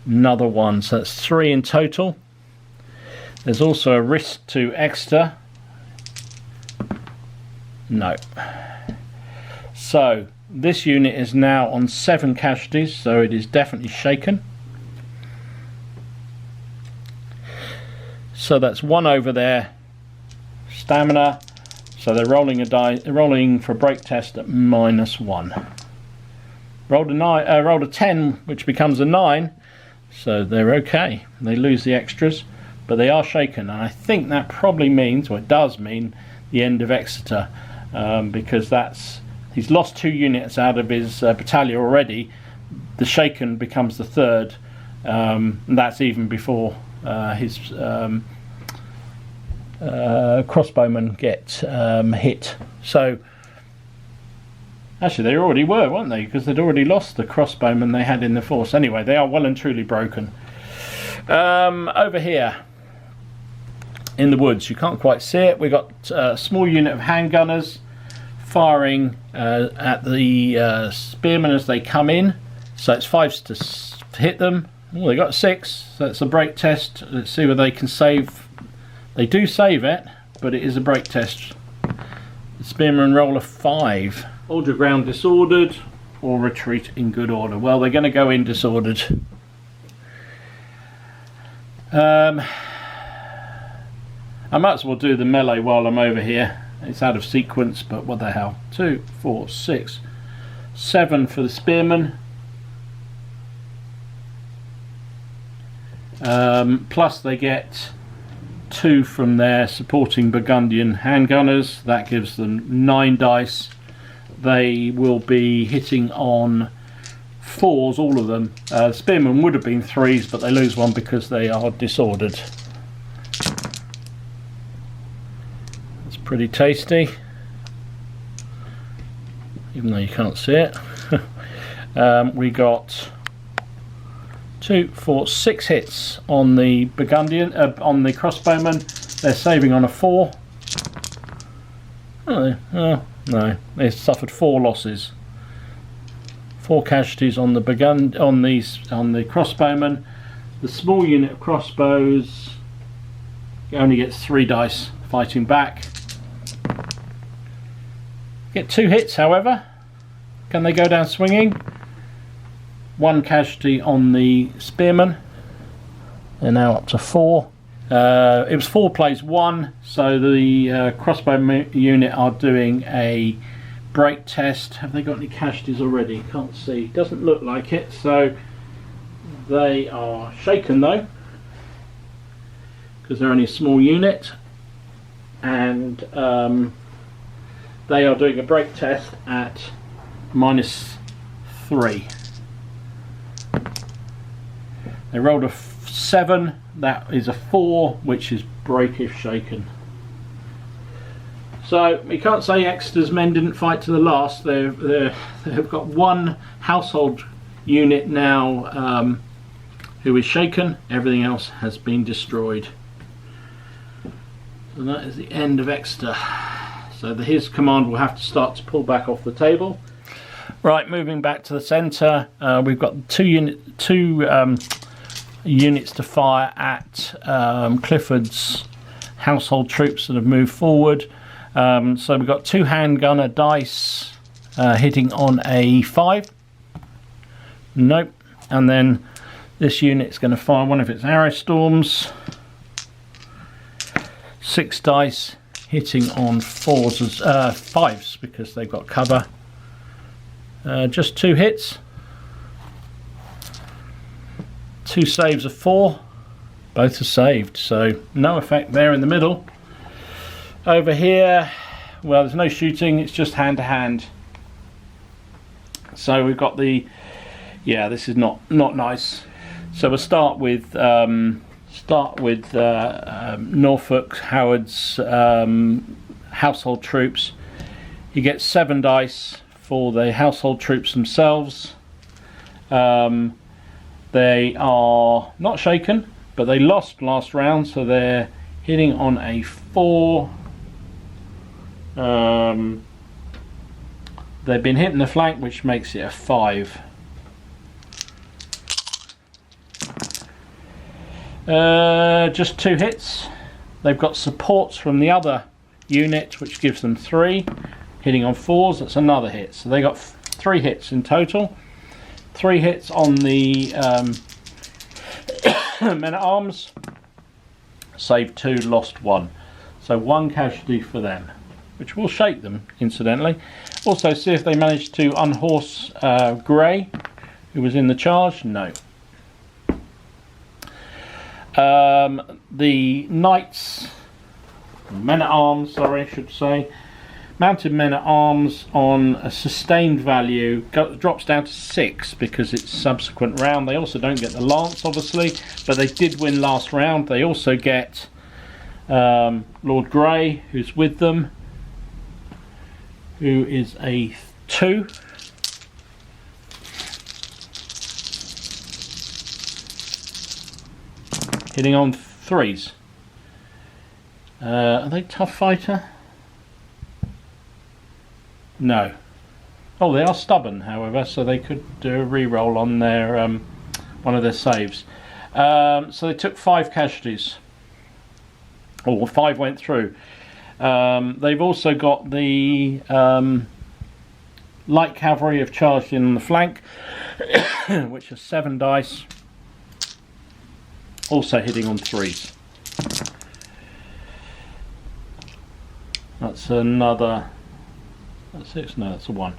Another 1, so that's 3 in total. There's also a risk to Exeter. No. So this unit is now on 7 casualties, so it is definitely shaken. So that's 1 over there. Stamina. So they're rolling a die, rolling for a break test at -1. Rolled a 10, which becomes a 9. So they're okay. They lose the extras, but they are shaken, and I think that probably means, or it does mean, the end of Exeter, because he's lost 2 units out of his battalion already. The shaken becomes the 3rd, and that's even before his crossbowmen get hit. So actually they already were, weren't they, because they'd already lost the crossbowmen they had in the force. Anyway, they are well and truly broken. Over here in the woods, you can't quite see it, we've got a small unit of handgunners firing at the spearmen as they come in. So it's 5s to hit them. Oh, they got 6, so it's a break test. Let's see whether they can save. They do save it, but it is a break test. The spearmen roll a 5. Hold your ground disordered or retreat in good order. Well, they're going to go in disordered. I might as well do the melee while I'm over here. It's out of sequence, but what the hell. 2, 4, 6, 7 for the spearmen. Plus they get 2 from their supporting Burgundian handgunners. That gives them 9 dice. They will be hitting on 4s, all of them. Spearmen would have been 3s, but they lose 1 because they are disordered. pretty tasty, even though you can't see it. We got 2, 4, 6 hits on the Burgundian, on the crossbowmen. They're saving on a 4. Oh, no, they suffered 4 losses. 4 casualties on the on the crossbowmen. The small unit of crossbows only gets 3 dice fighting back. Get 2 hits, however. Can they go down swinging? 1 casualty on the spearmen. They're now up to 4. It was 4 plays 1, so the crossbow unit are doing a break test. Have they got any casualties already? Can't see. Doesn't look like it. So they are shaken though, because they're only a small unit, and they are doing a break test at -3. They rolled a 7. That is a 4, which is break if shaken. So we can't say Exeter's men didn't fight to the last. They've got 1 household unit now who is shaken. Everything else has been destroyed. So that is the end of Exeter. So his command will have to start to pull back off the table. Right, moving back to the centre, we've got 2 units to fire at Clifford's household troops that have moved forward. So we've got 2 handgunner dice hitting on a 5. Nope. And then this unit's going to fire one of its arrow storms. 6 dice hitting on 5s because they've got cover. Just 2 hits. 2 saves of 4. Both are saved, so no effect there in the middle. Over here, well, there's no shooting, it's just hand to hand. So we've got the, yeah, this is not nice. So we'll start with Norfolk Howard's household troops. He gets 7 dice for the household troops themselves. They are not shaken, but they lost last round, so they're hitting on a 4. They've been hit in the flank, which makes it a 5. Just 2 hits. They've got supports from the other unit, which gives them 3. Hitting on 4s, that's another hit. So they got 3 hits in total. 3 hits on the men-at-arms. Saved 2, lost 1. So 1 casualty for them, which will shake them, incidentally. Also, see if they managed to unhorse Gray, who was in the charge. No. The knights, men-at-arms, sorry, I should say, mounted men-at-arms on a sustained value drops down to 6 because it's subsequent round. They also don't get the lance, obviously, but they did win last round. They also get Lord Grey, who's with them, who is a 2. Hitting on 3s. Are they tough fighter? No. Oh, they are stubborn, however, so they could do a re-roll on their one of their saves. So they took 5 casualties. Or 5 went through. They've also got the light cavalry have charged in on the flank, which are 7 dice. Also hitting on 3s. That's another. That's 6. No, that's a 1.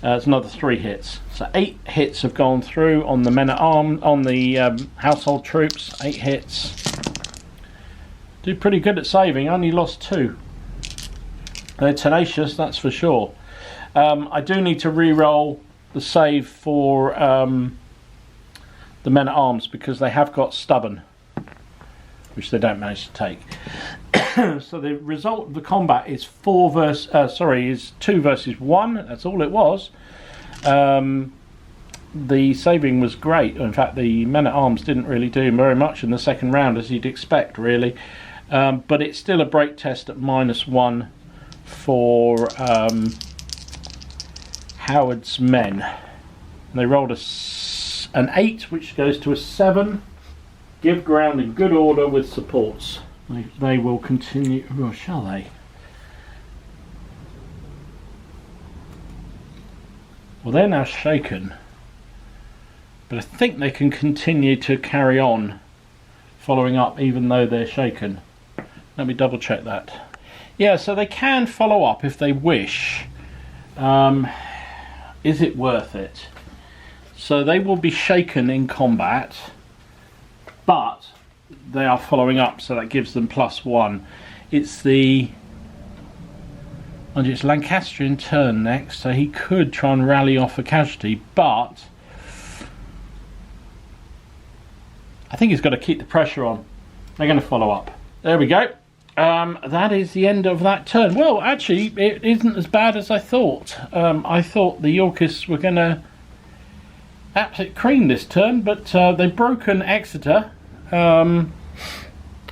It's another 3 hits. So 8 hits have gone through on the men-at-arms, on the household troops. 8 hits. Do pretty good at saving. Only lost 2. They're tenacious, that's for sure. I do need to re-roll the save for the men-at-arms because they have got stubborn, which they don't manage to take. So the result of the combat is 2 versus 1. That's all it was. The saving was great. In fact, the men-at-arms didn't really do very much in the second round, as you'd expect, really. But it's still a break test at -1 for Howard's men. And they rolled an 8, which goes to a 7. Give ground in good order with supports. They will continue. Or shall they? Well, they're now shaken. But I think they can continue to carry on following up even though they're shaken. Let me double check that. Yeah, so they can follow up if they wish. Is it worth it? So they will be shaken in combat, but they are following up, so that gives them +1. It's it's Lancastrian turn next, so he could try and rally off a casualty, but I think he's got to keep the pressure on. They're going to follow up. There we go. That is the end of that turn. Well, actually, it isn't as bad as I thought. I thought the Yorkists were going to absolutely cream this turn, but they've broken Exeter.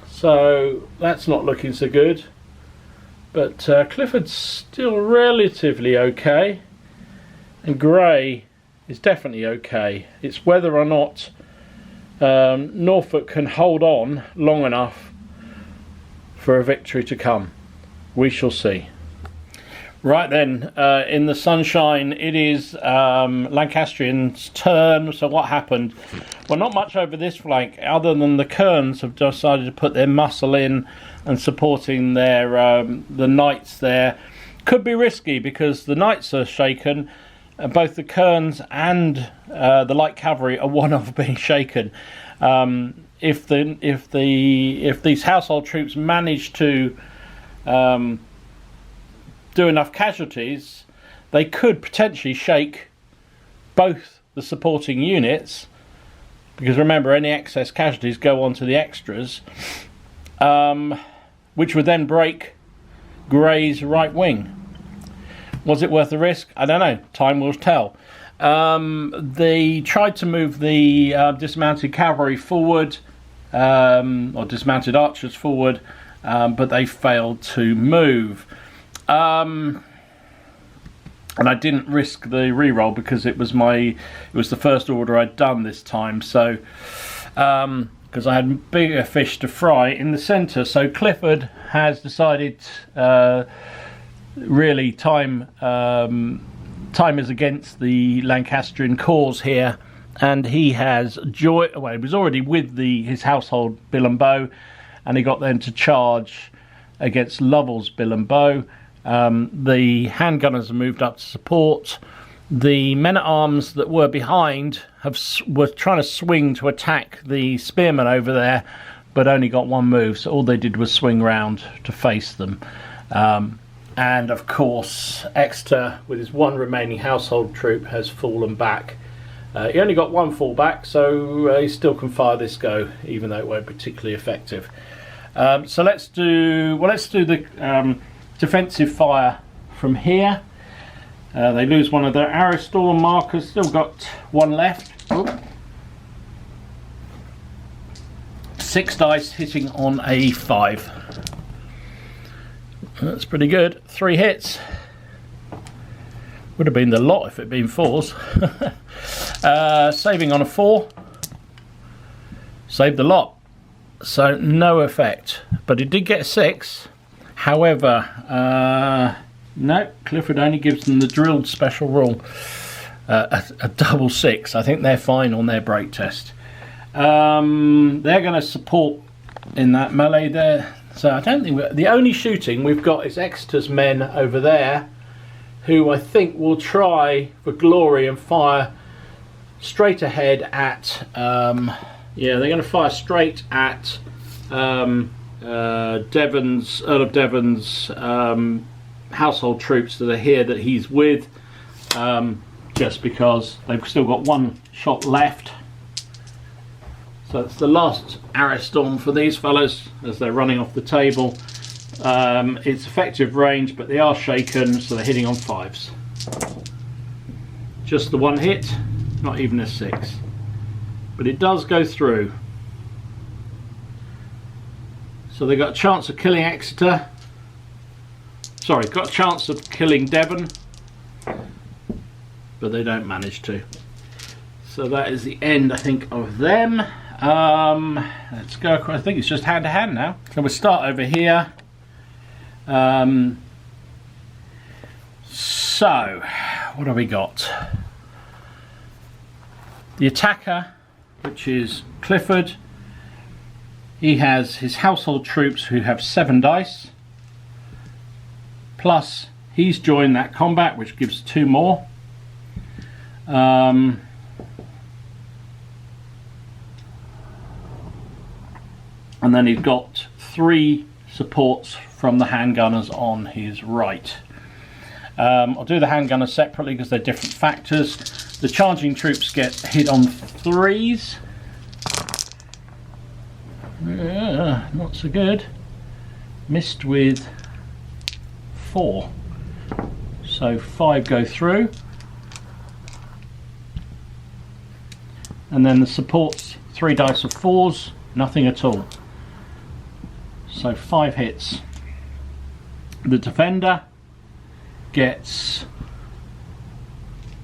So that's not looking so good. But Clifford's still relatively okay. And Grey is definitely okay. It's whether or not Norfolk can hold on long enough for a victory to come. We shall see. Right then, in the sunshine, it is Lancastrian's turn. So what happened? Well, not much over this flank, other than the Kerns have decided to put their muscle in and supporting their the knights there. Could be risky because the knights are shaken. Both the Kerns and the light cavalry are one of being shaken. If these household troops manage to do enough casualties, they could potentially shake both the supporting units, because remember, any excess casualties go on to the extras, which would then break Grey's right wing. Was it worth the risk? I don't know. Time will tell. They tried to move the dismounted cavalry forward, or dismounted archers forward, but they failed to move. And I didn't risk the reroll because it was the first order I'd done this time. So because I had bigger fish to fry in the centre. So Clifford has decided really time is against the Lancastrian cause here, and he has he was already with his household bill and bow, and he got them to charge against Lovell's bill and bow. The handgunners have moved up to support. The men-at-arms that were behind were trying to swing to attack the spearmen over there, but only got one move, so all they did was swing round to face them. And of course, Exeter, with his one remaining household troop, has fallen back. He only got one fall back, so he still can fire this go, even though it won't be particularly effective. So let's do the defensive fire from here. They lose one of their arrow storm markers. Still got one left. Oh. 6 dice hitting on a 5. That's pretty good. 3 hits. Would have been the lot if it had been 4s. Saving on a 4. Saved the lot. So no effect. But it did get a 6. However, no, Clifford only gives them the drilled special rule. A double 6. I think they're fine on their break test. They're going to support in that melee there. So I don't think the only shooting we've got is Exeter's men over there, who I think will try for glory and fire straight ahead at. They're going to fire straight at Earl of Devon's household troops that are here that he's with, just because they've still got one shot left. So So it's the last arrow storm for these fellas as they're running off the table. It's effective range, but they are shaken, so they're hitting on 5s. Just the one hit, not even a 6. But it does go through. So they got a chance of killing Exeter. Sorry, got a chance of killing Devon, but they don't manage to. So that is the end, I think, of them. Let's go across. I think it's just hand to hand now. So we'll start over here. So what have we got? The attacker, which is Clifford. He has his household troops who have 7 dice. Plus he's joined that combat, which gives 2 more. And then he's got 3 supports from the handgunners on his right. I'll do the handgunners separately because they're different factors. The charging troops get hit on 3s. Not so good. Missed with 4. So 5 go through. And then the supports, 3 dice of 4s, nothing at all. So 5 hits. The defender gets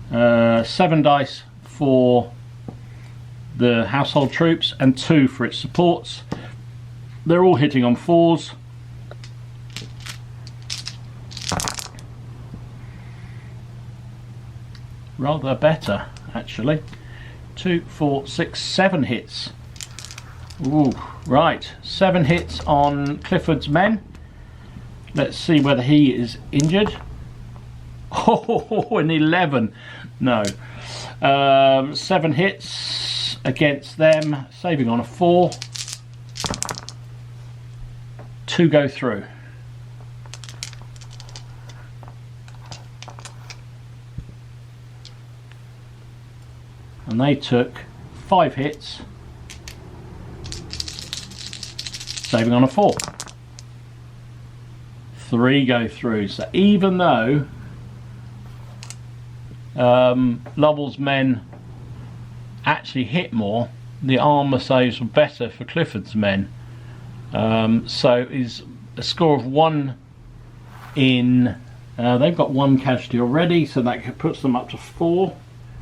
7 dice for the household troops and 2 for its supports. They're all hitting on 4s. Rather better, actually. 2, 4, 6, 7 hits. Ooh, right, 7 hits on Clifford's men. Let's see whether he is injured. Oh, an 11. No. 7 hits against them, saving on a 4. 2 go through. And they took 5 hits, saving on a 4. 3 go through. So even though Lovell's men actually hit more, the armour saves were better for Clifford's men. So is a score of 1 in. They've got 1 casualty already, so that puts them up to 4.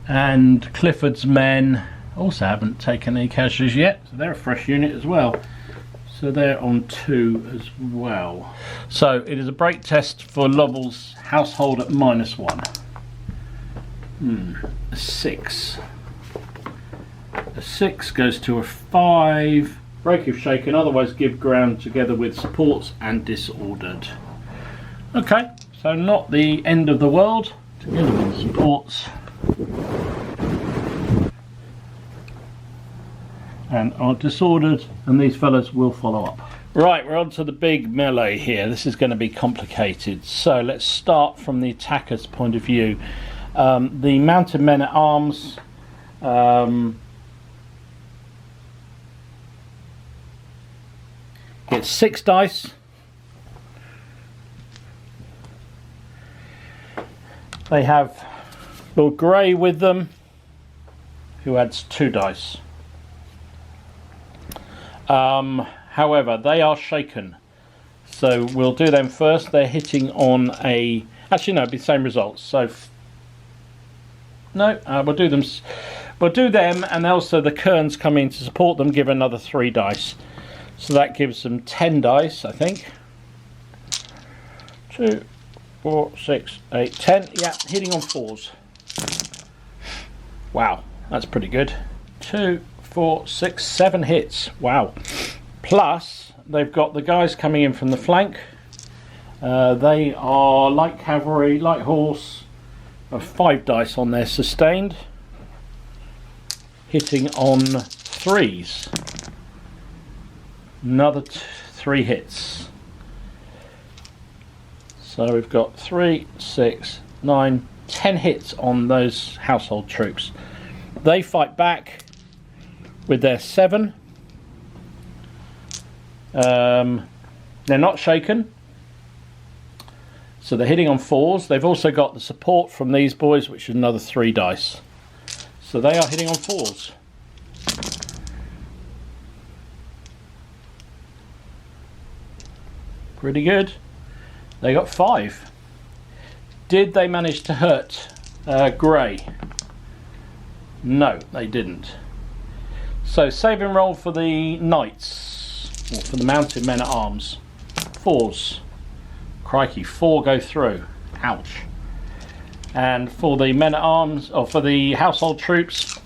And Clifford's men also haven't taken any casualties yet, so they're a fresh unit as well. So they're on 2 as well. So it is a break test for Lovell's household at -1. A 6. A 6 goes to a 5. Break if shaken, otherwise give ground together with supports and disordered. Okay, so not the end of the world. Together with supports. And are disordered, and these fellas will follow up. Right, we're on to the big melee here. This is going to be complicated. So let's start from the attacker's point of view. The mounted men at arms get 6 dice. They have Lord Grey with them, who adds 2 dice. However, they are shaken, so we'll do them first. They're hitting on a. Actually, no, it'll be the same results. So no, we'll do them. We'll do them, and also the Kerns come in to support them. Give another 3 dice, so that gives them 10 dice, I think. 2, 4, 6, 8, 10. Yeah, hitting on 4s. Wow, that's pretty good. 2, 4, 6, 7 hits. Wow. Plus, they've got the guys coming in from the flank. They are light cavalry, light horse, 5 dice on their sustained, hitting on 3s. Another 3 hits. So we've got 3, 6, 9, 10 hits on those household troops. They fight back with their 7. They're not shaken, so they're hitting on 4s. They've also got the support from these boys, which is another 3 dice. So they are hitting on 4s. Pretty good. They got 5. Did they manage to hurt Grey? No, they didn't. So saving roll for the Knights, or for the Mounted Men at Arms. 4s. Crikey, 4 go through. Ouch. And for the Men at Arms, or for the Household Troops,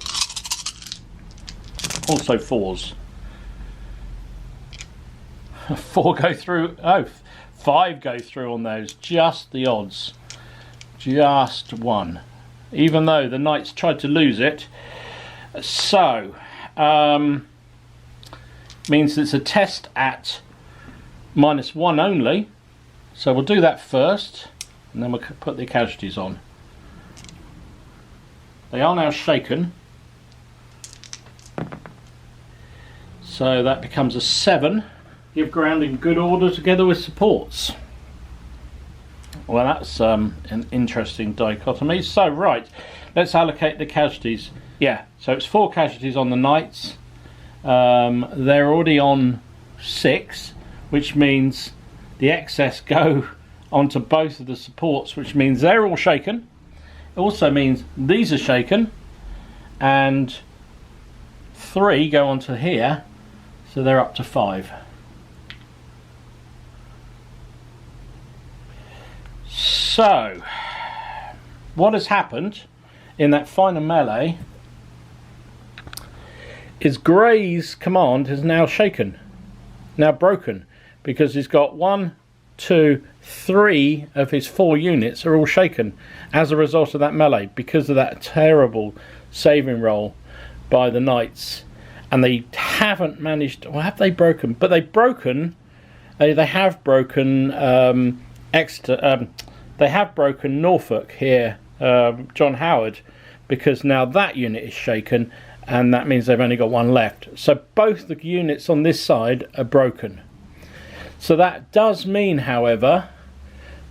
also 4s. 4 go through. Oh, 5 go through on those. Just the odds. Just 1. Even though the Knights tried to lose it. So, means it's a test at -1 only. So we'll do that first, and then we'll put the casualties on. They are now shaken. So that becomes a 7. Give ground in good order together with supports. Well, that's an interesting dichotomy. So, right, let's allocate the casualties. Yeah, so it's 4 casualties on the Knights. They're already on 6, which means the excess go onto both of the supports, which means they're all shaken. It also means these are shaken, and 3 go onto here, so they're up to 5. So, what has happened in that final melee is Grey's command is now shaken, now broken, because he's got 1, 2, 3 of his 4 units are all shaken as a result of that melee, because of that terrible saving roll by the Knights. And they haven't managed, well, have they broken? But they've broken, they have broken Exeter, they have broken Norfolk here, John Howard, because now that unit is shaken, and that means they've only got 1 left. So both the units on this side are broken. So that does mean, however,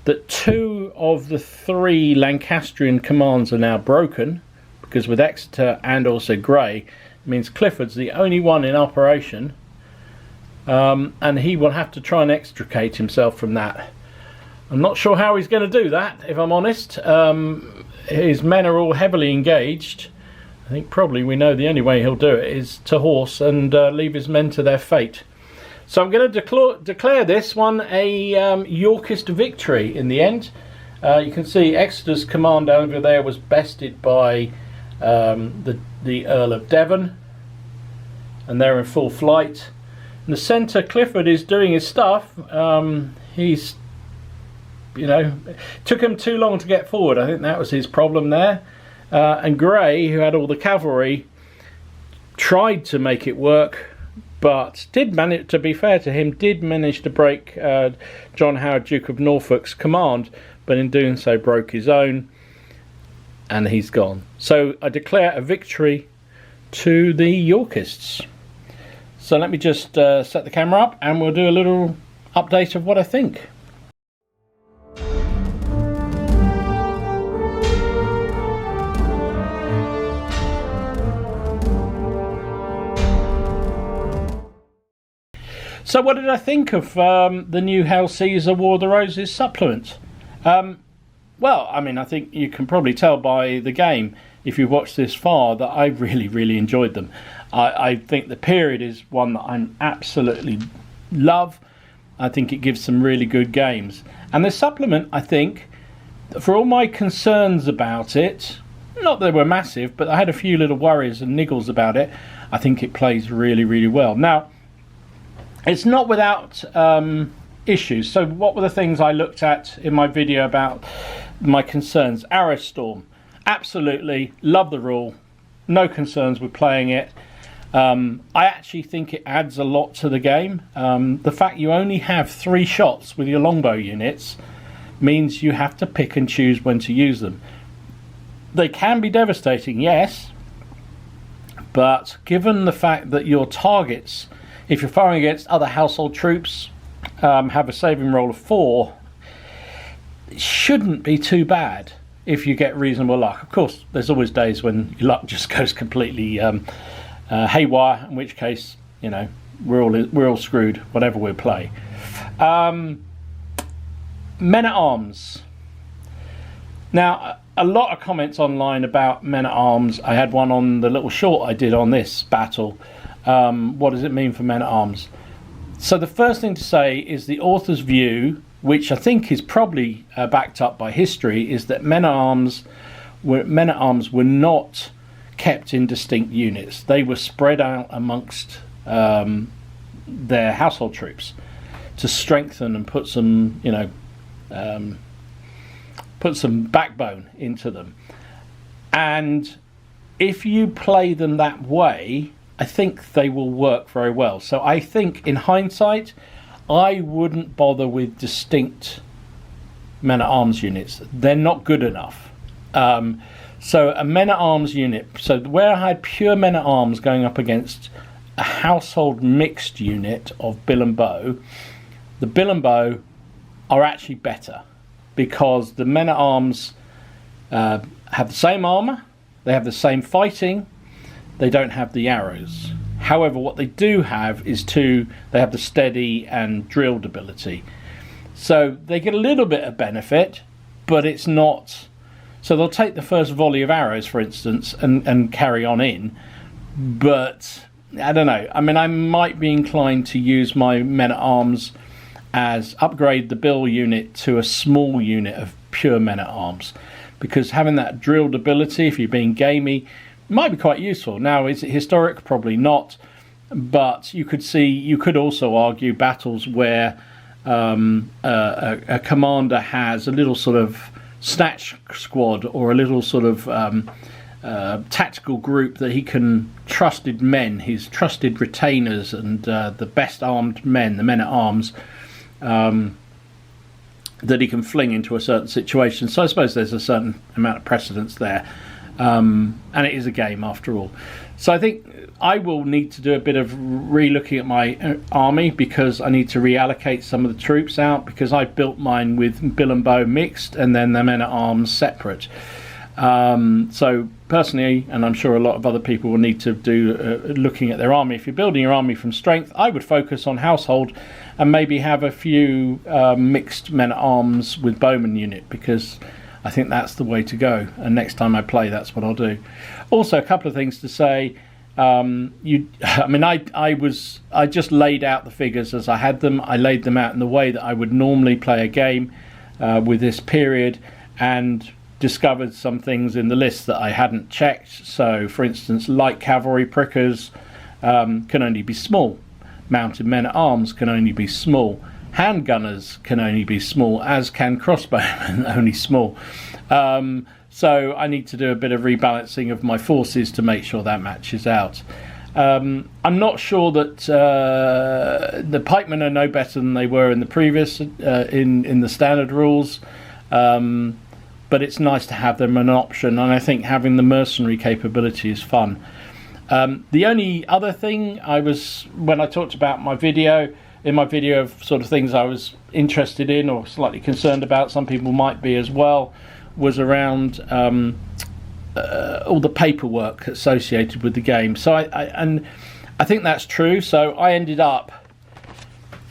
that 2 of the 3 Lancastrian commands are now broken, because with Exeter and also Grey, it means Clifford's the only one in operation, and he will have to try and extricate himself from that. I'm not sure how he's going to do that, if I'm honest. His men are all heavily engaged. I think probably we know the only way he'll do it is to horse and leave his men to their fate. So I'm going to declare this one a Yorkist victory in the end. You can see Exeter's command over there was bested by the Earl of Devon, and they're in full flight. In the centre, Clifford is doing his stuff. He's, you know, took him too long to get forward. I think that was his problem there. And Grey, who had all the cavalry, tried to make it work, but did manage, to be fair to him, did manage to break John Howard, Duke of Norfolk's command, but in doing so broke his own, and he's gone. So I declare a victory to the Yorkists. So let me just set the camera up, and we'll do a little update of what I think. So what did I think of the new Hail Caesar War of the Roses supplement? Well, I mean, I think you can probably tell by the game, if you've watched this far, that I really enjoyed them. I think the period is one that I absolutely love. I think it gives some really good games. And the supplement, I think, for all my concerns about it, not that they were massive, but I had a few little worries and niggles about it, I think it plays really well. Now, it's not without issues. So what were the things I looked at in my video about my concerns? Arrow Storm, absolutely love the rule, no concerns with playing it. I actually think it adds a lot to the game. The fact you only have 3 shots with your longbow units means you have to pick and choose when to use them. They can be devastating, yes, But given the fact that your targets, if you're firing against other household troops, have a saving roll of 4, it shouldn't be too bad if you get reasonable luck. Of course, there's always days when your luck just goes completely haywire, in which case, you know, we're all screwed, whatever we play. Men-at-Arms. Now, a lot of comments online about men-at-arms. I had one on the little short I did on this battle. What does it mean for men-at-arms? So the first thing to say is the author's view, which I think is probably backed up by history, is that men-at-arms were not kept in distinct units. They were spread out amongst their household troops to strengthen and put some, you know, put some backbone into them. And if you play them that way, I think they will work very well. So I think in hindsight, I wouldn't bother with distinct men-at-arms units. They're not good enough. So a men-at-arms unit, so where I had pure men-at-arms going up against a household mixed unit of bill and bow, the bill and bow are actually better, because the men-at-arms have the same armour, they have the same fighting, they don't have the arrows. However, what they do have is they have the steady and drilled ability. So they get a little bit of benefit, but it's not... So they'll take the first volley of arrows, for instance, and carry on in. But, I don't know. I mean, I might be inclined to use my men-at-arms as upgrade the bill unit to a small unit of pure men-at-arms, because having that drilled ability, if you're being gamey, might be quite useful. Now, is it historic? Probably not, but you could also argue battles where a commander has a little sort of snatch squad or a little sort of tactical group that he can, trusted men, his trusted retainers and the best armed men, the men-at-arms, that he can fling into a certain situation. So I suppose there's a certain amount of precedence there, and it is a game after all. So I think I will need to do a bit of re-looking at my army, because I need to reallocate some of the troops out, because I built mine with bill and bow mixed and then the men-at-arms separate. So personally, and I'm sure a lot of other people will need to do looking at their army. If you're building your army from strength, I would focus on household and maybe have a few mixed men-at-arms with bowman unit, because I think that's the way to go. And next time I play, that's what I'll do. Also, a couple of things to say. I just laid out the figures as I had them. I laid them out in the way that I would normally play a game with this period, and discovered some things in the list that I hadn't checked. So, for instance, light cavalry prickers can only be small. Mounted men-at-arms can only be small. Handgunners can only be small, as can crossbowmen, only small. So I need to do a bit of rebalancing of my forces to make sure that matches out. I'm not sure that the pikemen are no better than they were in the previous, in the standard rules. But it's nice to have them an option, and I think having the mercenary capability is fun. The only other thing when I talked about my video, in my video of sort of things I was interested in or slightly concerned about, some people might be as well, was around all the paperwork associated with the game. So I think that's true. So I ended up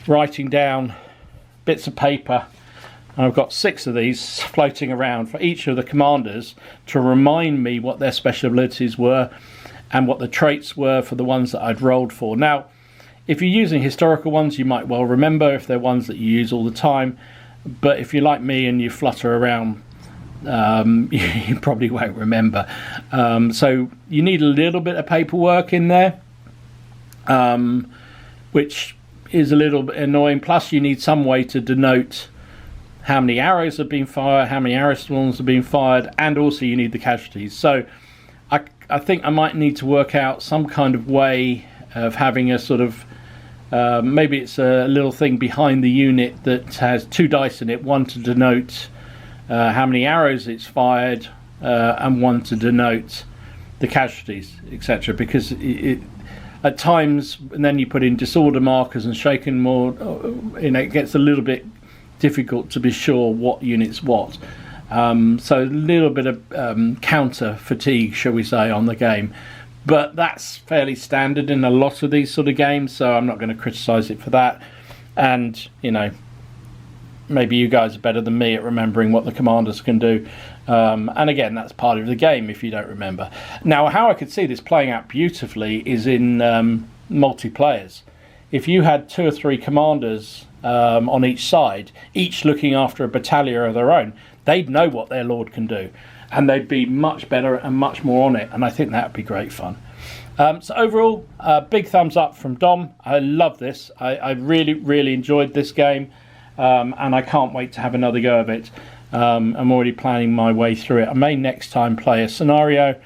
writing down bits of paper. I've got 6 of these floating around for each of the commanders to remind me what their special abilities were and what the traits were for the ones that I'd rolled for. Now, if you're using historical ones, you might well remember if they're ones that you use all the time. But if you're like me and you flutter around, you probably won't remember. So you need a little bit of paperwork in there, which is a little bit annoying. Plus, you need some way to denote how many arrows have been fired, how many arrow swarms have been fired, and also you need the casualties. So I think I might need to work out some kind of way of having a sort of, maybe it's a little thing behind the unit that has 2 dice in it, one to denote how many arrows it's fired, and one to denote the casualties, etc. Because at times, and then you put in disorder markers and shaken more, it gets a little bit difficult to be sure what unit's what. So a little bit of counter fatigue, shall we say, on the game. But that's fairly standard in a lot of these sort of games, so I'm not going to criticise it for that. And, maybe you guys are better than me at remembering what the commanders can do. And again, that's part of the game if you don't remember. Now, how I could see this playing out beautifully is in multiplayers. If you had 2 or 3 commanders on each side, each looking after a battalion of their own, they'd know what their lord can do, and they'd be much better and much more on it, and I think that would be great fun. So overall, big thumbs up from Dom. I love this. I really enjoyed this game, and I can't wait to have another go of it. I'm already planning my way through it. I may next time play a scenario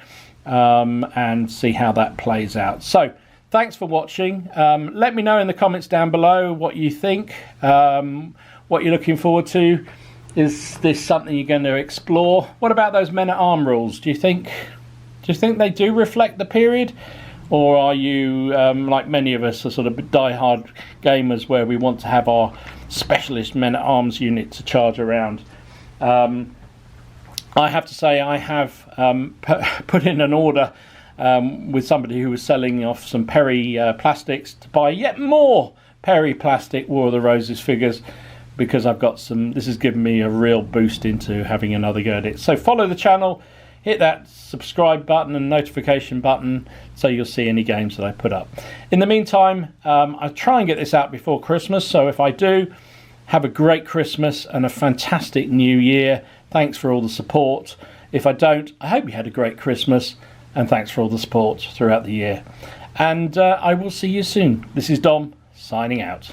and see how that plays out. So thanks for watching. Let me know in the comments down below what you think, what you're looking forward to. Is this something you're going to explore? What about those men-at-arms rules? Do you think they do reflect the period? Or are you, like many of us, are sort of die-hard gamers where we want to have our specialist men-at-arms unit to charge around? I have to say I have put in an order with somebody who was selling off some Perry plastics to buy yet more Perry plastic War of the Roses figures, because I've got some. This has given me a real boost into having another go at it. So follow the channel, hit that subscribe button and notification button so you'll see any games that I put up. In the meantime, I'll try and get this out before Christmas, so if I do, have a great Christmas and a fantastic New Year. Thanks for all the support. If I don't, I hope you had a great Christmas, and thanks for all the support throughout the year. And I will see you soon. This is Dom, signing out.